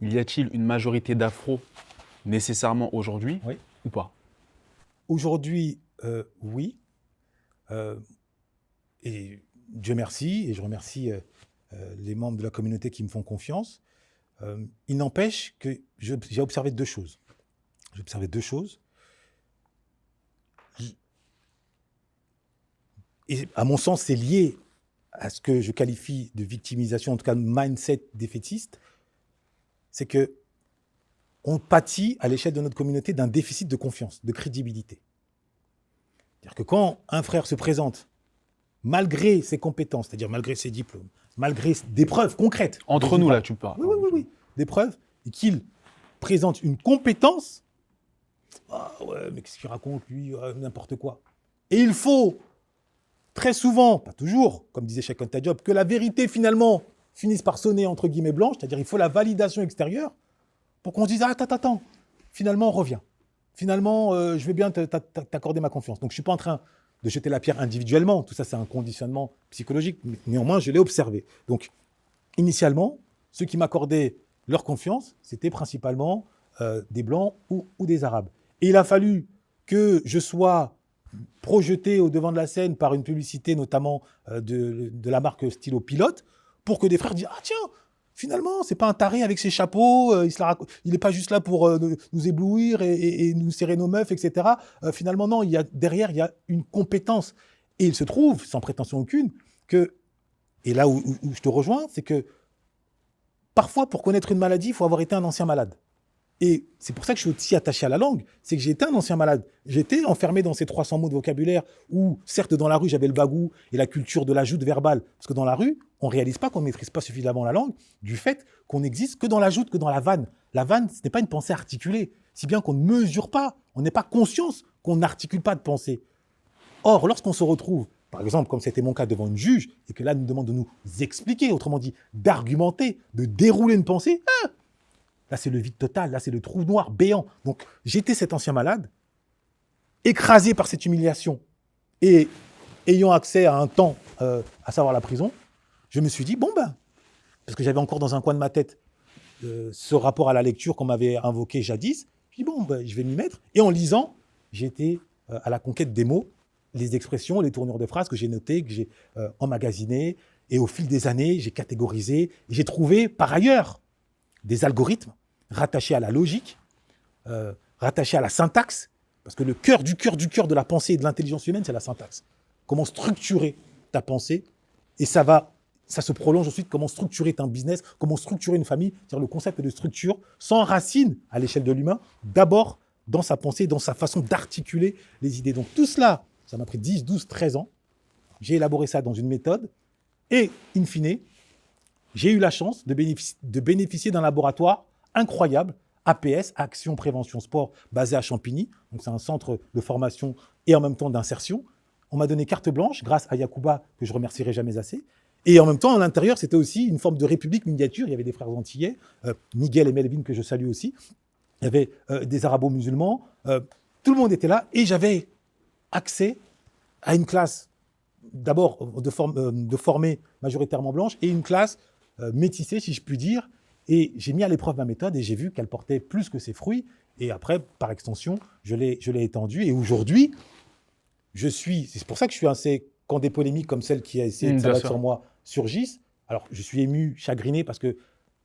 y a-t-il une majorité d'afro nécessairement aujourd'hui ou pas? Aujourd'hui, oui. Et Dieu merci, et je remercie les membres de la communauté qui me font confiance. Il n'empêche que j'ai observé deux choses. Et à mon sens, c'est lié à ce que je qualifie de victimisation, en tout cas de mindset défaitiste. C'est qu'on pâtit à l'échelle de notre communauté d'un déficit de confiance, de crédibilité. C'est-à-dire que quand un frère se présente, malgré ses compétences, c'est-à-dire malgré ses diplômes, malgré des preuves concrètes. Entre nous, là, tu parles. Oui. Des preuves, et qu'il présente une compétence, ah ouais, mais qu'est-ce qu'il raconte, lui, n'importe quoi. Et il faut très souvent, pas toujours, comme disait Cheikh Anta Diop, que la vérité, finalement, finisse par sonner entre guillemets blanche, c'est-à-dire il faut la validation extérieure pour qu'on se dise « Ah, attends, finalement, reviens. Finalement, je vais bien t'accorder ma confiance. » Donc, je ne suis pas en train de jeter la pierre individuellement. Tout ça, c'est un conditionnement psychologique. Mais néanmoins, je l'ai observé. Donc, initialement, ceux qui m'accordaient leur confiance, c'était principalement des Blancs ou des Arabes. Et il a fallu que je sois projeté au devant de la scène par une publicité, notamment de la marque Stylo Pilote, pour que des frères disent « Ah tiens, finalement, c'est pas un taré avec ses chapeaux, il n'est pas juste là pour nous éblouir et nous serrer nos meufs, etc. Finalement, non, derrière, il y a une compétence. » Et il se trouve, sans prétention aucune, que, et là où je te rejoins, c'est que parfois, pour connaître une maladie, il faut avoir été un ancien malade. Et c'est pour ça que je suis aussi attaché à la langue, c'est que j'ai été un ancien malade. J'étais enfermé dans ces 300 mots de vocabulaire où, certes, dans la rue, j'avais le bagou et la culture de l'ajout verbale. Parce que dans la rue, on ne réalise pas qu'on ne maîtrise pas suffisamment la langue du fait qu'on n'existe que dans l'ajout, que dans la vanne. La vanne, ce n'est pas une pensée articulée, si bien qu'on ne mesure pas, on n'est pas conscience qu'on n'articule pas de pensée. Or, lorsqu'on se retrouve, par exemple, comme c'était mon cas devant une juge, et que là, elle nous demande de nous expliquer, autrement dit, d'argumenter, de dérouler une pensée, là, c'est le vide total, là, c'est le trou noir béant. Donc, j'étais cet ancien malade, écrasé par cette humiliation, et ayant accès à un temps, à savoir la prison, je me suis dit, parce que j'avais encore dans un coin de ma tête ce rapport à la lecture qu'on m'avait invoqué jadis, je dis, je vais m'y mettre. Et en lisant, j'étais à la conquête des mots, les expressions, les tournures de phrases que j'ai notées, que j'ai emmagasinées, et au fil des années, j'ai catégorisé, et j'ai trouvé, par ailleurs, des algorithmes rattachés à la logique, rattachés à la syntaxe, parce que le cœur de la pensée et de l'intelligence humaine, c'est la syntaxe. Comment structurer ta pensée, et ça se prolonge ensuite, comment structurer ton business, comment structurer une famille, c'est-à-dire le concept de structure s'enracine à l'échelle de l'humain, d'abord dans sa pensée, dans sa façon d'articuler les idées. Donc tout cela, ça m'a pris 10, 12, 13 ans, j'ai élaboré ça dans une méthode, et in fine, j'ai eu la chance de bénéficier d'un laboratoire incroyable, APS, Action Prévention Sport, basé à Champigny. Donc c'est un centre de formation et en même temps d'insertion. On m'a donné carte blanche grâce à Yacouba, que je remercierai jamais assez. Et en même temps, à l'intérieur, c'était aussi une forme de république miniature. Il y avait des frères antillais, Miguel et Melvin, que je salue aussi. il y avait des arabo-musulmans, tout le monde était là et j'avais accès à une classe d'abord de formée majoritairement blanche et une classe métissée, si je puis dire. Et j'ai mis à l'épreuve ma méthode et j'ai vu qu'elle portait plus que ses fruits. Et après, par extension, je l'ai étendue. Et aujourd'hui, c'est pour ça que je suis assez, quand des polémiques comme celle qui a essayé de s'abattre sur moi surgissent, alors je suis ému, chagriné, parce que,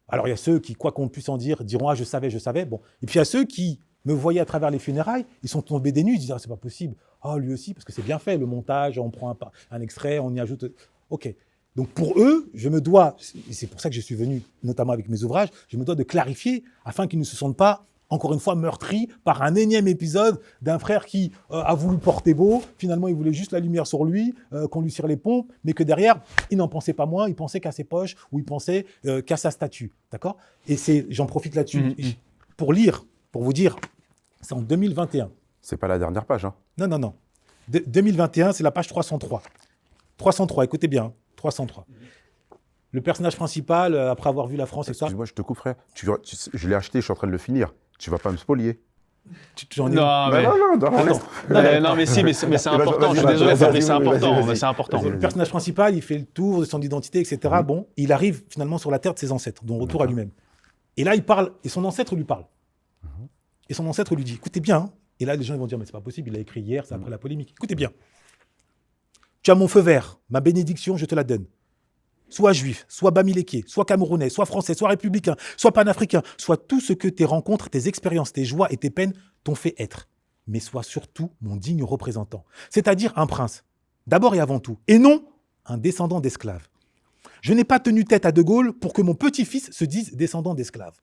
alors il y a ceux qui, quoi qu'on puisse en dire, diront « Ah, je savais ». Bon. Et puis il y a ceux qui me voyaient à travers les funérailles, ils sont tombés des nues, ils disent « Ah, c'est pas possible. Ah, lui aussi, parce que c'est bien fait, le montage, on prend un extrait, on y ajoute… » Ok. Donc pour eux, je me dois, et c'est pour ça que je suis venu, notamment avec mes ouvrages, je me dois de clarifier afin qu'ils ne se sentent pas, encore une fois, meurtris par un énième épisode d'un frère qui a voulu porter beau, finalement il voulait juste la lumière sur lui, qu'on lui tire les pompes, mais que derrière, il n'en pensait pas moins, il pensait qu'à ses poches ou il pensait qu'à sa statue. D'accord ? Et j'en profite là-dessus pour lire, pour vous dire, c'est en 2021. C'est pas la dernière page, hein. Non. 2021, c'est la page 303. 303, écoutez bien. 303. Le personnage principal, après avoir vu la France et ça. Excuse-moi, je te coupe, frère. Je l'ai acheté, je suis en train de le finir. Tu vas pas me spolier. Non, mais c'est important. Je suis désolé, mais c'est important. C'est important. Le personnage principal, il fait le tour de son identité, etc. Bon, il arrive finalement sur la terre de ses ancêtres, dont retour à lui-même. Et là, il parle, et son ancêtre lui parle. Et son ancêtre lui dit, écoutez bien. Hein. Et là, les gens vont dire, mais c'est pas possible, il a écrit hier, c'est après la polémique. Écoutez bien. Tu as mon feu vert, ma bénédiction, je te la donne. Sois juif, sois bamiléké, sois camerounais, sois français, sois républicain, sois panafricain, sois tout ce que tes rencontres, tes expériences, tes joies et tes peines t'ont fait être. Mais sois surtout mon digne représentant, c'est-à-dire un prince, d'abord et avant tout, et non un descendant d'esclaves. Je n'ai pas tenu tête à De Gaulle pour que mon petit-fils se dise descendant d'esclaves.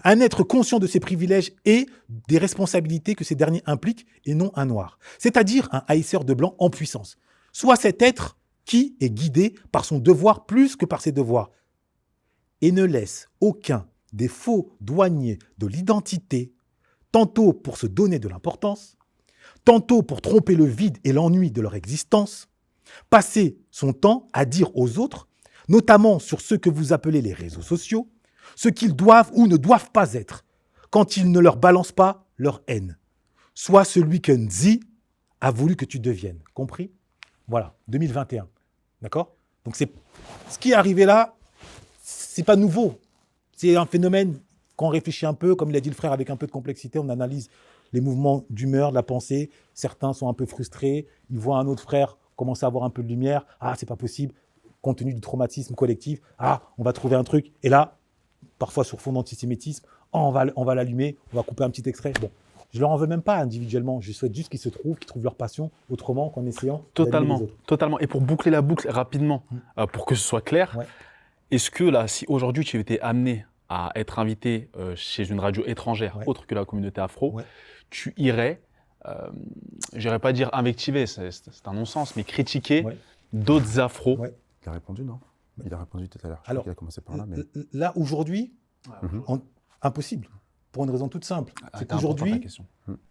Un être conscient de ses privilèges et des responsabilités que ces derniers impliquent, et non un noir, c'est-à-dire un haïsseur de blanc en puissance. Soit cet être qui est guidé par son devoir plus que par ses devoirs et ne laisse aucun des faux douaniers de l'identité, tantôt pour se donner de l'importance, tantôt pour tromper le vide et l'ennui de leur existence, passer son temps à dire aux autres, notamment sur ce que vous appelez les réseaux sociaux, ce qu'ils doivent ou ne doivent pas être, quand ils ne leur balancent pas leur haine. Soit celui que Nzi a voulu que tu deviennes. Compris ? Voilà, 2021. D'accord ? Donc, ce qui est arrivé là, c'est pas nouveau. C'est un phénomène, quand on réfléchit un peu, comme il a dit le frère, avec un peu de complexité, on analyse les mouvements d'humeur, de la pensée. Certains sont un peu frustrés, ils voient un autre frère commencer à avoir un peu de lumière. Ah, c'est pas possible, compte tenu du traumatisme collectif. Ah, on va trouver un truc. Et là, parfois sur fond d'antisémitisme, on va l'allumer, on va couper un petit extrait. Bon. Je ne leur en veux même pas individuellement. Je souhaite juste qu'ils trouvent leur passion autrement qu'en essayant d'allumer les autres. Totalement. Et pour boucler la boucle rapidement, pour que ce soit clair, est-ce que là, si aujourd'hui tu étais amené à être invité chez une radio étrangère, autre que la communauté afro, tu irais, j'irais pas dire invectiver, c'est un non-sens, mais critiquer d'autres afros. Il a répondu, non ? Il a répondu tout à l'heure. Alors, il a commencé par là. Mais... Là, aujourd'hui, impossible. Pour une raison toute simple. C'est qu'aujourd'hui,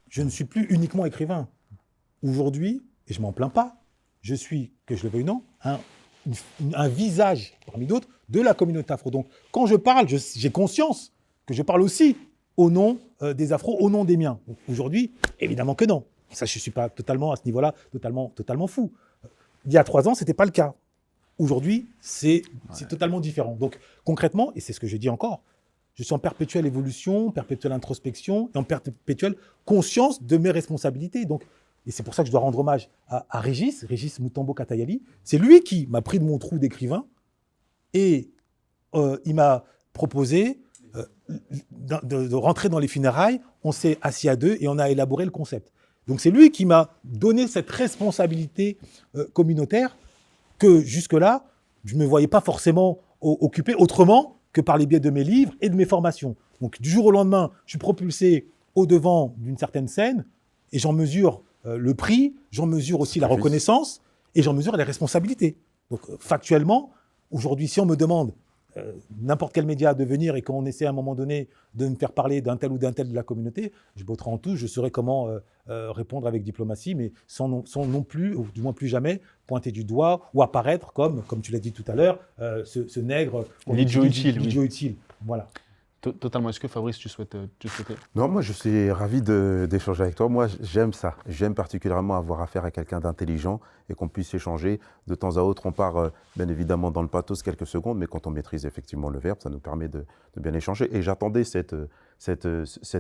je ne suis plus uniquement écrivain. Aujourd'hui, et je m'en plains pas, je suis, que je le veuille ou non, un visage, parmi d'autres, de la communauté afro. Donc, quand je parle, j'ai conscience que je parle aussi au nom des afros, au nom des miens. Donc, aujourd'hui, évidemment que non. Ça, je ne suis pas totalement, à ce niveau-là, totalement fou. Il y a 3 ans, ce n'était pas le cas. Aujourd'hui, c'est totalement différent. Donc, concrètement, et c'est ce que je dis encore, je suis en perpétuelle évolution, perpétuelle introspection et en perpétuelle conscience de mes responsabilités. Donc, et c'est pour ça que je dois rendre hommage à Régis Mutombo Katayali. C'est lui qui m'a pris de mon trou d'écrivain et il m'a proposé de rentrer dans les funérailles. On s'est assis à 2 et on a élaboré le concept. Donc, c'est lui qui m'a donné cette responsabilité communautaire que jusque-là, je ne me voyais pas forcément occupé autrement que par les biais de mes livres et de mes formations. Donc, du jour au lendemain, je suis propulsé au-devant d'une certaine scène et j'en mesure le prix, j'en mesure aussi la reconnaissance et j'en mesure les responsabilités. Donc, factuellement, aujourd'hui, si on me demande n'importe quel média de venir et qu'on essaie à un moment donné de me faire parler d'un tel ou d'un tel de la communauté, je botterai en touche, je saurai comment répondre avec diplomatie, mais sans non plus, ou du moins plus jamais, pointer du doigt ou apparaître comme tu l'as dit tout à l'heure, ce nègre... L'idiot utile. L'idiot utile, voilà. Totalement. Est-ce que Fabrice, tu souhaitais? Non, moi je suis ravi d'échanger avec toi. Moi j'aime ça. J'aime particulièrement avoir affaire à quelqu'un d'intelligent et qu'on puisse échanger. De temps à autre, on part bien évidemment dans le pathos quelques secondes, mais quand on maîtrise effectivement le verbe, ça nous permet de bien échanger. Et j'attendais cet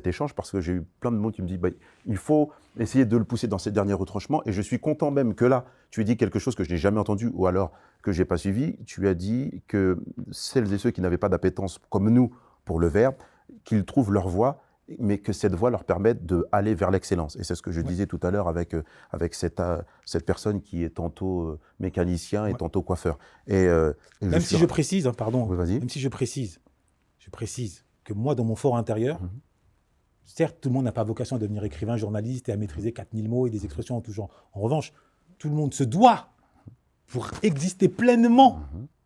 échange parce que j'ai eu plein de mots qui me disent il faut essayer de le pousser dans ces derniers retranchements. Et je suis content même que là, tu aies dit quelque chose que je n'ai jamais entendu ou alors que je n'ai pas suivi. Tu as dit que celles et ceux qui n'avaient pas d'appétence comme nous pour le verbe, qu'ils trouvent leur voie, mais que cette voie leur permette d'aller vers l'excellence. Et c'est ce que je disais tout à l'heure avec cette personne qui est tantôt mécanicien et tantôt coiffeur. Même si je précise, pardon, Oui, vas-y. même si je précise que moi, dans mon fort intérieur, certes, tout le monde n'a pas vocation à devenir écrivain, journaliste et à maîtriser 4000 mots et des expressions en tout genre. En revanche, tout le monde se doit, pour exister pleinement,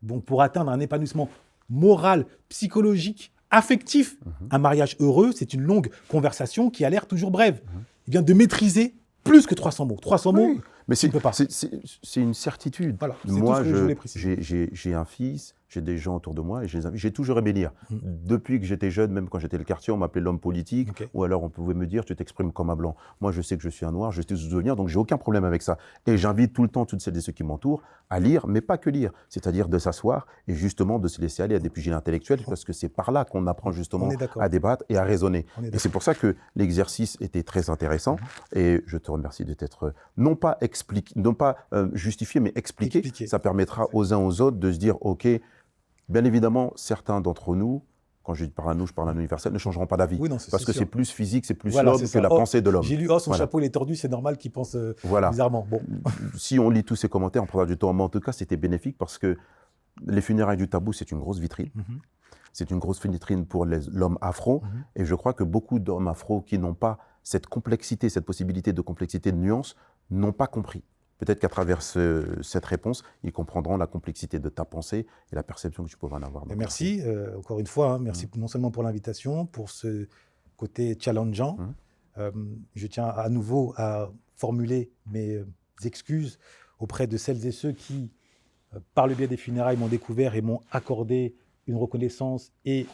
donc pour atteindre un épanouissement moral, psychologique, affectif. Un mariage heureux, c'est une longue conversation qui a l'air toujours brève. Eh bien, de maîtriser plus que 300 mots. 300 mots, mais tu ne peux pas. C'est une certitude. Voilà, c'est moi, tout ce que je voulais préciser. j'ai un fils, j'ai des gens autour de moi et j'ai toujours aimé lire. Depuis que j'étais jeune, même quand j'étais le quartier, on m'appelait l'homme politique, ou alors on pouvait me dire tu t'exprimes comme un blanc. Moi, je sais que je suis un noir, je suis souvenir, donc j'ai aucun problème avec ça. Et j'invite tout le temps toutes celles et ceux qui m'entourent à lire, mais pas que lire, c'est-à-dire de s'asseoir et justement de se laisser aller à des pugils intellectuels, parce que c'est par là qu'on apprend justement à débattre et à raisonner. Et c'est pour ça que l'exercice était très intéressant. Et je te remercie de t'être non pas justifié, mais expliqué. Ça permettra aux uns aux autres de se dire, OK, bien évidemment, certains d'entre nous, quand je parle à nous, je parle à l'universel, ne changeront pas d'avis. Oui, parce que c'est plus physique, c'est plus voilà, l'homme que la pensée de l'homme. J'ai lu, son chapeau il est tordu, c'est normal qu'il pense bizarrement. Bon. Si on lit tous ces commentaires, on prendra du temps. Mais en tout cas, c'était bénéfique parce que les funérailles du tabou, c'est une grosse vitrine. C'est une grosse vitrine pour l'homme afro. Et je crois que beaucoup d'hommes afro qui n'ont pas cette complexité, cette possibilité de complexité, de nuance, n'ont pas compris. Peut-être qu'à travers cette réponse, ils comprendront la complexité de ta pensée et la perception que tu pourrais en avoir. Merci, encore une fois, merci non seulement pour l'invitation, pour ce côté challengeant. Je tiens à nouveau à formuler mes excuses auprès de celles et ceux qui, par le biais des funérailles, m'ont découvert et m'ont accordé une reconnaissance et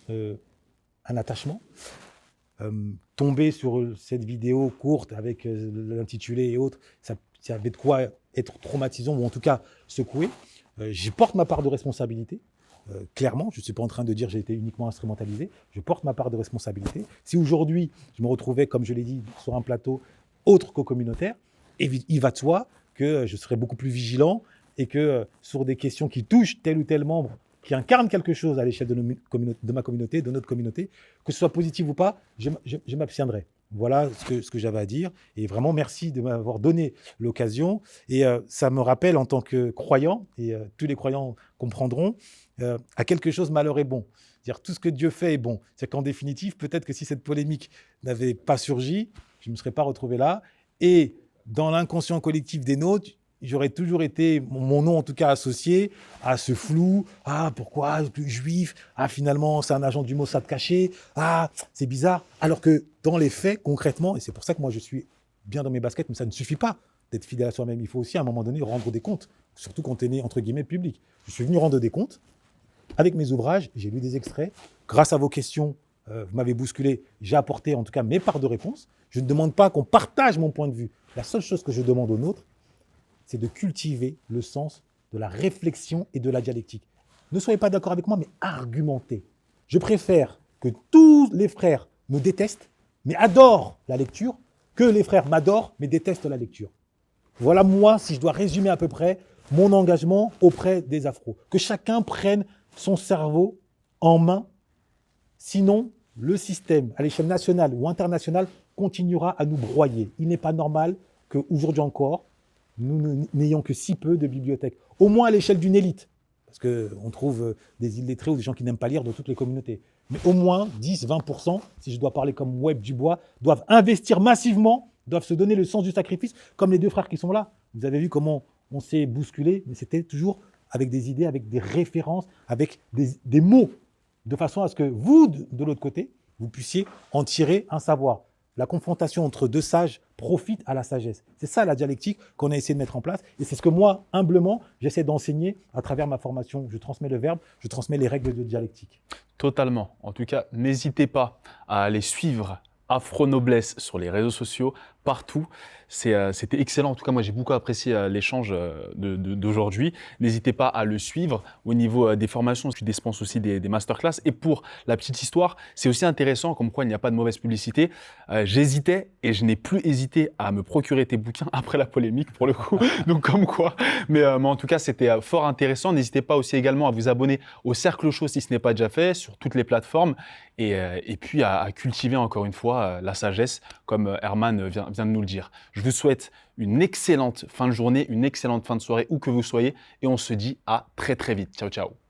un attachement. Tomber sur cette vidéo courte avec l'intitulé et autres, ça avait de quoi être traumatisant ou en tout cas secoué. J'y porte ma part de responsabilité, clairement. Je ne suis pas en train de dire que j'ai été uniquement instrumentalisé. Je porte ma part de responsabilité. Si aujourd'hui, je me retrouvais, comme je l'ai dit, sur un plateau autre qu'au communautaire, il va de soi que je serais beaucoup plus vigilant et que sur des questions qui touchent tel ou tel membre qui incarne quelque chose à l'échelle de ma communauté, de notre communauté, que ce soit positif ou pas, je m'abstiendrai. Voilà ce que j'avais à dire. Et vraiment, merci de m'avoir donné l'occasion. Et ça me rappelle, en tant que croyant, et tous les croyants comprendront, à quelque chose, malheur est bon. C'est-à-dire, tout ce que Dieu fait est bon. C'est qu'en définitive, peut-être que si cette polémique n'avait pas surgi, je ne me serais pas retrouvé là. Et dans l'inconscient collectif des nôtres, j'aurais toujours été, mon nom en tout cas, associé à ce flou. Ah, pourquoi juif? Ah, finalement, c'est un agent du Mossad caché. Ah, c'est bizarre. Alors que dans les faits, concrètement, et c'est pour ça que moi je suis bien dans mes baskets, mais ça ne suffit pas d'être fidèle à soi-même. Il faut aussi à un moment donné rendre des comptes, surtout quand on est entre guillemets public. Je suis venu rendre des comptes avec mes ouvrages, j'ai lu des extraits. Grâce à vos questions, vous m'avez bousculé, j'ai apporté en tout cas mes parts de réponse. Je ne demande pas qu'on partage mon point de vue. La seule chose que je demande aux nôtres, c'est de cultiver le sens de la réflexion et de la dialectique. Ne soyez pas d'accord avec moi, mais argumentez. Je préfère que tous les frères me détestent, mais adorent la lecture, que les frères m'adorent, mais détestent la lecture. Voilà moi, si je dois résumer à peu près, mon engagement auprès des Afros. Que chacun prenne son cerveau en main, sinon le système, à l'échelle nationale ou internationale, continuera à nous broyer. Il n'est pas normal qu'aujourd'hui encore, nous n'ayons que si peu de bibliothèques, au moins à l'échelle d'une élite, parce qu'on trouve des illettrés ou des gens qui n'aiment pas lire dans toutes les communautés. Mais au moins 10-20%, si je dois parler comme Webb Dubois, doivent investir massivement, doivent se donner le sens du sacrifice, comme les deux frères qui sont là. Vous avez vu comment on s'est bousculé, mais c'était toujours avec des idées, avec des références, avec des mots, de façon à ce que vous, de l'autre côté, vous puissiez en tirer un savoir. La confrontation entre deux sages profite à la sagesse. C'est ça la dialectique qu'on a essayé de mettre en place. Et c'est ce que moi, humblement, j'essaie d'enseigner à travers ma formation. Je transmets le verbe, je transmets les règles de dialectique. Totalement. En tout cas, n'hésitez pas à aller suivre Afro Noblesse sur les réseaux sociaux, partout. C'était excellent. En tout cas, moi, j'ai beaucoup apprécié l'échange d'aujourd'hui. N'hésitez pas à le suivre. Au niveau des formations, je dispense aussi des masterclass. Et pour la petite histoire, c'est aussi intéressant, comme quoi il n'y a pas de mauvaise publicité. J'hésitais et je n'ai plus hésité à me procurer tes bouquins après la polémique, pour le coup. Donc, comme quoi. Mais en tout cas, c'était fort intéressant. N'hésitez pas aussi également à vous abonner au Cercle Chaud si ce n'est pas déjà fait, sur toutes les plateformes. Et puis à cultiver encore une fois la sagesse, comme Herman vient de nous le dire. Je vous souhaite une excellente fin de journée, une excellente fin de soirée, où que vous soyez, et on se dit à très très vite. Ciao, ciao.